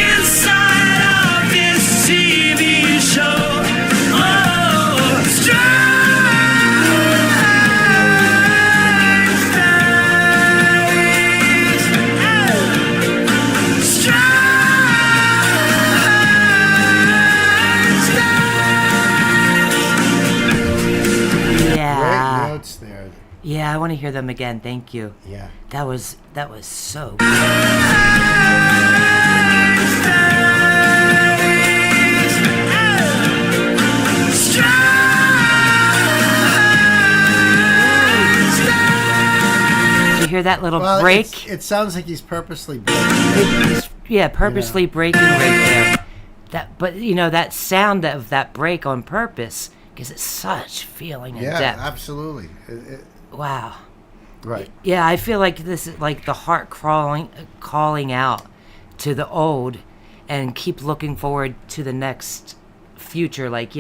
inside of this TV show. Oh, Yeah. Great notes there. Yeah, I want to hear them again. Thank you. Yeah. That was so good. You hear that little Well, break? it sounds like he's purposely. Purposely breaking right there. But that sound of that break on purpose gives it such feeling and Yeah, depth. absolutely. Wow. Right. Yeah, I feel like this is like the heart calling out to the old, and keep looking forward to the next future. Like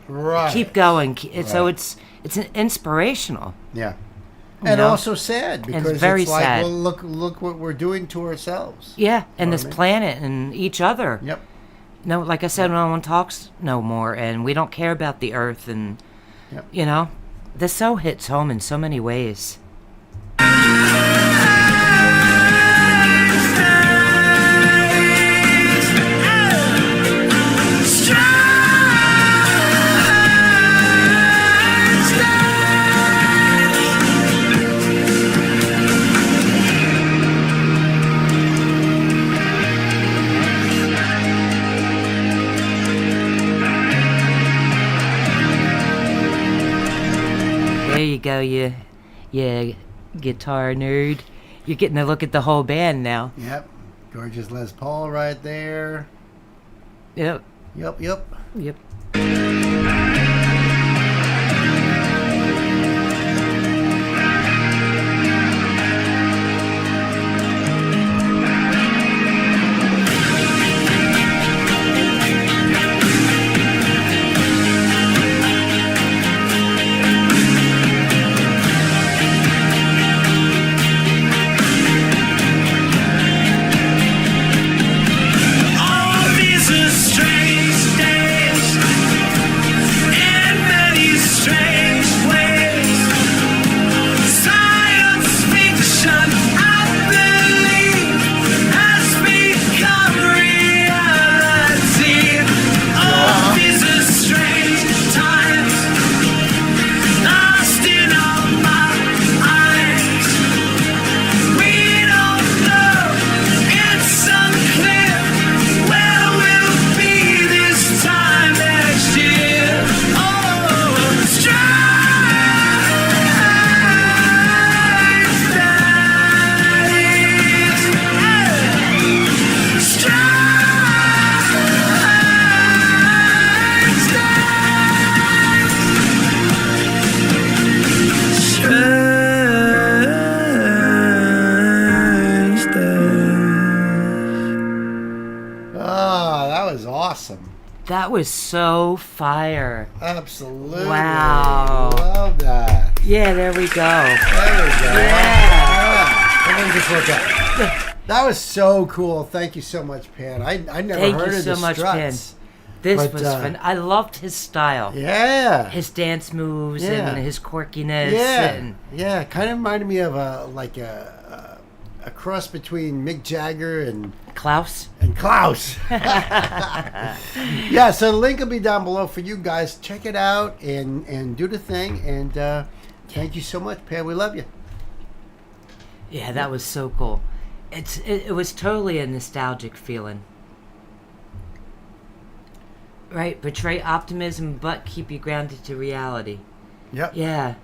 Right. keep going. So Right. it's an inspirational. Yeah. You And know? also sad because it's very like, sad. well, look what we're doing to ourselves. Yeah, and Know this what I mean? planet and each other. Yep. No, like I said, no one talks no more, and we don't care about the earth, and Yep. this so hits home in so many ways. There you go, you Guitar nerd. You're getting a look at the whole band now. Yep. Gorgeous Les Paul right there. Yep. Yep, yep. Yep. That was so fire. Absolutely. Wow. Love that. Yeah, there we go. There we go. Yeah. And then just look at that was so cool. Thank you so much, Pan. I never Thank heard you of so the much, Struts. Pan. This But, was fun. I loved his style. Yeah. His dance moves Yeah. and his quirkiness. Yeah. And Yeah. Kind of reminded me of a cross between Mick Jagger and Klaus. Klaus. Yeah, so the link will be down below for you guys. Check it out and do the thing. And thank you so much, Pan. We love you. Yeah, that was so cool. It was totally a nostalgic feeling. Right, portray optimism but keep you grounded to reality. Yep. Yeah.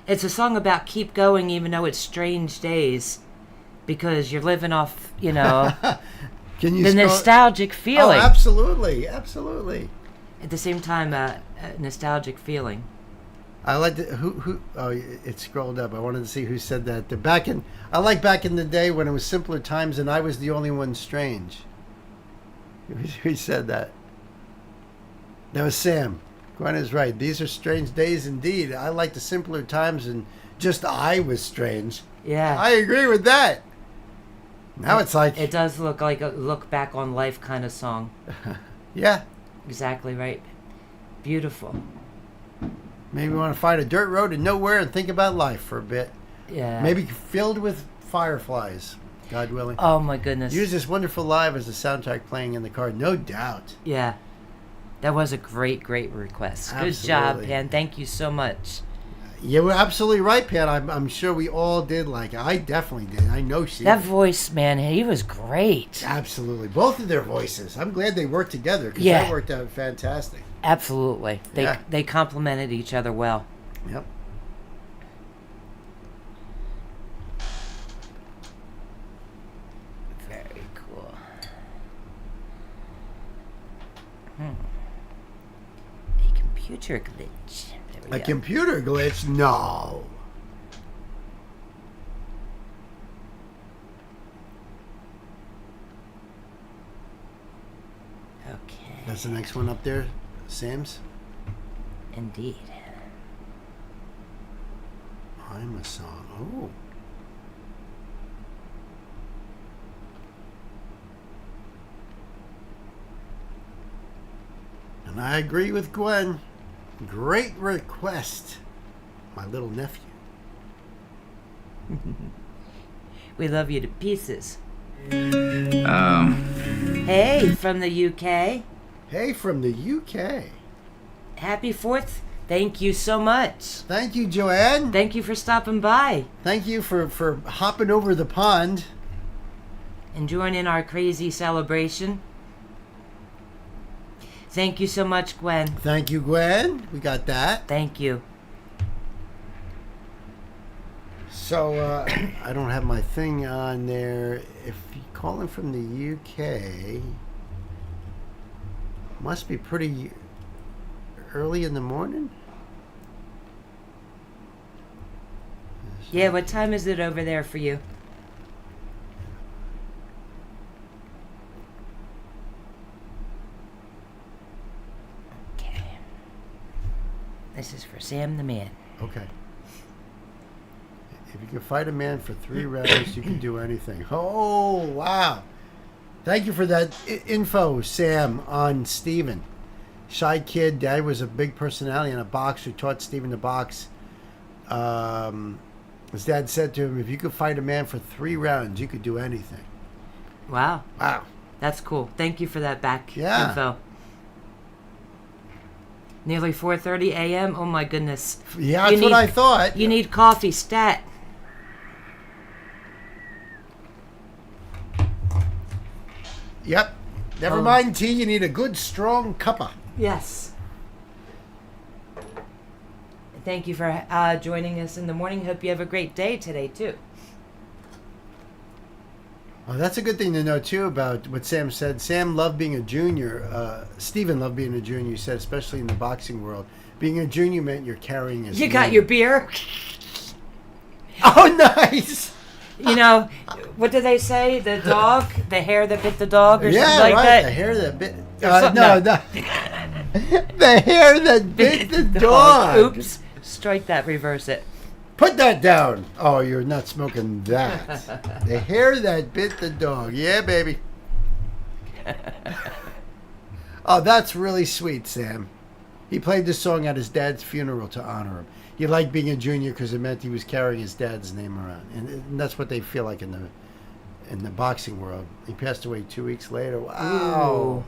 It's a song about keep going even though it's strange days. Because you're living off, Can you the nostalgic feeling. Oh, absolutely, absolutely. At the same time, a nostalgic feeling. I like who. Oh, it scrolled up. I wanted to see who said that. I like back in the day when it was simpler times and I was the only one strange. Who said that? That was Sam. Gwen is right. These are strange days indeed. I like the simpler times and just I was strange. Yeah. I agree with that. Now it's like... It does look like a look back on life kind of song. Yeah. Exactly right. Beautiful. Maybe we want to find a dirt road in nowhere and think about life for a bit. Yeah. Maybe filled with fireflies, God willing. Oh my goodness. Use this wonderful live as a soundtrack playing in the car, no doubt. Yeah. That was a great, great request. Good Absolutely. job, Pan. Thank you so much. You were absolutely right, Pat. I'm sure we all did like it. I definitely did. I know she That did. voice, man, he was great. Absolutely. Both of their voices. I'm glad they worked together because Yeah. that worked out fantastic. Absolutely. Yeah. They complemented each other well. Yep. Very cool. A computer glitch. There we A go. computer glitch? No. Okay. That's the next one up there, Sam's. Indeed. I'm a song. Oh. And I agree with Gwen. Great request, my little nephew. We love you to pieces. Hey, from the UK. Hey, from the UK. Happy 4th. Thank you so much. Thank you, Joanne. Thank you for stopping by Thank you for hopping over the pond. and joining our crazy celebration. Thank you so much, Gwen. Thank you, Gwen. We got that. Thank you. So I don't have my thing on there. If you're calling from the UK, must be pretty early in the morning. Yeah, what time is it over there for you? Okay. This is for Sam the Man. Okay. If you can fight a man for 3 rounds, you can do anything. Oh, wow. Thank you for that info, Sam, on Steven. Shy kid. Dad was a big personality and a boxer who taught Steven to box. His dad said to him, if you could fight a man for 3 rounds, you could do anything. Wow. Wow. That's cool. Thank you for that back info. Nearly 4:30 a.m. Oh my goodness. Yeah, that's what I thought. You need coffee, stat. Yep. Never mind tea. You need a good, strong cuppa. Yes. Thank you for joining us in the morning. Hope you have a great day today, too. Well, that's a good thing to know, too, about what Sam said. Sam loved being a junior. Stephen loved being a junior, he said, especially in the boxing world. Being a junior meant you're carrying his name. Got your beer? Oh, nice! You know, what do they say? The dog? The hair that bit the dog or something like right. that? The hair that bit... no. The hair that bit the dog. Oops. Strike that, reverse it. Put that down. Oh, you're not smoking that. The hair that bit the dog. Yeah, baby. Oh, that's really sweet, Sam. He played this song at his dad's funeral to honor him. He liked being a junior because it meant he was carrying his dad's name around. And that's what they feel like in the boxing world. He passed away 2 weeks later. Wow.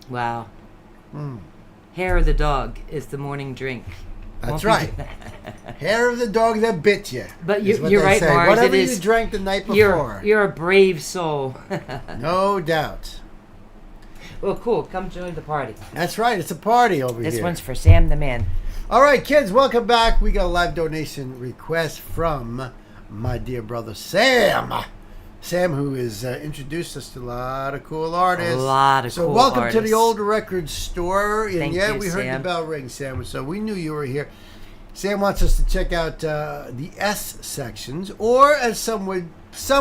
Ooh. Wow. Hair of the dog is the morning drink. That's right. Hair of the dog that bit you. But you're right, Mars. Whatever you drank the night before. You're a brave soul. No doubt. Well, cool. Come join the party. That's right. It's a party over here. This one's for Sam the Man. All right, kids. Welcome back. We got a live donation request from my dear brother Sam. Sam, who has introduced us to a lot of cool artists. So welcome artists. to the old record store. And Thank you, we heard Sam. the bell ring, Sam. So we knew you were here. Sam wants us to check out the S sections, or as some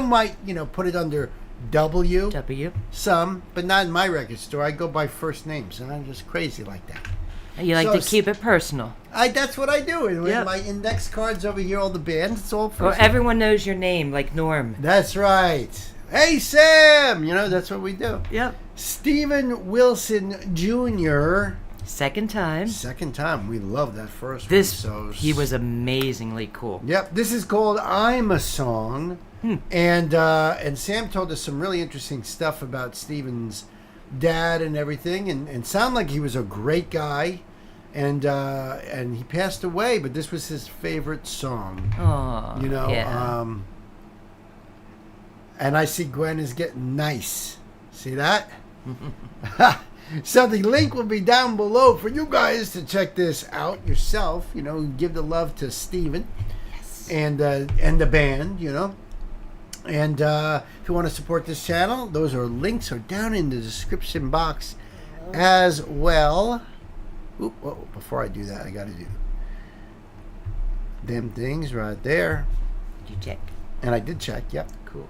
might, put it under W. Some, but not in my record store. I go by first names, and I'm just crazy like that. You like to keep it personal. That's what I do. And with my index cards over here, all the bands, it's all personal. Well, everyone knows your name, like Norm. That's right. Hey, Sam! That's what we do. Yep. Stephen Wilson Jr. Second time. We love that first one. He was amazingly cool. Yep. This is called I'm a Song. And Sam told us some really interesting stuff about Stephen's dad and everything, and sounded like he was a great guy, and he passed away, but this was his favorite song. Oh, and I see Gwen is getting nice. See that? So the link will be down below for you guys to check this out yourself. Give the love to Stephen and the band. And if you want to support this channel, those links are down in the description box as well. Before I do that, I got to do them things right there. Did you check? And I did check, yep. Cool.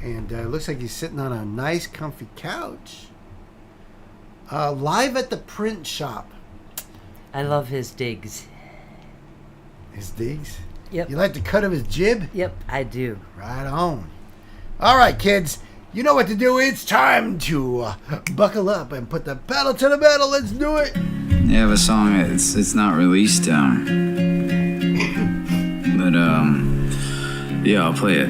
And it looks like he's sitting on a nice, comfy couch. Live at the print shop. I love his digs. His digs? Yep. You like the cut of his jib? Yep, I do. Right on. All right, kids. You know what to do. It's time to buckle up and put the pedal to the metal. Let's do it. You have a song. It's not released. But yeah, I'll play it.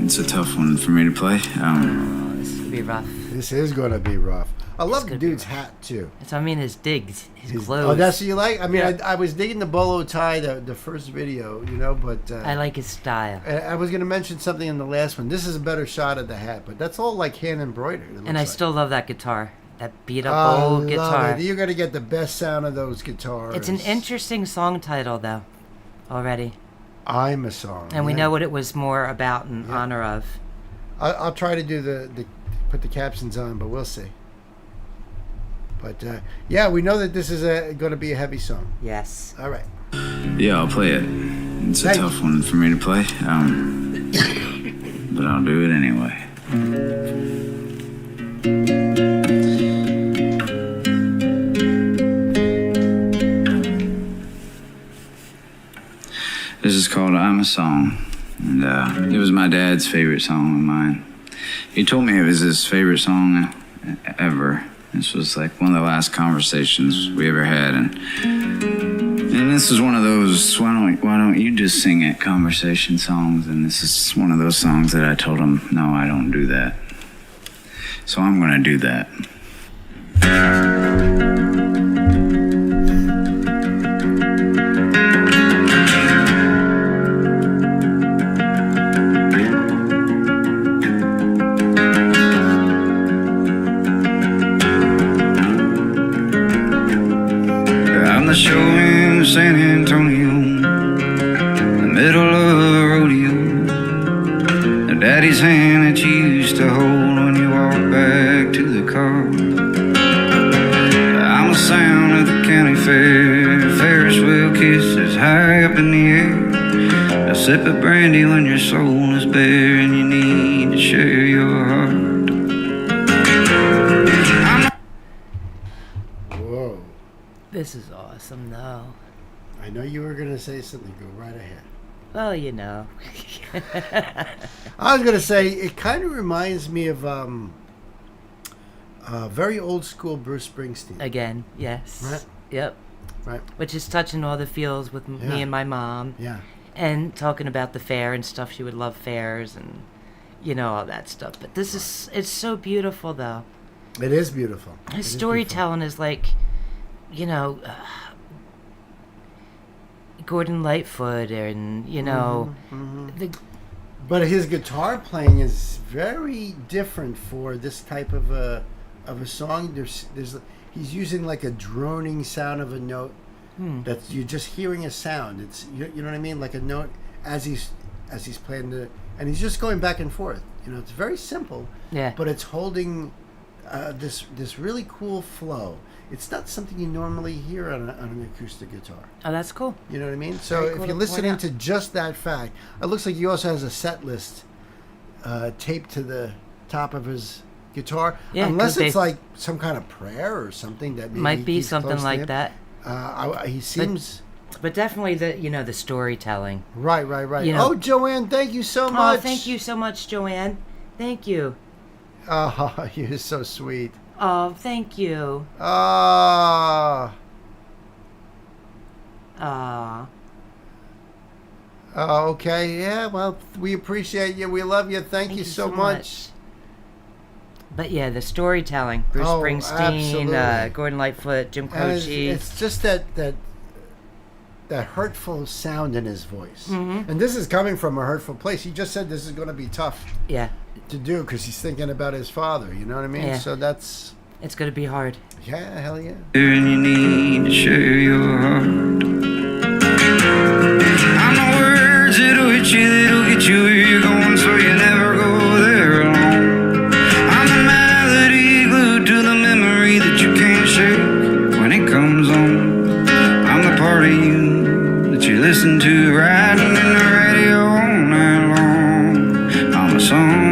It's a tough one for me to play. This will be rough. This is going to be rough. I love the dude's hat, too. His digs, his clothes. Oh, that's what you like? I mean, I was digging the bolo tie, the first video, but... I like his style. I was going to mention something in the last one. This is a better shot of the hat, but that's all like hand embroidered. And I still love that guitar. That beat up old guitar. You're going to get the best sound of those guitars. It's an interesting song title, though, already. I'm a Song. And we know what it was more about in honor of. I'll try to do the put the captions on, but we'll see. But yeah, we know that this is going to be a heavy song. Yes. All right. Yeah, I'll play it. It's a tough one for me to play, but I'll do it anyway. This is called I'm a Song, and it was my dad's favorite song of mine. He told me it was his favorite song ever. This was like one of the last conversations we ever had, and this is one of those why don't you just sing it conversation songs, and this is one of those songs that I told him, no, I don't do that. So I'm gonna do that. San Antonio, the middle of a rodeo, the daddy's hand that you used to hold when you walked back to the car. I'm the sound of the county fair, Ferris wheel kisses high up in the air, a sip of brandy when your soul is bare and you need to share your heart. Whoa. This is awesome, though. I know you were going to say something. Go right ahead. Well, you know. I was going to say, it kind of reminds me of very old school Bruce Springsteen. Again, yes. Right? Yep. Right. Which is touching all the feels with me and my mom. Yeah. And talking about the fair and stuff. She would love fairs and, you know, all that stuff. But this is, it's so beautiful, though. It is beautiful. His storytelling is like, you know, Gordon Lightfoot and, you know, but his guitar playing is very different for this type of a song. He's using like a droning sound of a note that you're just hearing a sound. It's you know what I mean, like a note as he's playing and he's just going back and forth. You know, it's very simple. Yeah. But it's holding this really cool flow. It's not something you normally hear on an acoustic guitar. Oh, that's cool. You know what I mean? So Very cool if you're to listening point to just that fact, it looks like he also has a set list taped to the top of his guitar. Yeah, unless it's like some kind of prayer or something that maybe might be he's something close to like him. that. He seems but definitely the storytelling. right. You know, Joanne, thank you so much. Oh, thank you so much, Joanne. Thank you. Oh, you're so sweet. Oh, thank you. Okay. Yeah. Well, we appreciate you. We love you. Thank you so much. But yeah, the storytelling. Bruce Springsteen, Gordon Lightfoot, Jim Croce. It's just that hurtful sound in his voice. And this is coming from a hurtful place. He just said this is going to be tough. Yeah. To do because he's thinking about his father. You know what I mean? Yeah. So that's. It's going to be hard. Yeah. Hell yeah. And you need to share your heart. I'm the words that'll hit you, that'll get you where you're going, so you never go there alone. I'm the melody glued to the memory that you can't shake when it comes on. I'm the part of you that you listen to riding in the radio all night long. I'm a song.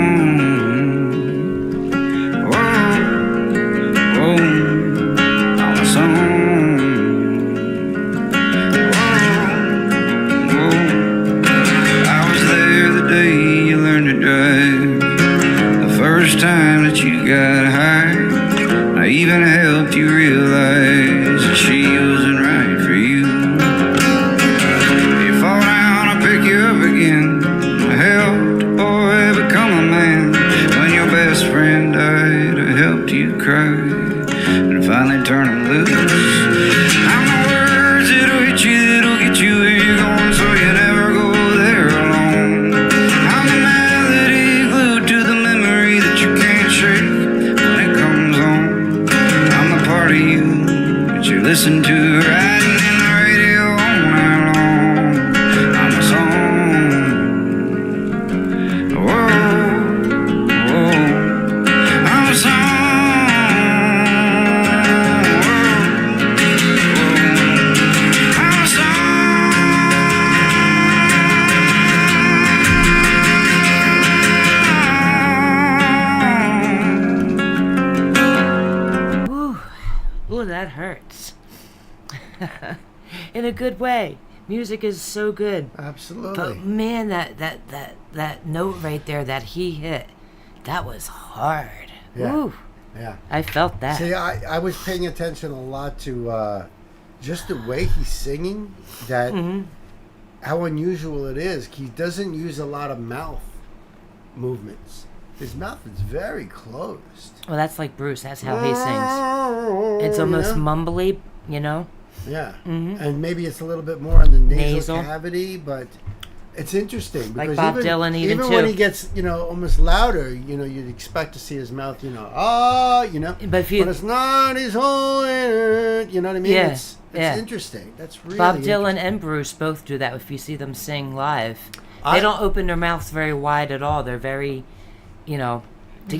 Time that you got high, I even helped you realize that she wasn't right for you. You fall down, I pick you up again. I helped a boy become a man. When your best friend died, I helped you cry and finally turn him loose. I'm the words that'll hit you, that'll get you where you're going, so you never go there alone. I'm the melody glued to the memory that you can't shake when it comes on. I'm the part of you that you listen to riding in the radio all night long. I'm a song. Ooh, that hurts. In a good way. Music is so good. Absolutely. But man, that note right there that he hit, that was hard. Yeah. Ooh. Yeah. I felt that. See, I was paying attention a lot to just the way he's singing, that how unusual it is. He doesn't use a lot of mouth movements. His mouth is very closed. Well, that's like Bruce. That's how he sings. It's almost mumbly, you know? Yeah. And maybe it's a little bit more on the nasal. Nasal. cavity, but it's interesting. Like Because Bob Dylan even when too. he gets, almost louder, you'd expect to see his mouth, But if you... But it's not his whole, you know what I mean? Yeah, It's yeah. interesting. That's really Bob Dylan interesting. and Bruce both do that if you see them sing live. They don't open their mouths very wide at all. They're very,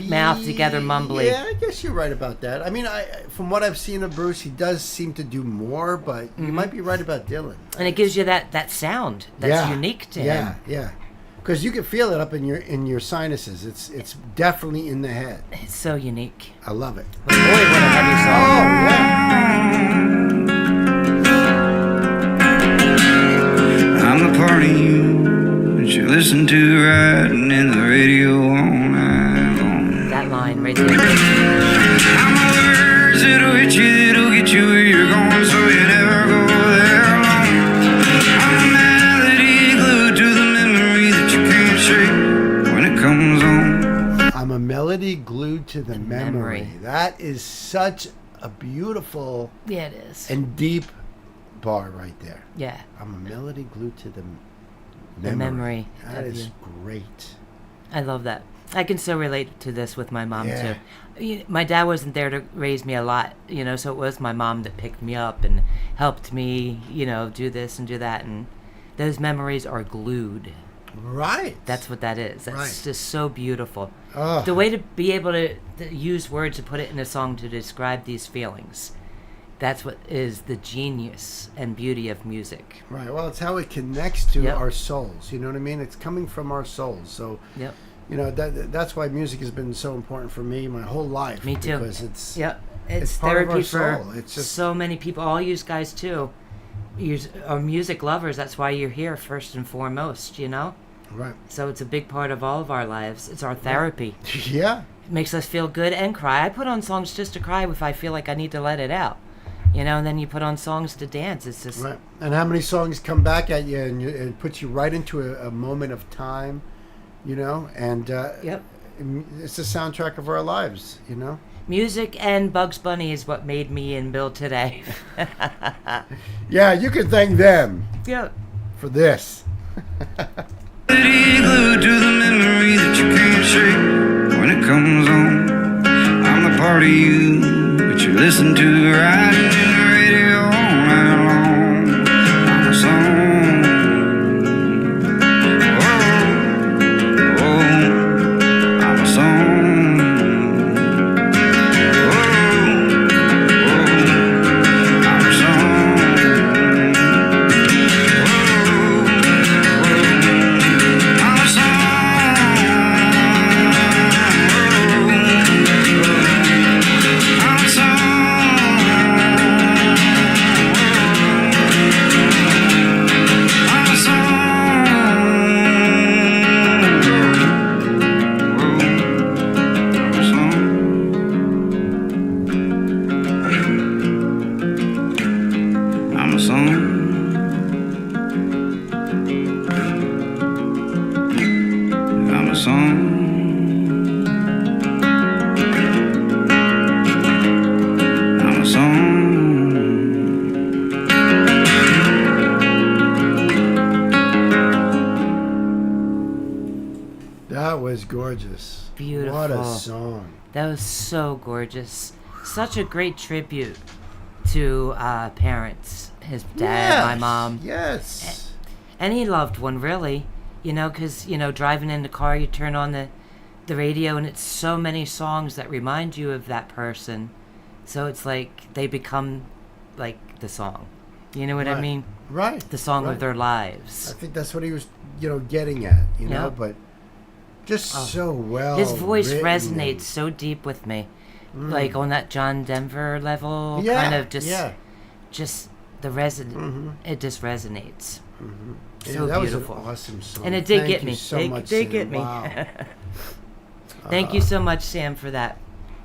mouth together mumbly. Yeah, I guess you're right about that. I mean, from what I've seen of Bruce, he does seem to do more, but you might be right about Dylan. And it gives you that sound that's unique to him. Yeah. Because you can feel it up in your sinuses. It's definitely in the head. It's so unique. I love it. But boy, what a heavy song. I'm the part of you that you listen to riding in the radio all night long. That line right there. I'm the words that'll hit you, that'll get you where you're going, so you never go there alone. I'm the melody glued to the memory that you can't shake when it comes on. I'm a melody glued to the memory. memory. That is such a beautiful Yeah, it is. and deep bar right there. Yeah. I'm a melody glued to the memory That of is you. great. I love that. I can so relate to this with my mom Yeah. too. My dad wasn't there to raise me a lot, so it was my mom that picked me up and helped me, do this and do that, and those memories are glued. Right. That's what that is. That's Right. just so beautiful. Ugh. The way to be able to use words to put it in a song to describe these feelings. That's what is the genius and beauty of music. Right. Well, it's how it connects to Yep. our souls. You know what I mean? It's coming from our souls. So, Yep. that's why music has been so important for me my whole life. Me too. Because it's Yep. it's It's part of therapy our for soul. It's just so many people. All you guys too. You are music lovers. That's why you're here first and foremost. right. So it's a big part of all of our lives. It's our therapy. Yeah. It makes us feel good and cry. I put on songs just to cry if I feel like I need to let it out. And then you put on songs to dance. It's just Right. And how many songs come back at you and it puts you right into a moment of time, and Yep. it's the soundtrack of our lives, Music and Bugs Bunny is what made me and Bill today. Yeah, you can thank them Yep. for this. Melody glued to the memory that you can't shake when it comes on. I'm the part of you that you listen to riding in the radio all night long. I'm a song. I'm a song. I'm a song. That was gorgeous. Beautiful. What a song. That was so gorgeous. Such a great tribute to parents. His dad, my mom. Yes. Any loved one, really. Because, driving in the car, you turn on the radio, and it's so many songs that remind you of that person. So it's like they become like the song. You know what I Right. mean? Right. The song right. of their lives. I think that's what he was, getting at, Yep. but just so well His voice written resonates and- so deep with me. like on that John Denver level, Yeah, kind of just, yeah. just the it just resonates. So that beautiful. was an awesome song. And it did Thank get you me. so It much, did Sam. get me. Wow. Thank you so much, Sam, for that.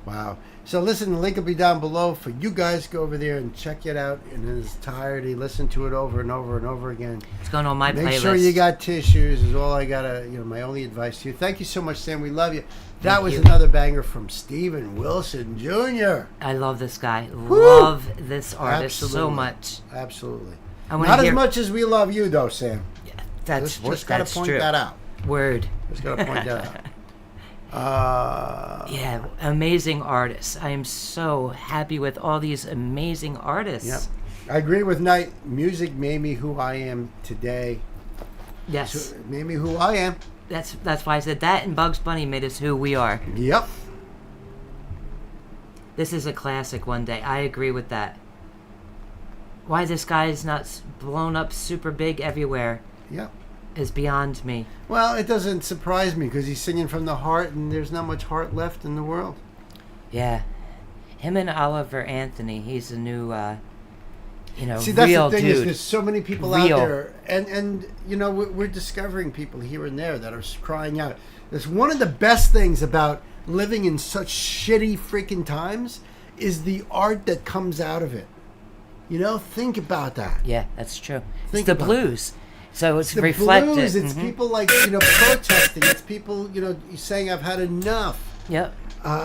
Wow. So listen, the link will be down below for you guys. Go over there and check it out in its entirety. Listen to it over and over and over again. It's going on my playlist. Make sure you got tissues is all I gotta, my only advice to you. Thank you so much, Sam. We love you. That was another banger from Stephen Wilson Jr. I love this guy. Woo! Love this artist so Absolutely. much. Absolutely. I wanna Not hear- as much as we love you, though, Sam. That's Just gotta that's point true. that out. Word. Just gotta point that out. Yeah, amazing artists. I am so happy with all these amazing artists. Yep. I agree with Knight. Music made me who I am today. Yes. So it made me who I am. That's why I said that, and Bugs Bunny made us who we are. Yep. This is a classic one day. I agree with that. Why this guy is not blown up super big everywhere Yep. is beyond me. Well, it doesn't surprise me because he's singing from the heart, and there's not much heart left in the world. Yeah. Him and Oliver Anthony, he's a new, See, that's real the thing dude. is there's so many people Real. out there, and we're discovering people here and there that are crying out. That's one of the best things about living in such shitty freaking times is the art that comes out of it. Think about that. Yeah, that's true. Think It's the about blues. So it's The reflected. blues, it's Mhm. people like, protesting. It's people, saying I've had enough. Yep.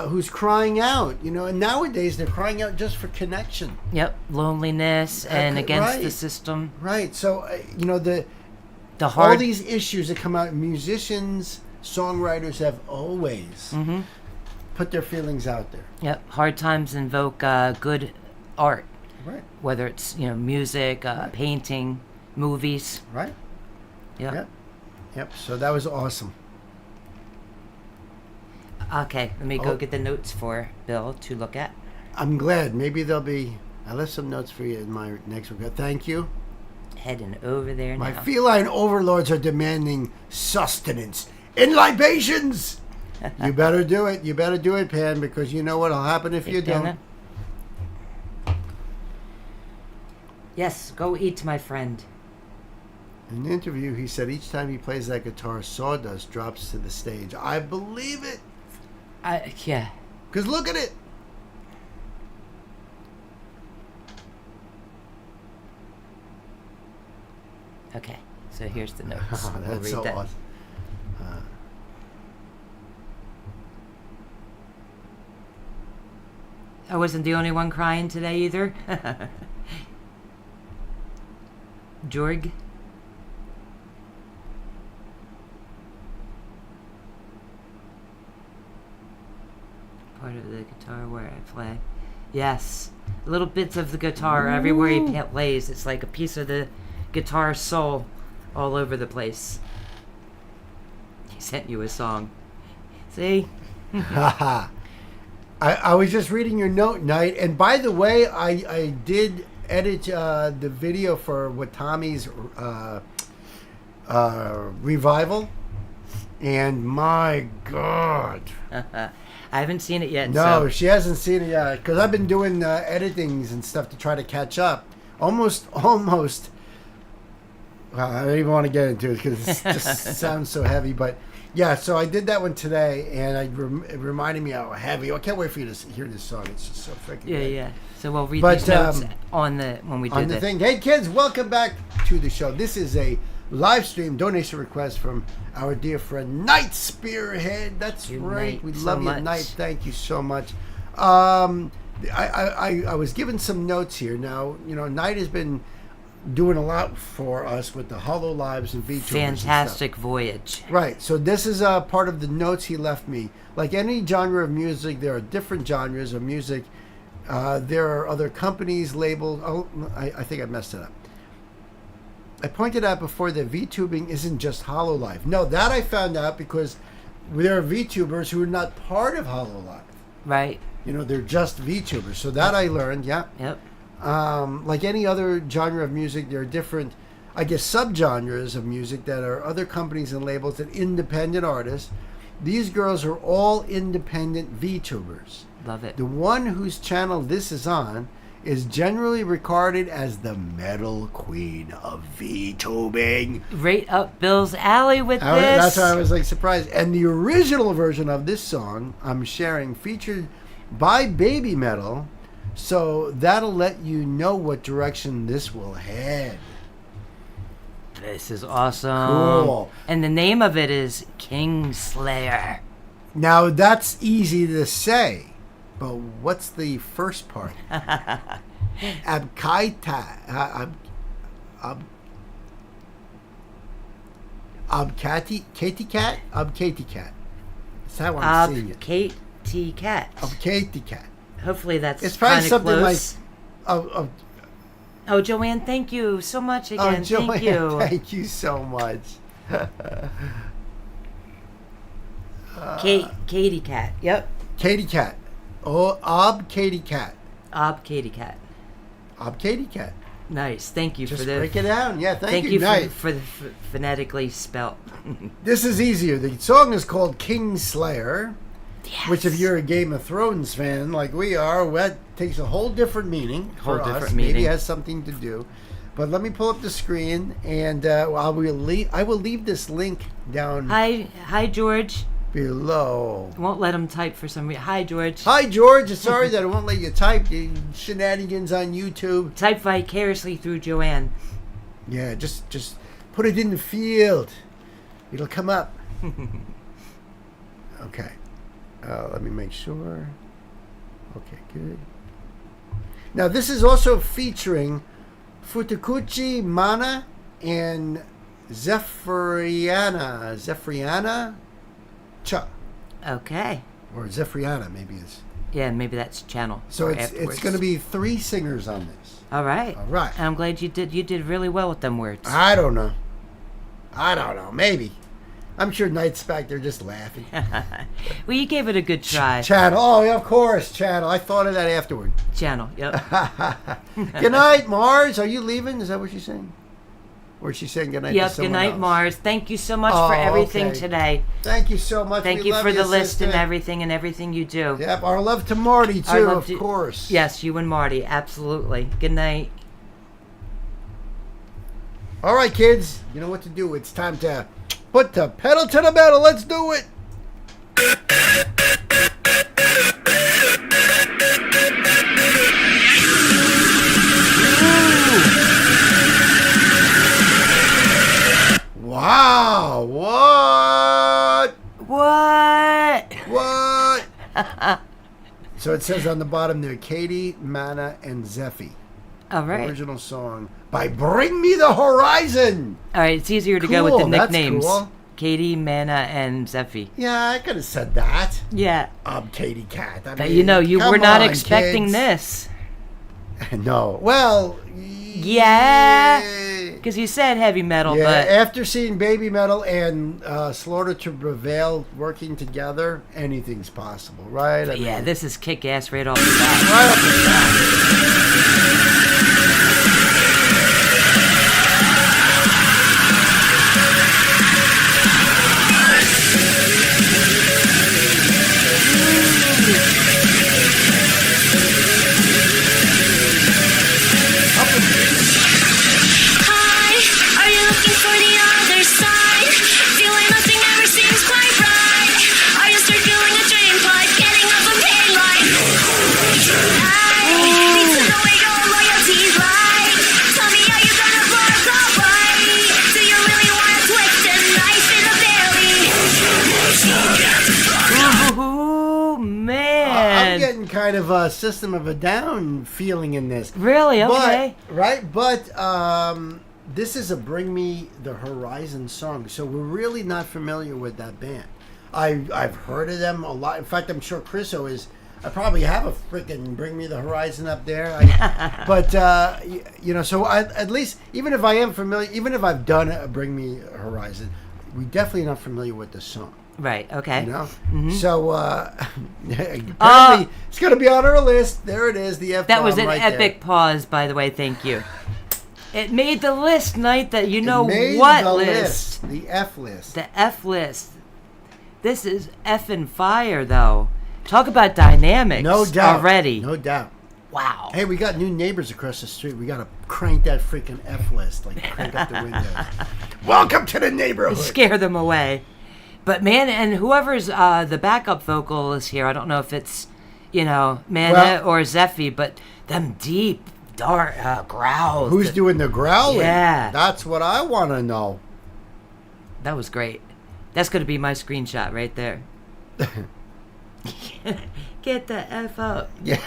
Who's crying out, and nowadays they're crying out just for connection. Yep. Loneliness and against the right. system. Right. So, the The all hard. these issues that come out, musicians, songwriters have always put their feelings out there. Yep. Hard times invoke good art, Right. whether it's music, painting, movies. Right. Yep. Yep. So that was awesome. Okay, let me go Oh. get the notes for Bill to look at. I'm glad. Maybe I left some notes for you in my next one. Thank you. Heading over there My now. feline overlords are demanding sustenance and libations. You better do it. You better do it, Pan, because you know what'll happen if you don't. Yes, go eat, my friend. In an interview, he said each time he plays that guitar, sawdust drops to the stage. I believe it. Yeah. Because look at it. Okay, so here's the notes. Oh, We'll that's read so that. awesome. I wasn't the only one crying today either. Jorg? Part of the guitar where I play. Yes. Little bits of the guitar everywhere he plays. It's like a piece of the guitar soul all over the place. He sent you a song. See? Haha. I was just reading your note, Knight. And by the way, I did edit the video for Watami's revival. And my God. I haven't seen it yet. No, so. she hasn't seen it yet. Because I've been doing editings and stuff to try to catch up. Almost. Well, I don't even want to get into it because it just sounds so heavy. But yeah, so I did that one today, and it reminded me how heavy. I can't wait for you to hear this song. It's just so freaking good. Yeah. So we'll read But, these notes when we do on the thing. Hey kids, welcome back to the show. This is a live stream donation request from our dear friend Knight Spearhead. That's right. Knight, We so love you, much. Knight. Thank you so much. I was given some notes here. Now, Knight has been doing a lot for us with the Hollow Lives and VTubers. Fantastic voyage. Right. So this is part of the notes he left me. Like any genre of music, there are different genres of music. There are other companies, labels. Oh, I think I messed it up. I pointed out before that VTubing isn't just Hololive. No, that I found out because there are VTubers who are not part of Hololive. Right. They're just VTubers. So that I learned, yeah. Yep. Like any other genre of music, there are different, I guess, subgenres of music that are other companies and labels and independent artists. These girls are all independent VTubers. Love it. The one whose channel this is on is generally regarded as the metal queen of VTubing. Right up Bill's alley with this. That's why I was like surprised. And the original version of this song I'm sharing featured by Baby Metal, so that'll let you know what direction this will head. This is awesome. Cool. And the name of it is Kingslayer. Now that's easy to say, but what's the first part? Abkaita. Katy Cat? Katy Cat. Is that what I'm seeing it? Katy Cat. Katy Cat. Hopefully that's It's probably something close. like. Oh, Joanne, thank you so much again. Joanne, thank you. Thank you so much. Katy Cat. Yep. Katy Cat. Oh, Katy Cat. Katy Cat. Katy Cat. Nice. Thank you Just for the. break it down. Yeah, thank you. You Nice. for the phonetically spelt. This is easier. The song is called Kingslayer, Yes. which if you're a Game of Thrones fan like we are, that takes a whole different meaning for us. meaning. Maybe it has something to do. But let me pull up the screen, and I will leave this link down Hi, George. below. Won't let him type for some reason. Hi, George. Hi, George. Sorry that I won't let you type the shenanigans on YouTube. Type vicariously through Joanne. Yeah, just put it in the field. It'll come up. Okay. Let me make sure. Okay, good. Now, this is also featuring Futukuchi Mana and Zephyriana Cha. Okay. Or Zephyriana, maybe is. Yeah, maybe that's channel. So or it's afterwards. going to be 3 singers on this. All right. All right. And I'm glad you did really well with them words. I don't know. Maybe. I'm sure Knight's back there just laughing. Well, you gave it a good try. Channel. Oh, yeah, of course, Channel. I thought of that afterward. Channel. Yep. Good night, Mars. Are you leaving? Is that what she's saying? Or is she saying good night to Yep. someone Good night, else? Mars. Thank you so much for everything okay. today. Thank you so much. Thank We you love for the list sister. and everything you do. Yep. Our love to Marty, Our too, love of to- course. Yes, you and Marty. Absolutely. Good night. All right, kids. You know what to do. It's time to put the pedal to the metal. Let's do it. Wow. What? So it says on the bottom there, Katie, Mana, and Zeffy. All right. Original song by Bring Me the Horizon. All right. It's easier to go with Cool, the that's nicknames. cool. Katie, Mana, and Zeffy. Yeah, I could have said that. Yeah. I'm Katie Cat. I But mean, you know, you come were not on, expecting kids. this. No. Well, Yeah. Because you said heavy metal, yeah, but after seeing Baby Metal and Slaughter to Prevail working together, anything's possible, right? I yeah, mean, this is kick-ass right off the bat. right off the bat. Hi, are you looking for the other side? Feeling nothing ever seems quite right. Are you circling a drain pipe, getting off a pain line? I need to know where your loyalty's like. Tell me, are you gonna bark or bite? Do you really wanna twist a knife in the belly? Ooh, I'm man. getting kind of a System of a Down feeling in this. Really? Okay. But this is a Bring Me the Horizon song, so we're really not familiar with that band. I've heard of them a lot. In fact, I'm sure Chriso is. I probably have a freaking Bring Me the Horizon up there. But you know, so at least even if I am familiar, even if I've done a Bring Me Horizon, we definitely not familiar with the song. Right. Okay. You know, Mm-hmm. so apparently it's going to be on our list. There it is, the F-bomb That was an right epic there. pause, by the way. Thank you. It made the list, Knight. That you know It made what the list? The F list. The F list. This is effing fire, though. Talk about dynamics. No doubt. Already. No doubt. Wow. Hey, we got new neighbors across the street. We got to crank that freaking F list. Like, crank up the windows. Welcome to the neighborhood. Scare them away. But man, and whoever's the backup vocal is here. I don't know if it's, Manette or Zeffy, but them deep, dark growls. Who's doing the growling? Yeah. That's what I want to know. That was great. That's going to be my screenshot right there. Get the F up. Yeah.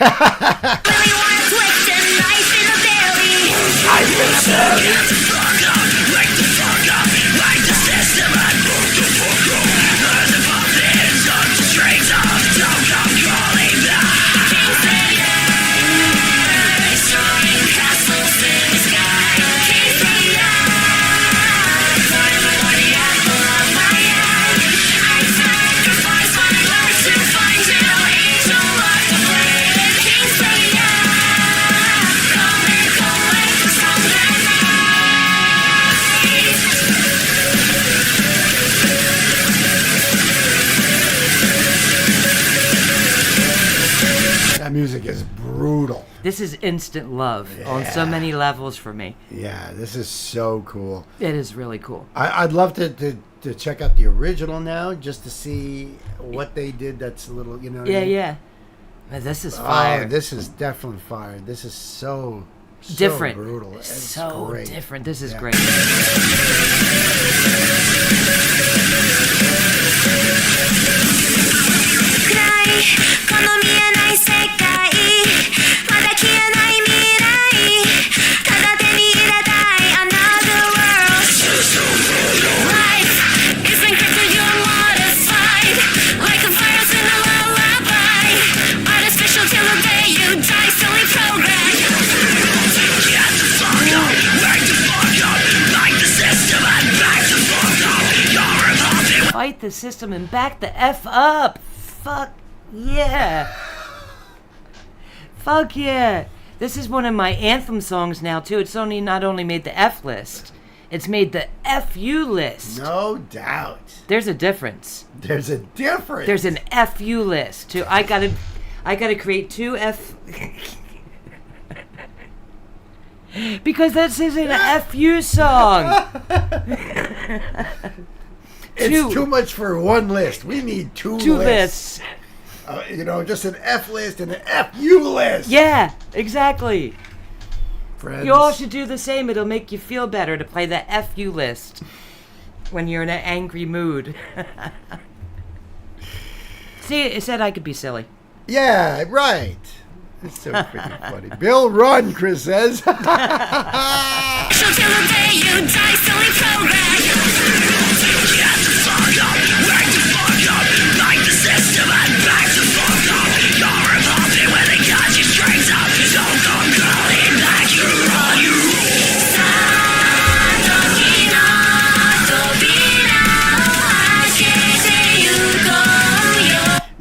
Music is brutal. This is instant love on so many levels for me. Yeah, this is so cool. It is really cool. I'd love to check out the original now just to see what they did. That's a little, Yeah. Man, this is fire. This is definitely fire. This is so different. Brutal. It's so great. different. This is great. Fight the system and back the F up. Fuck yeah. Fuck yeah. This is one of my anthem songs now, too. It's not only made the F list, it's made the FU list. No doubt. There's a difference. There's a difference. There's an FU list, too. I gotta create two F... because this isn't an FU song. It's too much for one list. We need two lists. Just an F list and an FU list. Yeah, exactly. Friends. You all should do the same. It'll make you feel better to play the FU list when you're in an angry mood. See, it said I could be silly. Yeah, right. It's so freaking funny. Bill, run, Chris says.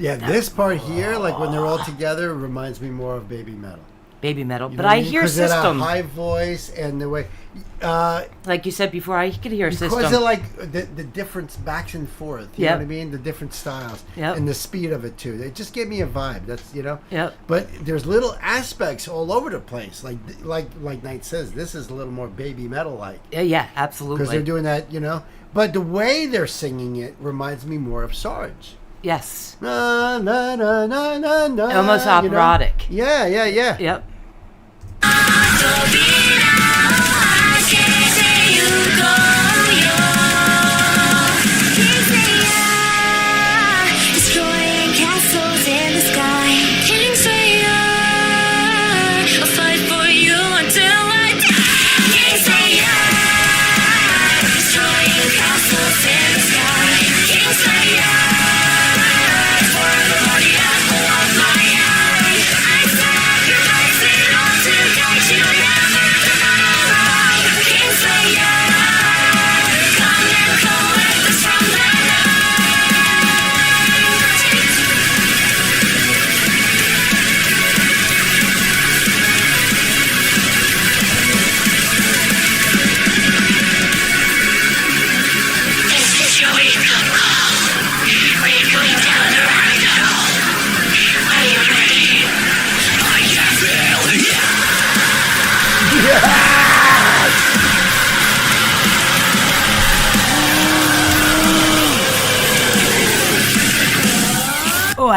Yeah, this part here, like when they're all together, reminds me more of Baby Metal. Baby Metal, but I hear System. That high voice and the way, like you said before, I could hear System because of like the difference back and forth. You know what I mean? The different styles and the speed of it too. It just gave me a vibe. That's Yep. But there's little aspects all over the place. Like Knight says, this is a little more Baby Metal like. Yeah, absolutely. Because they're doing that, But the way they're singing it reminds me more of Sarge. Yes. Na, na, na, na, na, na, almost operatic. Yeah. Yep. Destroying castles in the sky. Kingslayer, I'll fight for you until I die. Kingslayer, destroying castles in the sky. Kingslayer. For the body apple of my eye, I sacrifice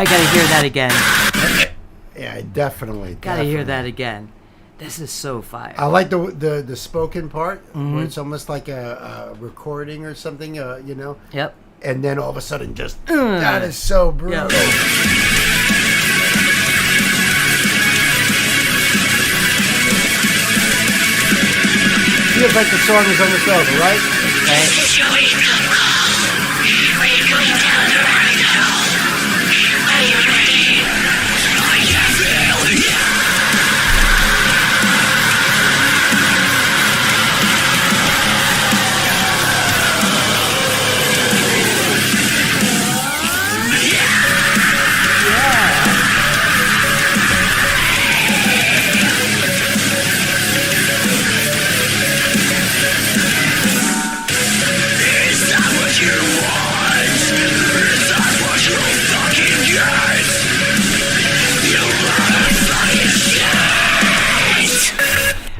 I gotta hear that again. Yeah, definitely. Gotta hear that again. This is so fire. I like the spoken part where it's almost like a recording or something, you know? Yep. And then all of a sudden just, that is so brutal. Yep. Feels like the song is almost over, right?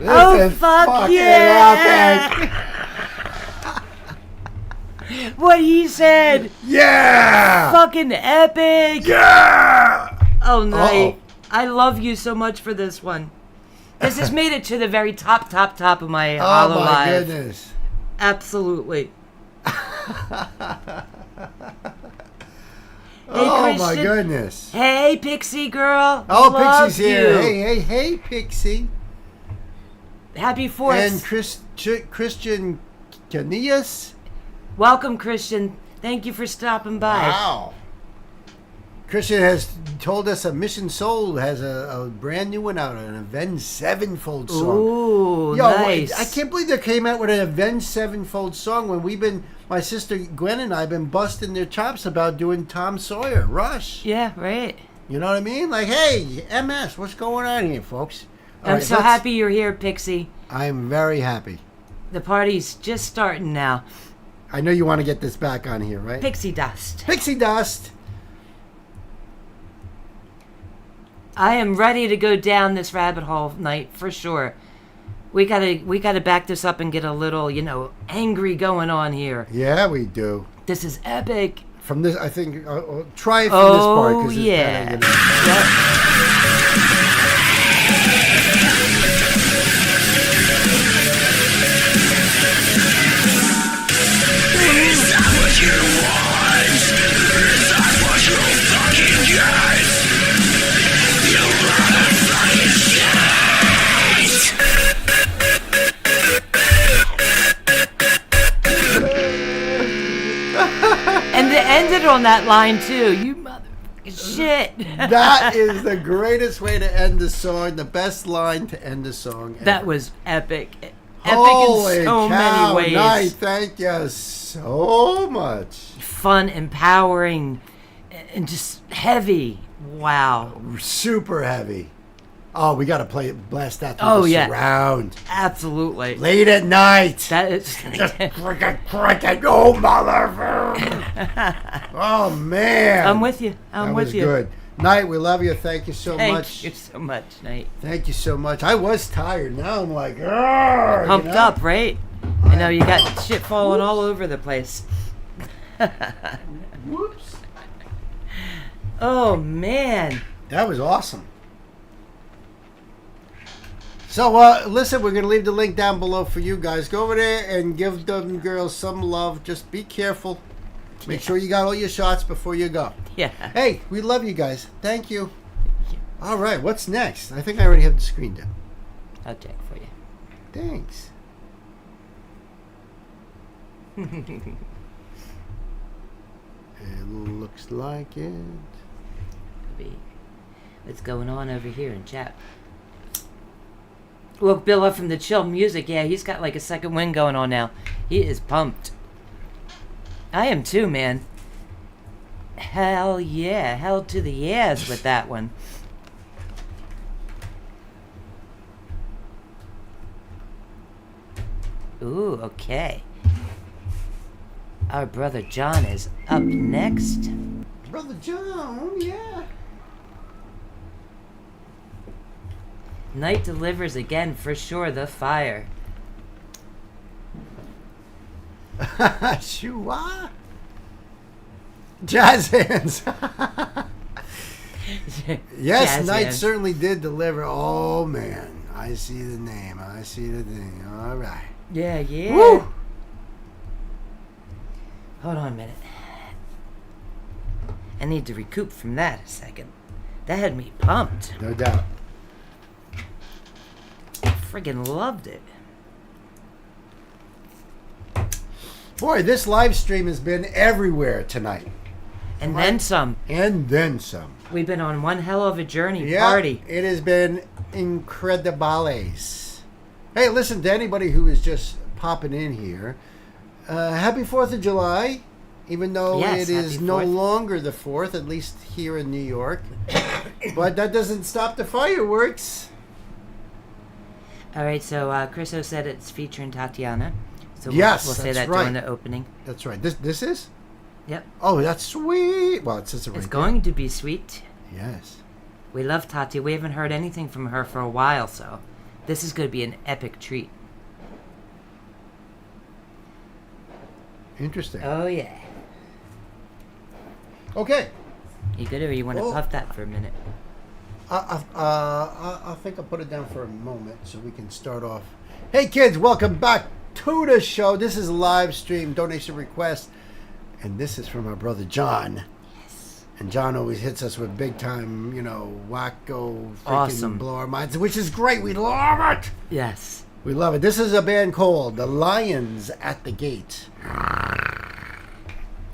Oh, fuck yeah! What he said! Yeah! Fucking epic! Yeah! Oh, Knight. I love you so much for this one. This has made it to the very top of my Hollow my Live. Goodness. Absolutely. Oh my goodness. Hey, Pixie girl. Oh, Love Pixie's here. you. Hey, Pixie. Happy 4th. And Christian Canillas. Welcome, Christian. Thank you for stopping by. Wow. Christian has told us a Mission Soul has a brand new one out, an Avenged Sevenfold song. Ooh, Yo, nice. I can't believe they came out with an Avenged Sevenfold song when my sister Gwen and I have been busting their chops about doing Tom Sawyer, Rush. Yeah, right. You know what I mean? Like, hey, MS, what's going on here, folks? I'm so happy you're here, Pixie. I'm very happy. The party's just starting now. I know you want to get this back on here, right? Pixie dust. Pixie dust. I am ready to go down this rabbit hole, Knight, for sure. We gotta back this up and get a little, angry going on here. Yeah, we do. This is epic. From this, I think, try it from this part. Oh, yeah. Is that what you want? Is that what you fucking get? You motherfucking shit! And to end it on that line, too. You motherfucking shit. That is the greatest way to end the song. The best line to end the song ever. That was epic. Holy in so cow, many ways. Nice. Thank you so much. Fun, empowering, and just heavy. Wow. Super heavy. Oh, we got to blast that through the surround. Absolutely. Late at night. That is... cricket. Oh, motherfucker. Oh, man. I'm with you. I'm with you. That was good. Knight, we love you. Thank you so much. Thank you so much, Knight. Thank you so much. I was tired. Now I'm like, Arr, pumped up, right? I know you got shit falling all over the place. Whoops. Oh, man. That was awesome. So, listen, we're going to leave the link down below for you guys. Go over there and give them girls some love. Just be careful. Make sure you got all your shots before you go. Yeah. Hey, we love you guys. Thank you. All right, what's next? I think I already have the screen down. I'll check for you. Thanks. It looks like it. What's going on over here in chat? Woke Bill up from the chill music. Yeah, he's got like a second wind going on now. He is pumped. I am too, man. Hell yeah. Hell to the yes with that one. Ooh, okay. Our brother John is up next. Brother John, yeah. Night delivers again for sure the fire. Shua? Jazz hands. Yes, Jazz Knight hands. certainly did deliver. Oh, man. I see the name. I see the thing. All right. Yeah, yeah. Woo! Hold on a minute. I need to recoup from that a second. That had me pumped. No doubt. I friggin' loved it. Boy, this live stream has been everywhere tonight. And then some. And then some. We've been on one hell of a journey. Yeah, Party. it has been incredibles. Hey, listen to anybody who is just popping in here. Happy 4th of July, even though Yes, it is happy no 4th. longer the 4th, at least here in New York. But that doesn't stop the fireworks. All right, so Chriso said it's featuring Tatiana. So Yes, we'll say that's that right. during the opening. That's right. This is? Yep. Oh, that's sweet. Well, it says it right It's there. going to be sweet. Yes. We love Tati. We haven't heard anything from her for a while, so this is going to be an epic treat. Interesting. Oh, yeah. Okay. You good, or you want to Oh. puff that for a minute? I think I'll put it down for a moment so we can start off. Hey kids, welcome back to the show. This is a live stream donation request, and this is from our brother John. Yes. And John always hits us with big time, wacko, freaking Awesome. blow our minds, which is great. We love it. Yes. We love it. This is a band called The Lions at the Gate.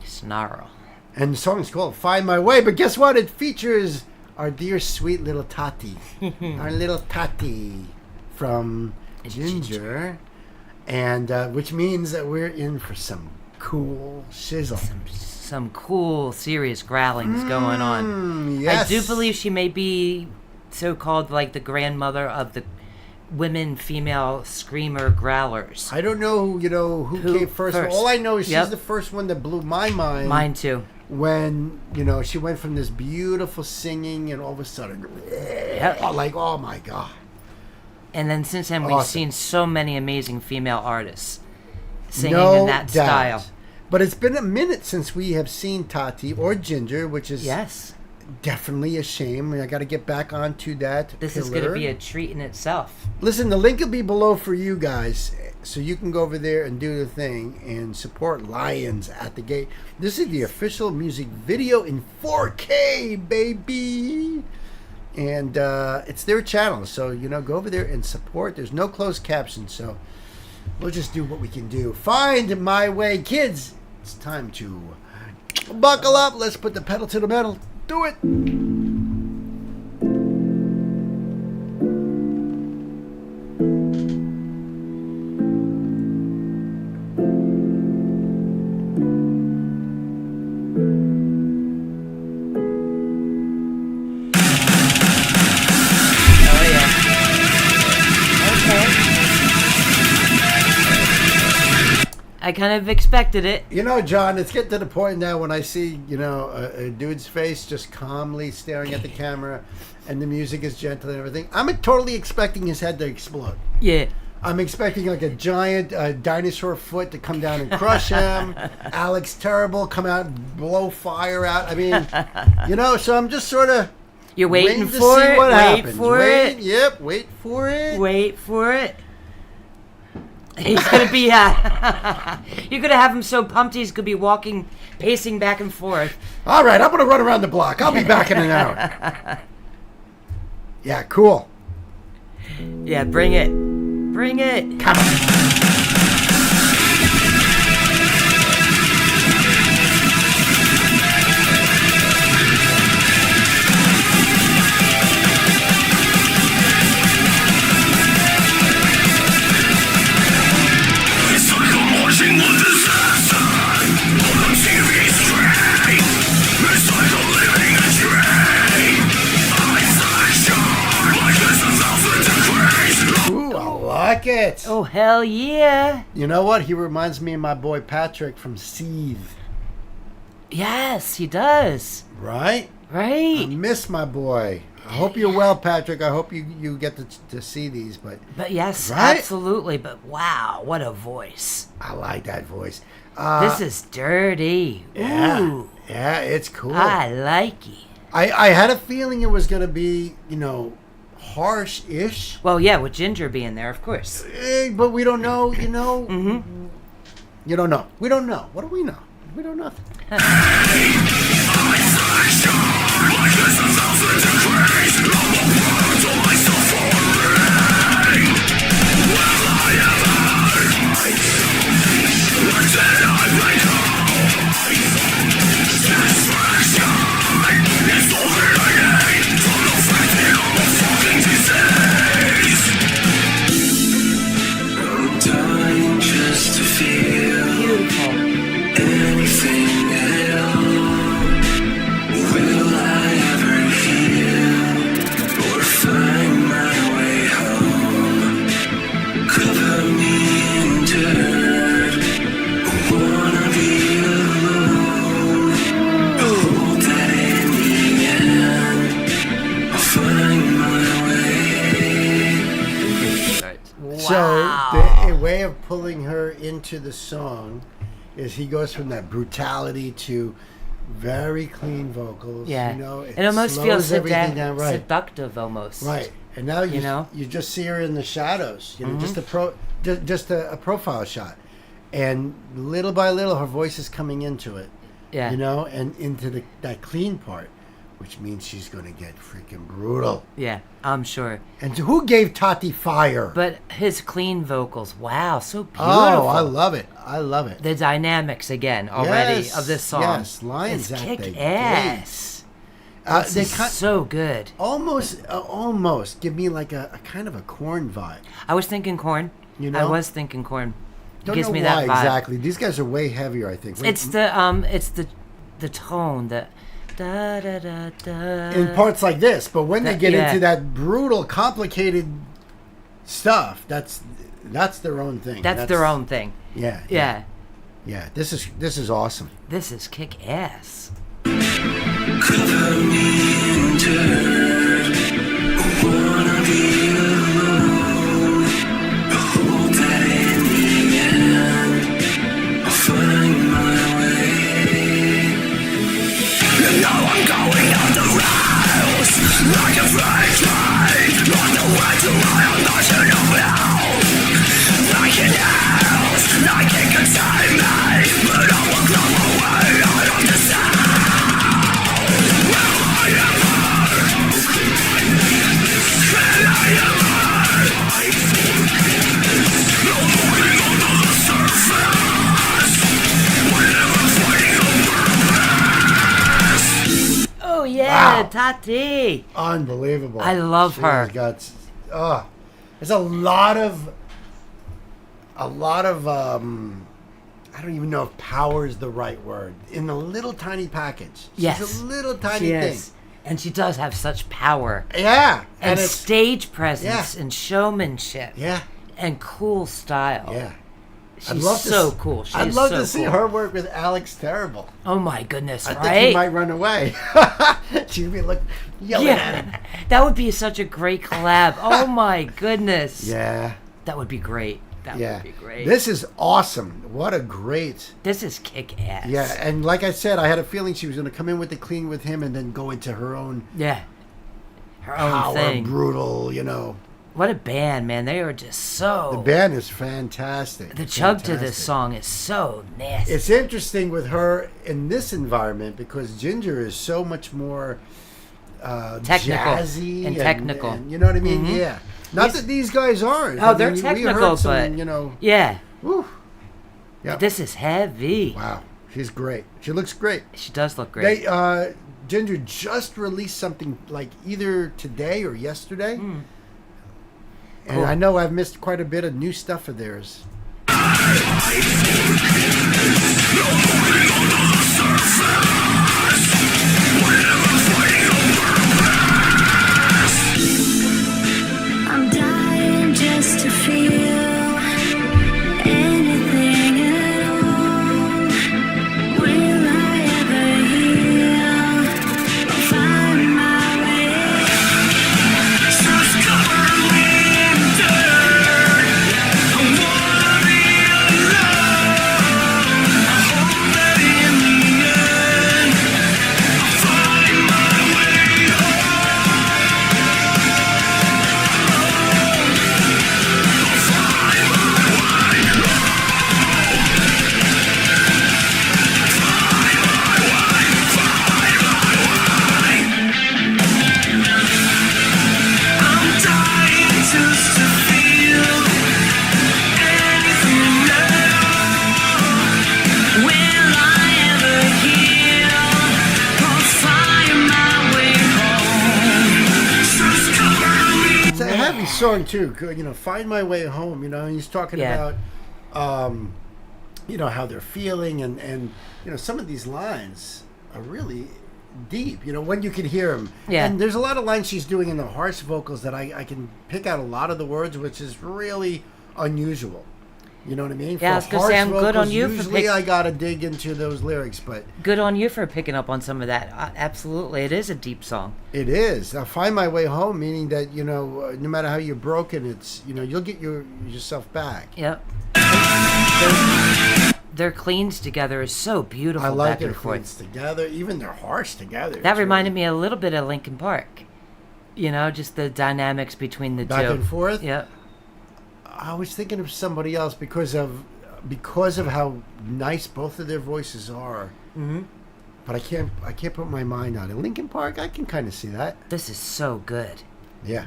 Snarl. And the song's called Find My Way. But guess what? It features our dear sweet little Tati. Our little Tati from Ginger. And which means that we're in for some cool shizzle. Some cool, serious growlings going on. Yes. I do believe she may be so-called like the grandmother of the female screamer growlers. I don't know, who came first. first? All I know is Yep. she's the first one that blew my mind. Mine too. When, she went from this beautiful singing and all of a sudden, like, oh my God. And then since then, we've Awesome. seen so many amazing female artists singing No in that doubt. style. But it's been a minute since we have seen Tati or Ginger, which is Yes. definitely a shame. I got to get back onto that. This is pillar. going to be a treat in itself. Listen, the link will be below for you guys, so you can go over there and do the thing and support Lions at the Gate. This is the official music video in 4K, baby. And it's their channel, so, go over there and support. There's no closed captions, so we'll just do what we can do. Find my way. Kids, it's time to buckle up. Let's put the pedal to the metal. Do it. Oh, yeah. Okay. I kind of expected it. John, it's getting to the point now when I see, a dude's face just calmly staring at the camera and the music is gentle and everything. I'm totally expecting his head to explode. Yeah. I'm expecting like a giant dinosaur foot to come down and crush him. Alex Terrible come out and blow fire out. I mean, so I'm just sort of You're waiting to for see it. what Wait happens. for it. Yep, wait for it. Wait for it. He's gonna be. You're gonna have him so pumped he's gonna be pacing back and forth. All right, I'm going to run around the block. I'll be back in an hour. Yeah, cool. Yeah, bring it. Bring it. Come on. It's like I'm watching a disaster on the TV screen. It's like I'm living a dream. Isolation, like this is also decrease. Ooh, I like it. Oh, hell yeah. You know what? He reminds me of my boy Patrick from Seethe. Yes, he does. Right? I Right. miss my boy. I hope you're well, Patrick. I hope you get to see these, but But yes, Right? absolutely. But wow, what a voice. I like that voice. This is dirty. Yeah, Ooh, yeah, it's cool. I like it. I had a feeling it was going to be, harsh-ish. Well, yeah, with Ginger being there, of course. But we don't know, Mm-hmm. You don't know. We don't know. What do we know? We don't know. So the way of pulling her into the song is he goes from that brutality to very clean vocals. Yeah, it almost feels down, right. seductive, almost. Right, and now you just see her in the shadows. Just a profile shot, and little by little her voice is coming into it. Yeah, and into that clean part. Which means she's going to get freaking brutal. Yeah, I'm sure. And who gave Tati fire? But his clean vocals, wow, so beautiful. Oh, I love it. I love it. The dynamics again already of this song. Yes, lines it's that kick they ass. They so good. Almost give me like a kind of a Korn vibe. I was thinking Korn. I was thinking Korn. Don't gives know me why that vibe. exactly. These guys are way heavier, I think. It's the tone that. Da, da, da, da. In parts like this, but when they get into that brutal, complicated stuff, that's their own thing. That's their own thing. Yeah. This is awesome. This is kick ass. Cover me in dirt. I wanna be alone. I hope that in the end I'll find my way. You know I'm going on the rails, like a freight train, on the way to my emotional hell. Like an house, like it contain me, but I will climb my way out of the sound. Will I ever? Can I ever? No moving under the surface, whenever fighting over. Oh yeah, wow. Tati. Unbelievable. I love her. There's a lot of I don't even know if power is the right word. In a little tiny package. Yes. She's a little tiny thing. And she does have such power. Yeah. And stage presence and showmanship. Yeah. And cool style. Yeah. She's so cool. I'd love to see her work with Alex Terrible. Oh my goodness, I think he might run away. She'd be yelling at him. That would be such a great collab. Oh my goodness. Yeah. That would be great. That would be great. This is awesome. What a great. This is kick ass. Yeah, and like I said, I had a feeling she was going to come in with the clean with him and then go into her own. Yeah. Her own power, thing. Brutal, What a band, man. They are just so... The band is fantastic. The chug to this song is so nasty. It's interesting with her in this environment because Ginger is so much more technical jazzy and technical. And, you know what I mean? Mm-hmm. Yeah. Not that these guys aren't. Oh, they're technical, but... Yeah. Woo. Yep. This is heavy. Wow. She's great. She looks great. She does look great. Ginger just released something like either today or yesterday. Mm. And cool. I know I've missed quite a bit of new stuff of theirs. I'm dying just to feel anything at all. Will I ever heal? I'll find my way. Just cover me in dirt. I wanna be alone. I hope that in the end song too. Find My Way Home. He's talking about, how they're feeling, and some of these lines are really deep. When you can hear them. Yeah. And there's a lot of lines she's doing in the harsh vocals that I can pick out a lot of the words, which is really unusual. You know what I mean? Yeah, I was going to say, I'm good on you for usually I got to dig into those lyrics, but... Good on you for picking up on some of that. Absolutely, it is a deep song. It is. I'll find my way home, meaning that, no matter how you're broken, it's, you'll get yourself back. Yep. Their cleans together is so beautiful. I like back their and forth. cleans together, even their harsh together. That reminded me a little bit of Linkin Park. Just the dynamics between the two. Back and forth? Yep. I was thinking of somebody else because of how nice both of their voices are. Mm-hmm. But I can't put my mind on it. Linkin Park, I can kind of see that. This is so good. Yeah.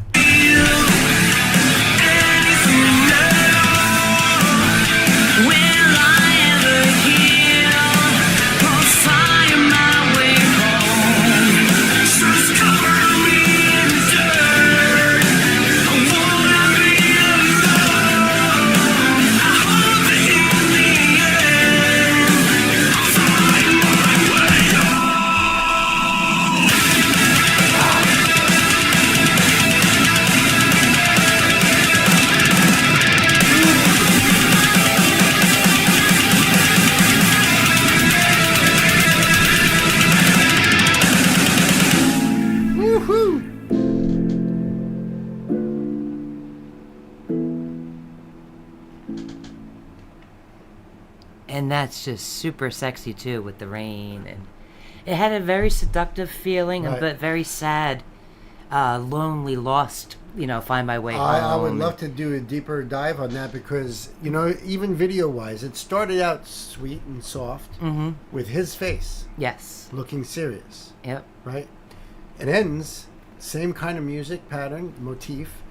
And that's just super sexy too, with the rain, and it had a very seductive feeling, Right. but very sad, lonely, lost. Find my way home. I would love to do a deeper dive on that because even video wise, it started out sweet and soft with his face, Yes. looking serious, Yep. right? It ends same kind of music pattern motif,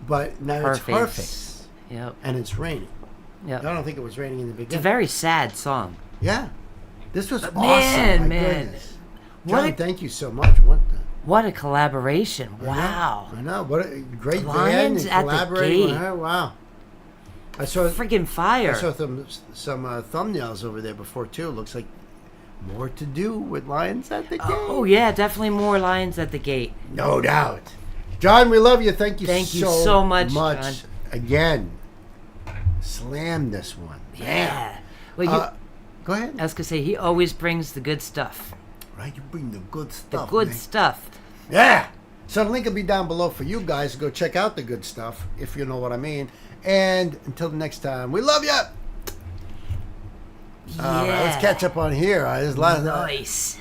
but now it's her face, Yep. and it's raining. Yep. I don't think it was raining in the beginning. It's a very sad song. Yeah. This was awesome. Man. Goodness. What John, a- thank you so much. What a collaboration! Wow. I know. What a great band Lions and at the collaborating with Gate. her. Wow. I saw Friggin' fire. I saw some thumbnails over there before too. Looks like more to do with Lions at the Gate. Oh yeah, definitely more Lions at the Gate. No doubt. John, we love you. Thank you so much, John. Again, slam this one. Yeah. Well, Go ahead. I was gonna say he always brings the good stuff. Right, you bring the good The stuff. good man. stuff. Yeah. So the link will be down below for you guys to go check out the good stuff, if you know what I mean. And until the next time, we love you. Yeah. All right, let's catch up on here. There's a lot of Nice.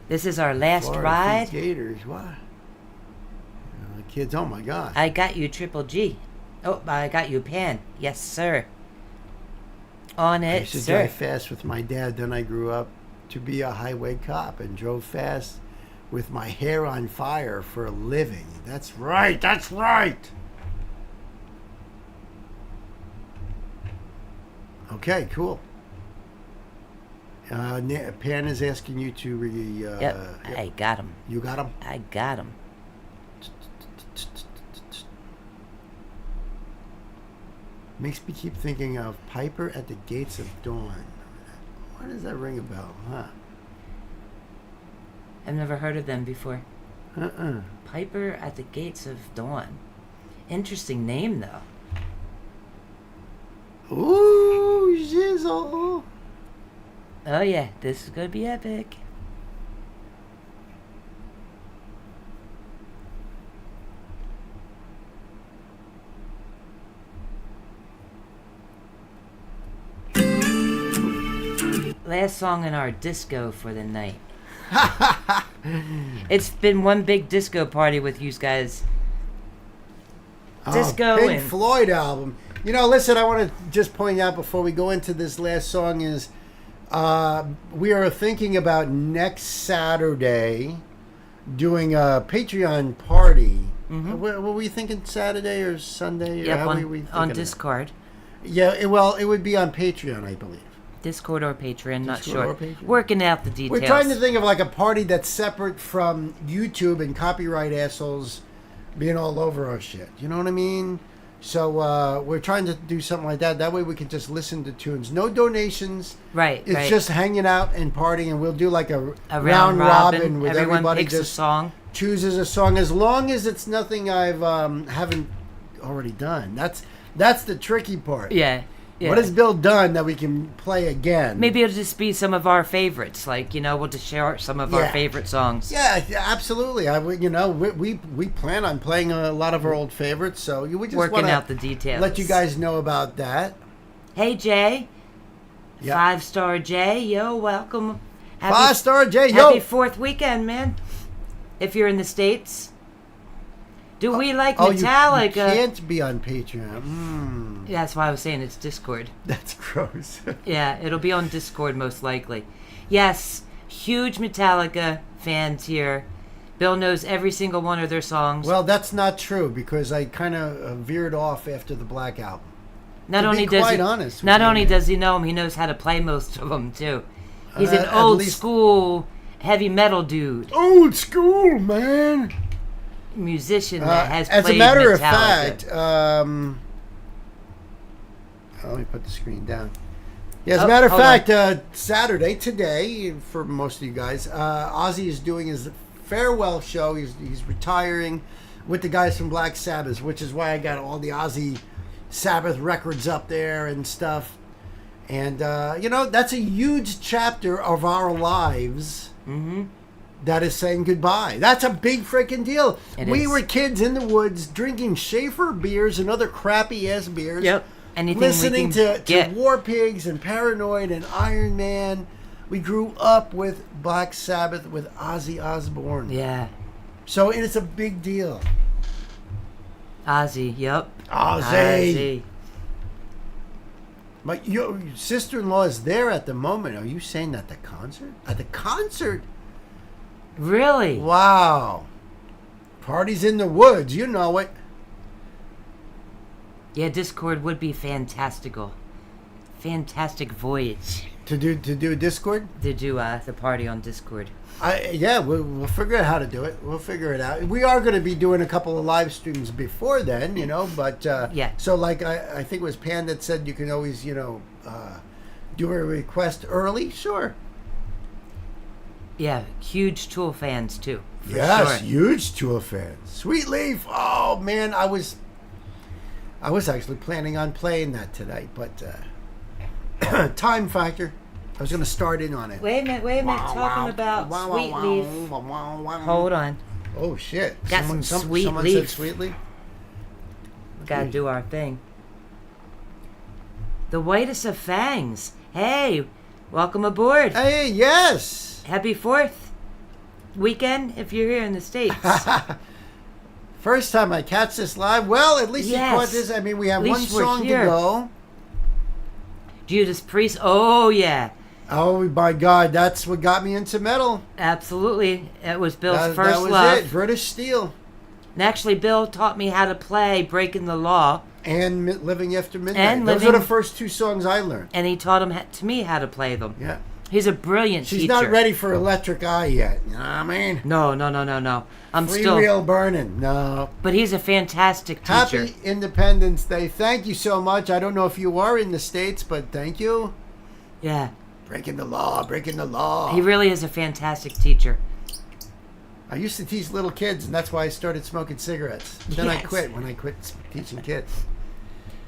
This is our last Florida ride. Keys Gators. What? The kids. Oh my God. I got you Triple G. Oh, I got you Pan. Yes, sir. On I it, used to sir. drive fast with my dad. Then I grew up to be a highway cop and drove fast with my hair on fire for a living. That's right. That's right. Okay, cool. Pan is asking you to Yep, I got him. You got him? I got him. Makes me keep thinking of Piper at the Gates of Dawn. Why does that ring a bell? Huh? I've never heard of them before. Uh-uh. Piper at the Gates of Dawn. Interesting name, though. Ooh, Jizzle. Oh, yeah. This is going to be epic. Last song in our disco for the night. It's been one big disco party with you guys. Disco Pink and Floyd album. Listen, I want to just point out before we go into this last song is we are thinking about next Saturday doing a Patreon party. Mm-hmm. Were we thinking Saturday or Sunday? Or yep, how on, were we thinking on of it? Discord. Yeah, it would be on Patreon, I believe. Discord or Patreon, not Discord sure. or Patreon. Working out the details. We're trying to think of like a party that's separate from YouTube and copyright assholes being all over our shit. You know what I mean? So we're trying to do something like that. That way we can just listen to tunes. No donations. Right. It's just hanging out and partying, and we'll do like a round robin with everyone everybody picks just a song. chooses a song, as long as it's nothing I've haven't already done. That's the tricky part. Yeah. What has Bill done that we can play again? Maybe it'll just be some of our favorites. Like, we'll just share some of our favorite songs. Yeah, absolutely. We plan on playing a lot of our old favorites, so we just working out the details. Let you guys know about that. Hey, Jay. Yep. 5-star Jay. Yo, welcome. 5-star Jay. Yo. Happy 4th weekend, man. If you're in the States. Do we like Metallica? You can't be on Patreon. Yeah, that's why I was saying it's Discord. That's gross. Yeah, it'll be on Discord most likely. Yes, huge Metallica fans here. Bill knows every single one of their songs. Well, that's not true, because I kind of veered off after the Black Album. Not to only be does quite he, honest not with only you, does he know them, he knows how to play most of them too. He's an at old least- school heavy metal dude, Old school, man. musician that has as played a matter of Metallica. fact, let me put the screen down. Yeah, as a matter of hold fact, Saturday, today, for most of you guys, Ozzy is doing his farewell show. He's retiring with the guys from Black Sabbath, which is why I got all the Ozzy Sabbath records up there and stuff. And, that's a huge chapter of our lives that is saying goodbye. That's a big freaking deal. We were kids in the woods drinking Schaefer beers and other crappy-ass beers. Yep. Anything listening we to can get. War Pigs and Paranoid and Iron Man. We grew up with Black Sabbath, with Ozzy Osbourne. Yeah. So it's a big deal. Ozzy, yep. Ozzy. Your sister-in-law is there at the moment. Are you saying at the concert? At the concert? Really? Wow. Parties in the woods. You know it. Yeah, Discord would be fantastical. Fantastic voyage To do Discord? to do the party on Discord. We'll figure out how to do it. We'll figure it out. We are going to be doing a couple of live streams before then, but Yeah. So like I think it was Pan that said you can always, do a request early. Sure. Yeah, huge Tool fans too. For Yes, sure. huge Tool fans. Sweet Leaf. Oh man, I was actually planning on playing that tonight, but time factor. I was going to start in on it. Wait a minute. Talking about Sweet Leaf. Hold on. Oh shit! Got some Sweet someone Leaf. said Sweet Leaf. Gotta do our thing. The Whitest of Fangs. Hey, welcome aboard. Hey, yes. Happy 4th weekend if you're here in the States. First time I catch this live. Well, at least Yes. you caught this. I mean, we have At one least we're song to here. go. Judas Priest. Oh, yeah. Oh my God, that's what got me into metal. Absolutely. It was Bill's That first was love. it. British Steel And actually, Bill taught me how to play Breaking the Law. and Living After Midnight. And Those Living- were the first two songs I learned. And he taught to me how to play them. Yeah. He's a brilliant She's teacher. not ready for Electric Eye yet. You know what I mean? No. I'm Free still... Wheel Burning. No. But he's a fantastic teacher. Happy Independence Day. Thank you so much. I don't know if you are in the States, but thank you. Yeah. Breaking the law, breaking the law. He really is a fantastic teacher. I used to teach little kids, and that's why I started smoking cigarettes. Then I Yes. quit when I quit teaching kids.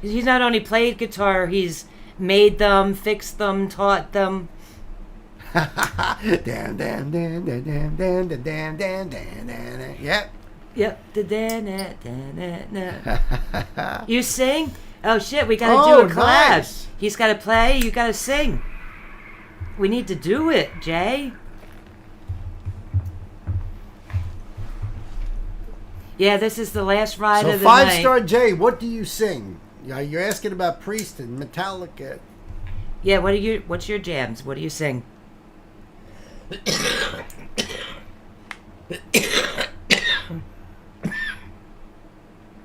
He's not only played guitar, he's made them, fixed them, taught them. Damn, damn, damn, damn, damn, damn, damn, damn, damn, damn, damn. Yep. Yep. You sing? Oh shit, we gotta do a collab. Nice. He's gotta play, you gotta sing. We need to do it, Jay. Yeah, this is the last ride So of the night. 5-star Jay, what do you sing? Yeah, you're asking about Priest and Metallica. Yeah, what's your jams? What do you sing?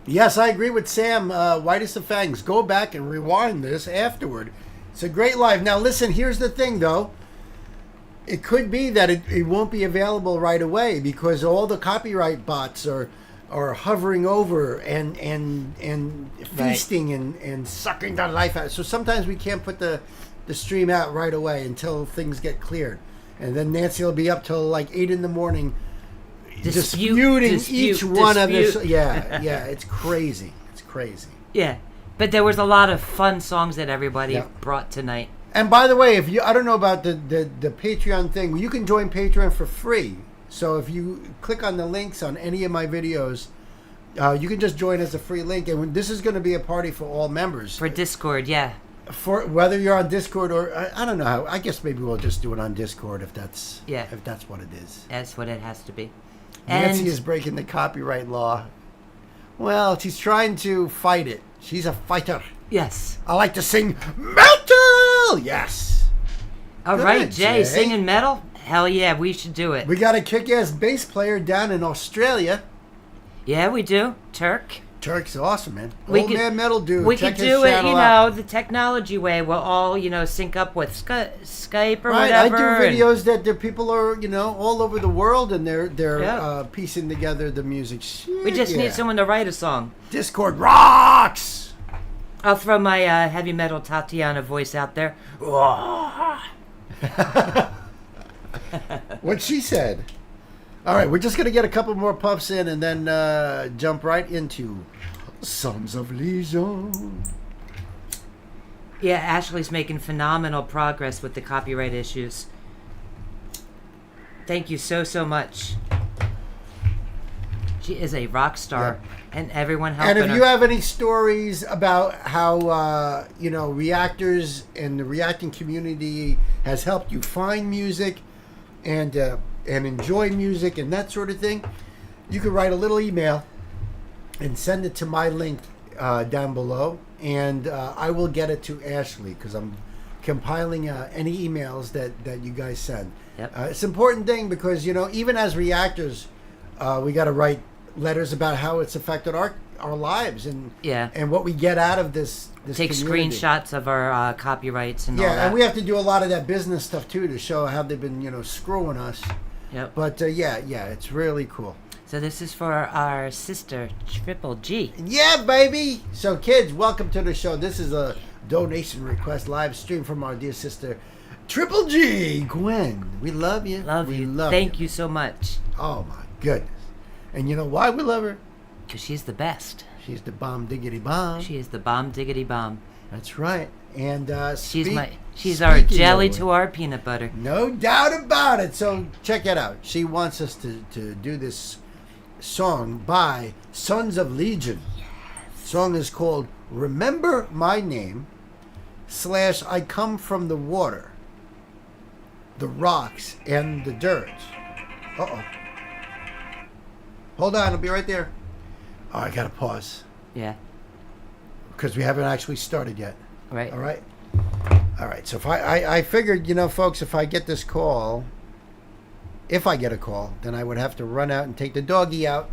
Yes, I agree with Sam. Whitest of Fangs. Go back and rewind this afterward. It's a great live. Now, listen, here's the thing, though. It could be that it won't be available right away because all the copyright bots are are hovering over and feasting and sucking the life out. So sometimes we can't put the stream out right away until things get cleared. And then Nancy will be up till like 8 in the morning disputing each one of this. Yeah, it's crazy. It's crazy. Yeah, but there was a lot of fun songs that everybody brought tonight. And by the way, I don't know about the Patreon thing, you can join Patreon for free. So if you click on the links on any of my videos, you can just join as a free link. And this is going to be a party for all members. For Discord, yeah. For whether you're on Discord or I don't know how. I guess maybe we'll just do it on Discord if that's what it is. That's what it has to be. Nancy is breaking the copyright law. Well, she's trying to fight it. She's a fighter. Yes. I like to sing metal. Yes. All right, Jay, singing metal? Hell yeah, we should do it. We got a kick-ass bass player down in Australia. Yeah, we do. Turk's awesome, man. Old Man Metal Dude. We could do it, the technology way. We'll all, sync up with Skype or whatever. I do videos that the people are, all over the world, and they're piecing together the music. Shit, we just need someone to write a song. Discord rocks! I'll throw my heavy metal Tatiana voice out there. What she said. All right, we're just going to get a couple more puffs in and then jump right into Sons of Legion. Yeah, Ashley's making phenomenal progress with the copyright issues. Thank you so much. She is a rock star, and everyone helping her. And if you have any stories about how, reactors and the reacting community has helped you find music and enjoy music and that sort of thing, you can write a little email and send it to my link down below, and I will get it to Ashley because I'm compiling any emails that you guys send. Yep. It's an important thing because, even as reactors, we got to write letters about how it's affected our lives and what we get out of this take community. Screenshots of our copyrights and all that. Yeah, and we have to do a lot of that business stuff too to show how they've been screwing us. Yep. But it's really cool. So this is for our sister Triple G. Yeah, baby. So kids, welcome to the show. This is a donation request live stream from our dear sister Triple G. Gwen, we love you. Thank you so much. Oh my goodness. And you know why we love her? Because she's the best. She's the bomb diggity bomb. She is the bomb diggity bomb. That's right. And she's our jelly to our peanut butter. No doubt about it. So check it out. She wants us to do this song by Sons of Legion. Yes. Song is called Remember My Name / I Come From the Water, the Rocks, and the Dirt. Uh-oh. Hold on, I'll be right there. Oh, I gotta pause. Yeah. Because we haven't actually started yet. Right. All right. So if I figured, folks, if I get this call, if I get a call, then I would have to run out and take the doggy out.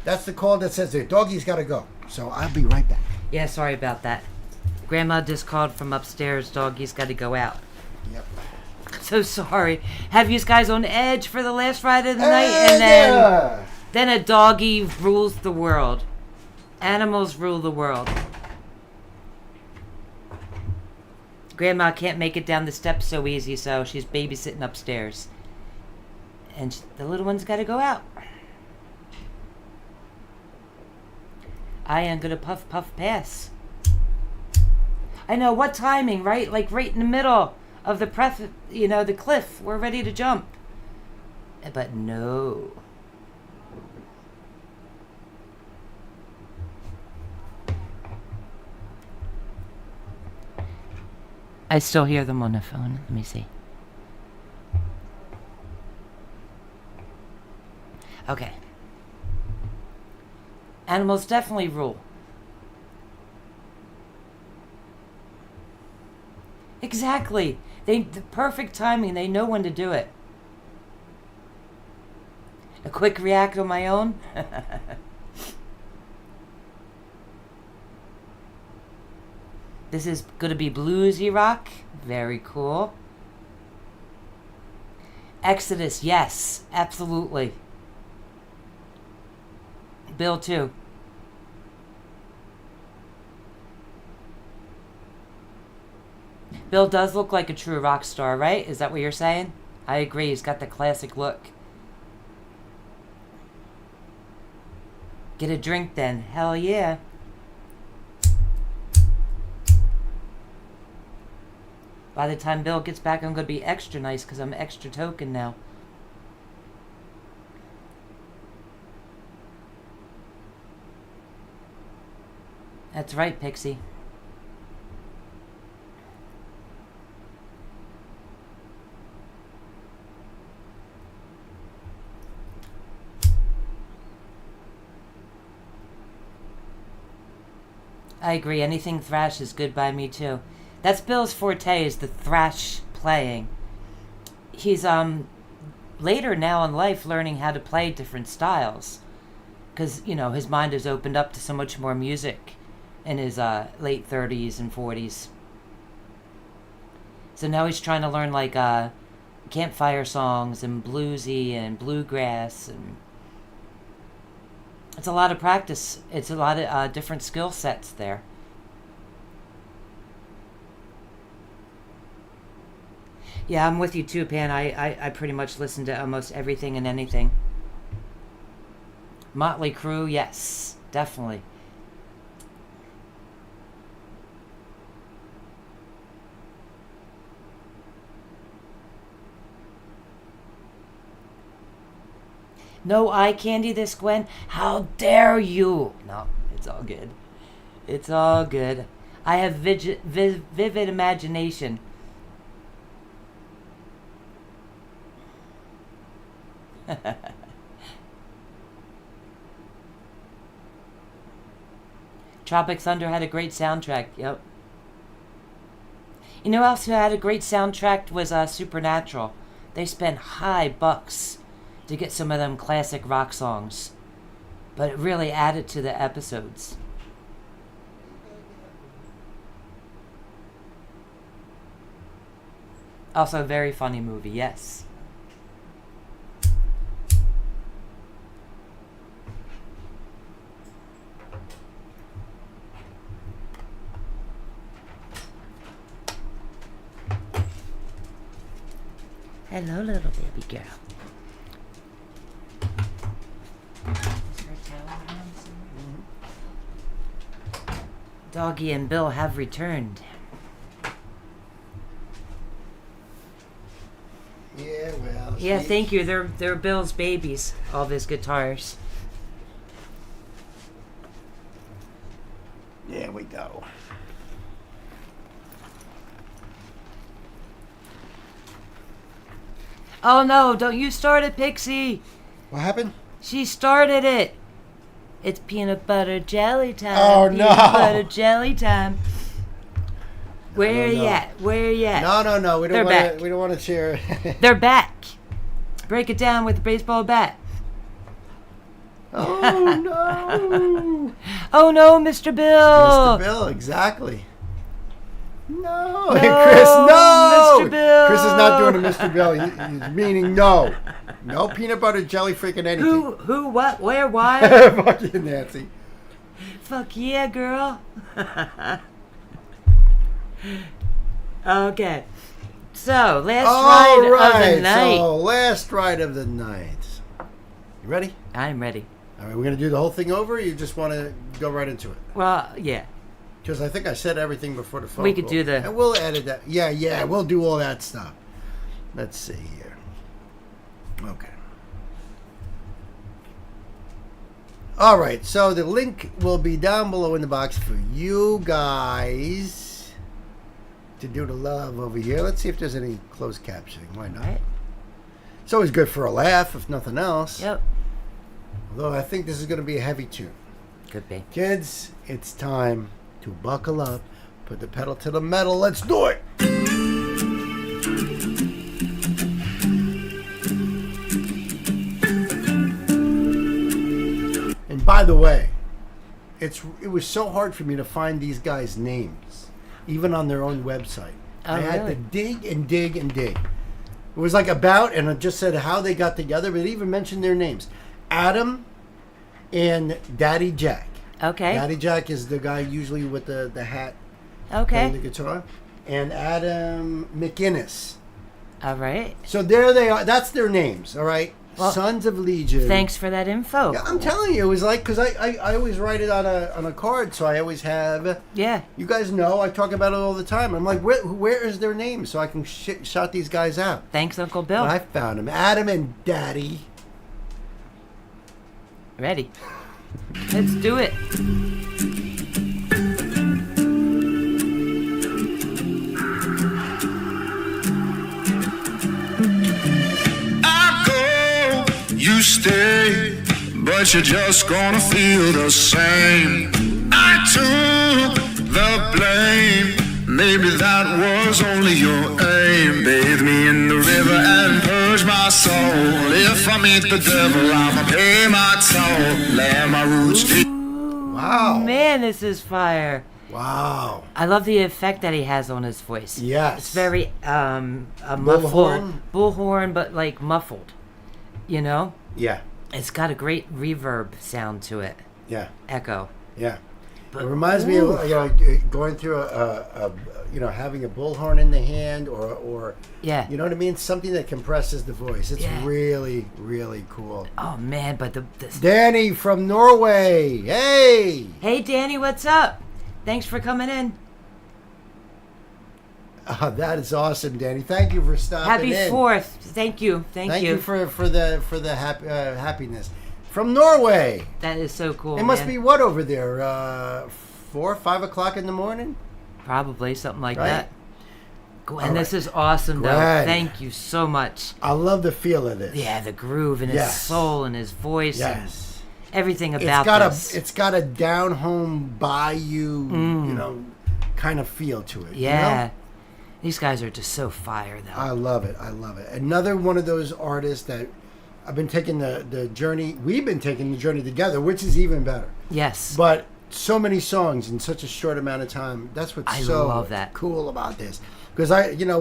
That's the call that says the doggy's got to go. So I'll be right back. Yeah, sorry about that. Grandma just called from upstairs. Doggy's got to go out. Yep. So sorry. Have you guys on edge for the last Friday of the night? And then a doggy rules the world. Animals rule the world. Grandma can't make it down the steps so easy, so she's babysitting upstairs. And the little one's got to go out. I am going to puff, pass. I know, what timing, right? Like right in the middle of the the cliff. We're ready to jump. But no. I still hear them on the phone. Let me see. Okay. Animals definitely rule. Exactly. The perfect timing. They know when to do it. A quick react on my own. This is going to be bluesy rock. Very cool. Exodus, yes, absolutely. Bill too. Bill does look like a true rock star, right? Is that what you're saying? I agree. He's got the classic look. Get a drink then. Hell yeah. By the time Bill gets back, I'm going to be extra nice because I'm extra token now. That's right, Pixie. I agree. Anything thrash is good by me too. That's Bill's forte, is the thrash playing. He's later now in life learning how to play different styles, because his mind has opened up to so much more music in his late 30s and 40s. So now he's trying to learn like campfire songs and bluesy and bluegrass, and it's a lot of practice. It's a lot of different skill sets there. Yeah, I'm with you too, Pan. I pretty much listen to almost everything and anything. Motley Crue, yes, definitely. No eye candy this, Gwen? How dare you? No, it's all good. It's all good. I have vivid imagination. Tropic Thunder had a great soundtrack. Yep. You know who else who had a great soundtrack was Supernatural. They spent high bucks to get some of them classic rock songs, but it really added to the episodes. Also a very funny movie, yes. Hello, little baby girl. Doggy and Bill have returned. Yeah, well. Yeah, thank you. They're Bill's babies, all of his guitars. There we go. Oh no, don't you start it, Pixie. What happened? She started it. It's peanut butter jelly time. Oh, peanut no. butter jelly time. Where you at? Where you at? No. We don't want to share. They're back. Break it down with a baseball bat. Oh no. Oh no, Mr. Bill. Mr. Bill, exactly. No, Chris, no! Mr. Bill. Chris is not doing a Mr. Bill. He's meaning no. No peanut butter jelly freaking anything. Who, what, where, why? Fucking Nancy. Fuck yeah, girl. Okay. So, last ride of the night. So, last ride of the night. You ready? I'm ready. All right, we're going to do the whole thing over, or you just want to go right into it? Well, yeah. Because I think I said everything before the phone We could call. do the... And we'll edit that. Yeah, we'll do all that stuff. Let's see here. Okay. All right, so the link will be down below in the box for you guys to do the love over here. Let's see if there's any closed captioning. Why not? Right. It's always good for a laugh, if nothing else. Yep. Although I think this is going to be a heavy tune. Could be. Kids, it's time to buckle up, put the pedal to the metal. Let's do it! And by the way, it was so hard for me to find these guys' names, even on their own website. I had to dig and dig and dig. It was like about, and it just said how they got together, but it even mentioned their names. Adam and Daddy Jack. Okay. Daddy Jack is the guy usually with the hat Okay. playing the guitar. And Adam McInnes. All right. So there they are. That's their names, all right? Well, Sons of Legion. Thanks for that info. Yeah, I'm telling you, it was like, because I always write it on a card, so I always have. Yeah. You guys know, I talk about it all the time. I'm like, where is their name so I can shout these guys out? Thanks, Uncle Bill. But I found them. Adam and Daddy. Ready. Let's do it. You stay, but you're just gonna feel the same. I took the blame. Maybe that was only your aim. Bathe me in the river and purge my soul. If I meet the devil, I'ma pay my toll. Land my roots deep. Wow. Man, this is fire. Wow. I love the effect that he has on his voice. Yes. It's very a muffled bullhorn, but like muffled. You know? Yeah. It's got a great reverb sound to it. Yeah. Echo. Yeah. But, it reminds me of going through a having a bullhorn in the hand or yeah. You know what I mean? Something that compresses the voice. It's really, really cool. Oh man, but the Danny from Norway. Hey. Hey Danny, what's up? Thanks for coming in. That is awesome, Danny. Thank you for stopping in. Happy 4th. Thank you. Thank you for the happiness from Norway. That is so cool. It must be what over there? 4, 5 o'clock in the morning? Probably something like Right. that. And All this right. is awesome, though. Glad. Thank you so much. I love the feel of this. Yeah, the groove and his Yes. soul and his voice. Yes. And everything about this. It's got a down home bayou, kind of feel to it. Yeah. You know? These guys are just so fire, though. I love it. I love it. Another one of those artists that I've been taking the journey. We've been taking the journey together, which is even better. Yes. But so many songs in such a short amount of time. That's what's I so love that. cool about this. Because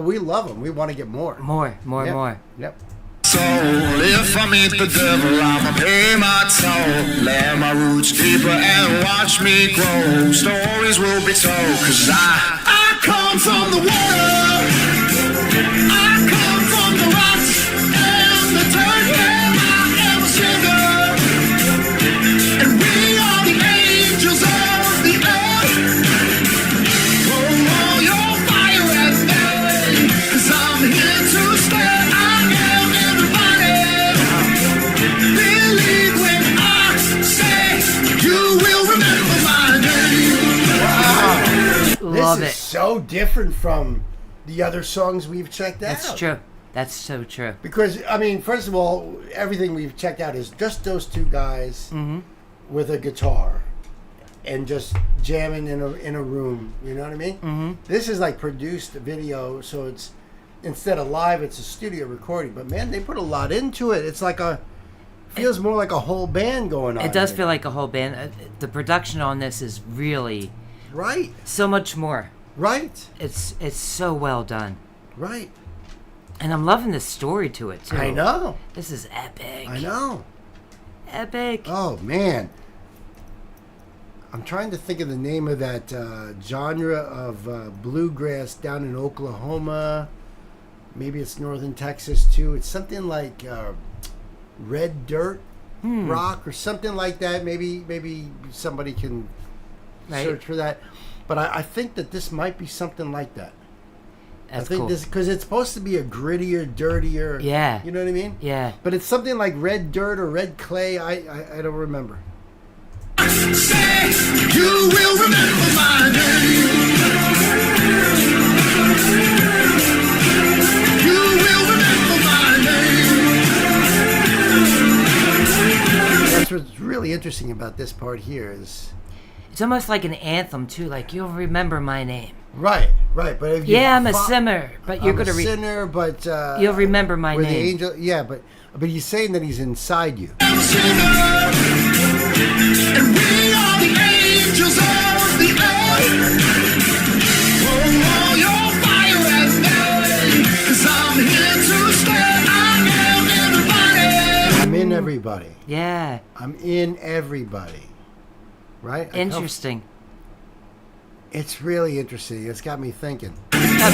we love them. We want to get more. More. Yep. So if I meet the devil, I'ma pay my toll. Land my roots deeper and watch me grow. Stories will be told, 'cause I come from the water. I come from the rocks and the dirt where I am a sinner. And we are the angels of the earth. Throw all your fire at me, 'cause I'm here to stay. I am everybody. Believe when I say you will remember my name. Wow. Love This is so different from the other songs we've checked out. That's true. That's so true. Because, first of all, everything we've checked out is just those two guys with a guitar and just jamming in a room. You know what I mean? Mm-hmm. This is like produced video, so it's instead of live, it's a studio recording. But man, they put a lot into it. It's like feels more like a whole band going on. It does here. feel like a whole band. The production on this is really right. so much more. Right. It's so well done. Right. And I'm loving the story to it too. I know. This is epic. I know. Epic. Oh man. I'm trying to think of the name of that genre of bluegrass down in Oklahoma. Maybe it's northern Texas too. It's something like red dirt rock or something like that. Maybe somebody can search for that. But I think that this might be something like that. That's I think cool. this because it's supposed to be a grittier, dirtier. Yeah. You know what I mean? Yeah. But it's something like red dirt or red clay. I don't remember. Say you will remember my name. You will remember my name. That's what's really interesting about this part here is. It's almost like an anthem too. Like you'll remember my name. Right. But if you I'm a sinner, but you're gonna sinner, but you'll remember my with name. the angel, yeah, but he's saying that he's inside you. I'm a sinner, and we are the angels of the earth. Throw all your fire at me, 'cause I'm here to stay. I am everybody. I'm in everybody. Yeah. I'm in everybody. Right? Interesting. It's really interesting. It's got me thinking. When I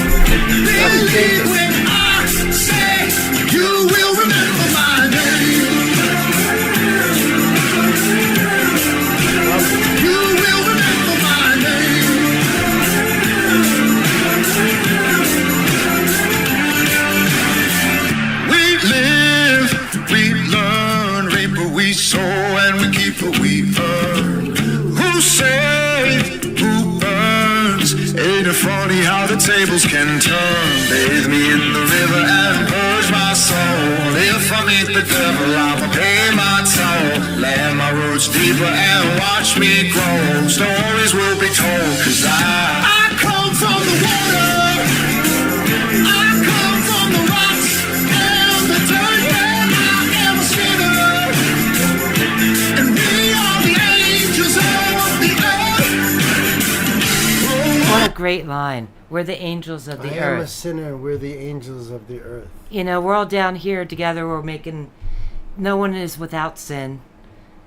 say you will remember my name. You will remember my name. We live, we learn, reap what we sow, and we keep what we earn. Who saved? Who burns? Ain't it funny how the tables can turn? Bathe me in the river and purge my soul. If I meet the devil, I'ma pay my toll. Land my roots deeper and watch me grow. Stories will be told, 'cause I come from the water. I come from the rocks and the dirt. Yeah, I am a sinner. And we are the angels of the earth. What a great line. We're the angels of the I am a earth. sinner. We're the angels of the earth. You know, we're all down here together. We're making, no one is without sin,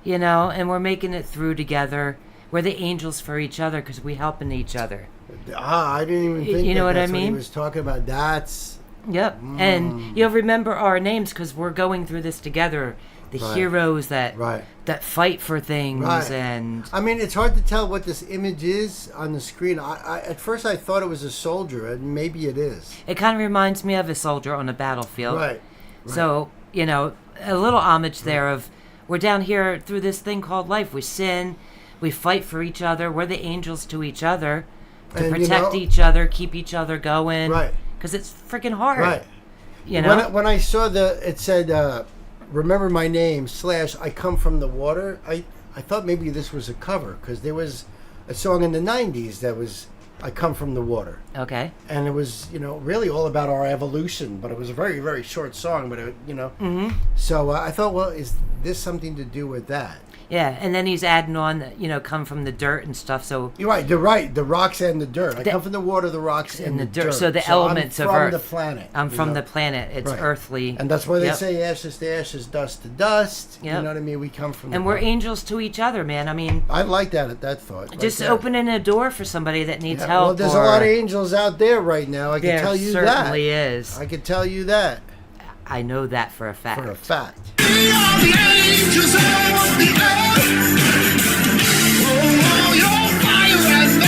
you know, and we're making it through together. We're the angels for each other because we helping each other. I didn't even think You know what I that's what mean? he was talking about. That's Yep. And you'll remember our names because we're going through this together. The Right. heroes that Right. that fight for things Right. and I mean, it's hard to tell what this image is on the screen. I at first I thought it was a soldier, and maybe it is. it kind of reminds me of a soldier on a battlefield. Right. So, you know, a little homage there of we're down here through this thing called life. We sin, we fight for each other. We're the angels to each other to And, protect each other, keep each other going. Right. Because it's freaking hard. Right. You know? When I saw it said, "Remember my name / I come from the water." I thought maybe this was a cover because there was a song in the '90s that was "I Come from the Water," Okay. and it was really all about our evolution. But it was a very, very short song. But Mm-hmm. So I thought, well, is this something to do with that? Yeah. And then he's adding on, come from the dirt and stuff. So You're right. They're right. The rocks and the dirt. I come from the water, the rocks, and the dirt. So the elements I'm of from Earth. the planet. I'm you from know? the planet. It's Right. earthly. And that's why they Yep. say ashes to ashes, dust to dust. You Yep. know what I mean? We come from. And the we're planet. angels to each other, man. I mean, I like that thought. like just that. opening a door for somebody that needs Yeah, help. well, there's a lot of angels out there right now. I can There tell you certainly that. is. I can tell you that I know that for a fact. for a fact. We are the angels of the earth. Oh, your fire and me,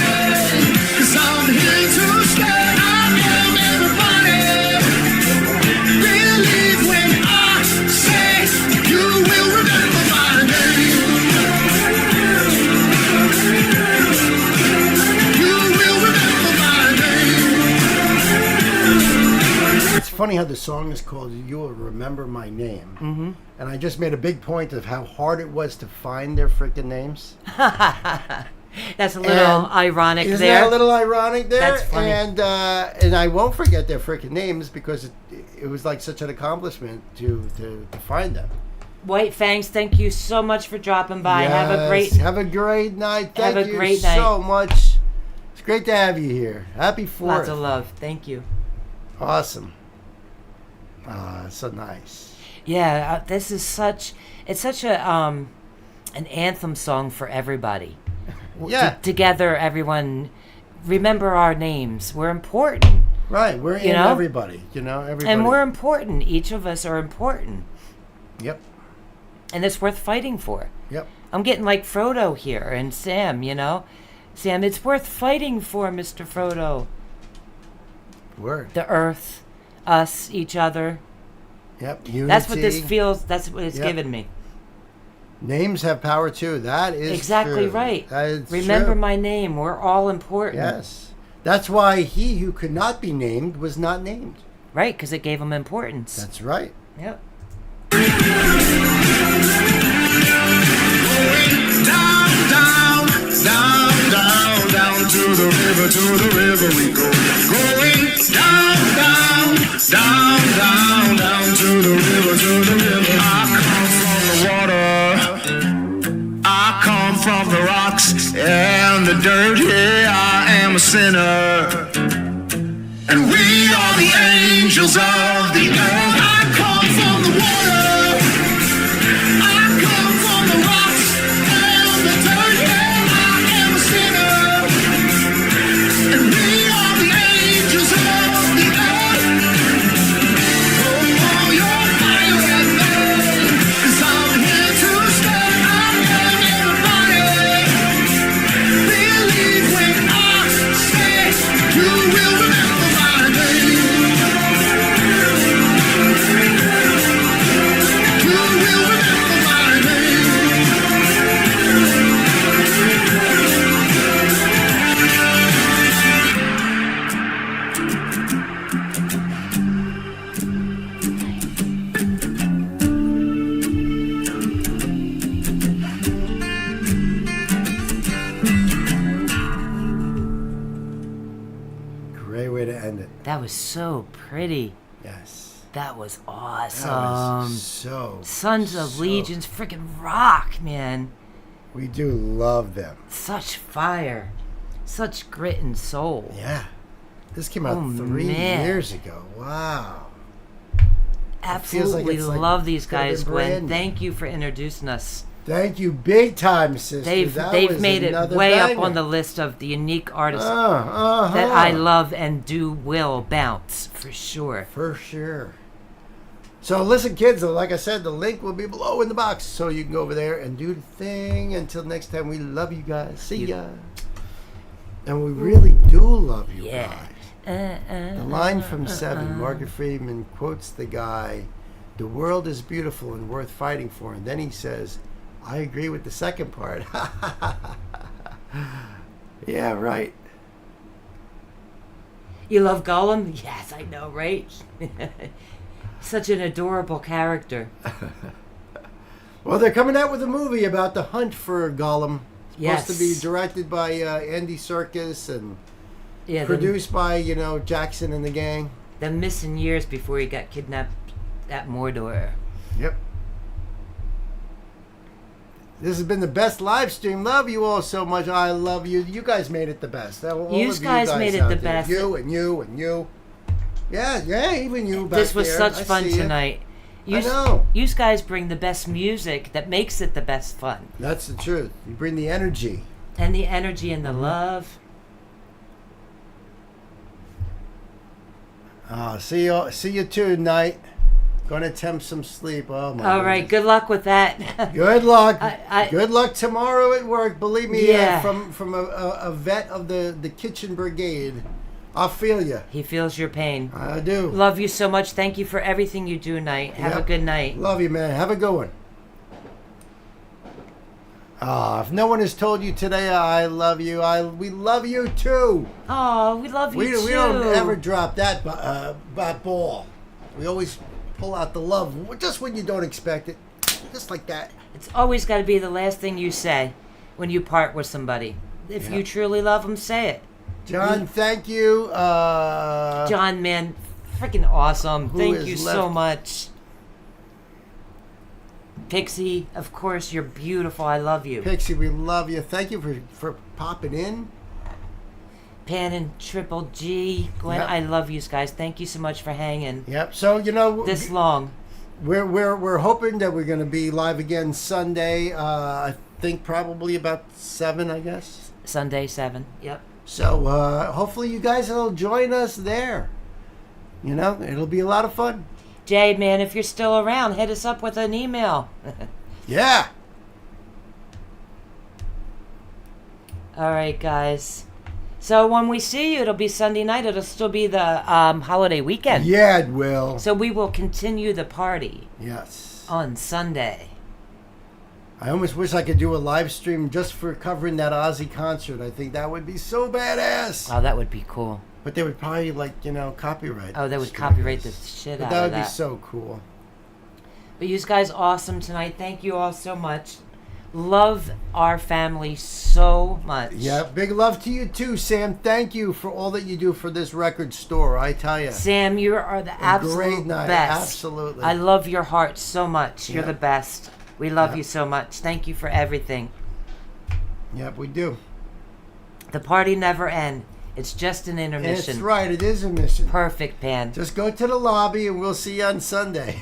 'cause I'm here to stay. I am everybody. Believe when I say you will remember my name. You will remember my name. It's funny how the song is called "You Will Remember My Name," and I just made a big point of how hard it was to find their freaking names. That's a little And ironic Isn't there. that a little ironic there? That's funny. And I won't forget their freaking names because it was like such an accomplishment to find them. White Fangs, thank you so much for dropping by. Have a Yes, great have a great night. Thank Have a you great night. so much. It's great to have you here. Happy 4th. lots of love. Thank you. Awesome. So nice. Yeah, this is such a an anthem song for everybody. Yeah. Together, everyone, remember our names. We're important. Right. We're in know? everybody. Everybody. And we're important. Each of us are important. Yep. And it's worth fighting for. Yep. I'm getting like Frodo here and Sam, Sam, it's worth fighting for, Mr. Frodo. Word. The earth, us, each other. Yep. Unity. That's what this feels, that's what it's Yep. given me. Names have power too. That is Exactly true. right. That is Remember true. my name. We're all important. Yes. That's why he who could not be named was not named. Right, because it gave him importance. That's right. Yep. Down, down, down, down, down to the river we go. Going down, down, down, down, down to the river. I come from the water. I come from the rocks and the dirt. Yeah, I am a sinner. And we are the angels of the earth. I come from the water. I come Great way to end it. That was so pretty. Yes. That was awesome. That was so. Sons of Legions freaking rock, man. We do love them. Such fire. Such grit and soul. Yeah. This came out 3 years ago. Wow. Absolutely like love these guys, Gwen. brand new. Thank you for introducing us. Thank you, big time, sister. They've made it way banger. up on the list of the unique artists that I love and will bounce for sure. For sure. So listen, kids, like I said, the link will be below in the box, so you can go over there and do the thing. Until next time, we love you guys. See ya. And we really do love you guys. The line from Seven, Margaret Friedman quotes the guy, "The world is beautiful and worth fighting for." And then he says, "I agree with the second part." Yeah, right. You love Gollum? Yes, I know, right? Such an adorable character. Well, they're coming out with a movie about the hunt for Gollum. Yes. Supposed to be directed by Andy Serkis and Yeah, produced by, Jackson and the gang. the missing years before he got kidnapped at Mordor. Yep. This has been the best live stream. Love you all so much. I love you. You guys made it the best. All You of guys made it out the there. best. You and you and you. Yeah, even you back This was there. such I fun see ya. tonight. I know. You guys bring the best music that makes it the best fun. That's the truth. You bring the energy. And the energy and the love. See you tonight. Gonna attempt some sleep. Oh my. All right, good luck with that. Good luck. I- Good luck tomorrow at work. Believe me, Yeah. from a vet of the kitchen brigade, I feel you. He feels your pain. I do. Love you so much. Thank you for everything you do tonight. Have a Yep. good night. Love you, man. Have a good one. If no one has told you today, I love you. We love you too. Oh, we love you too. We don't ever drop that ball. We always pull out the love just when you don't expect it, just like that. It's always got to be the last thing you say when you part with somebody. If you truly love them, say it. John, thank you. John, man, freaking awesome. Thank is you so left? much. Pixie, of course, you're beautiful. I love you. Pixie, we love you. Thank you for popping in. Pan and Triple G. Gwen, Yep. I love you guys. Thank you so much for hanging Yep. So this long. we're hoping that we're going to be live again Sunday. I think probably about 7, I guess. Sunday, 7. Yep. So hopefully you guys will join us there. It'll be a lot of fun. Jay, man, if you're still around, hit us up with an email. Yeah. All right, guys. So when we see you, it'll be Sunday night. It'll still be the holiday weekend. Yeah, it will. So we will continue the party Yes. on Sunday. I almost wish I could do a live stream just for covering that Ozzy concert. I think that would be so badass. Oh, that would be cool. But they would probably, copyright. Oh, they would strike copyright the us. shit But out that of would that. be so cool. But you guys awesome tonight. Thank you all so much. Love our family so much. Yeah, big love to you too, Sam. Thank you for all that you do for this record store. I tell you. Sam, you are the absolute great night. best. Absolutely. I love your heart so much. You're Yeah. the best. We love Yeah. you so much. Thank you for everything. Yep, we do. The party never ends. It's just an intermission. That's right. It is a mission. Perfect, Pan. Just go to the lobby and we'll see you on Sunday.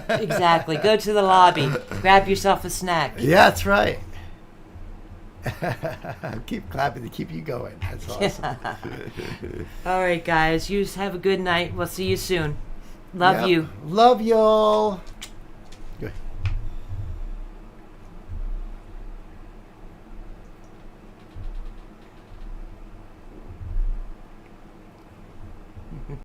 Exactly. Go to the lobby. Grab yourself a snack. Yeah, that's right. Keep clapping to keep you going. That's awesome. All right, guys. You have a good night. We'll see you soon. Love Yep. you. Love y'all.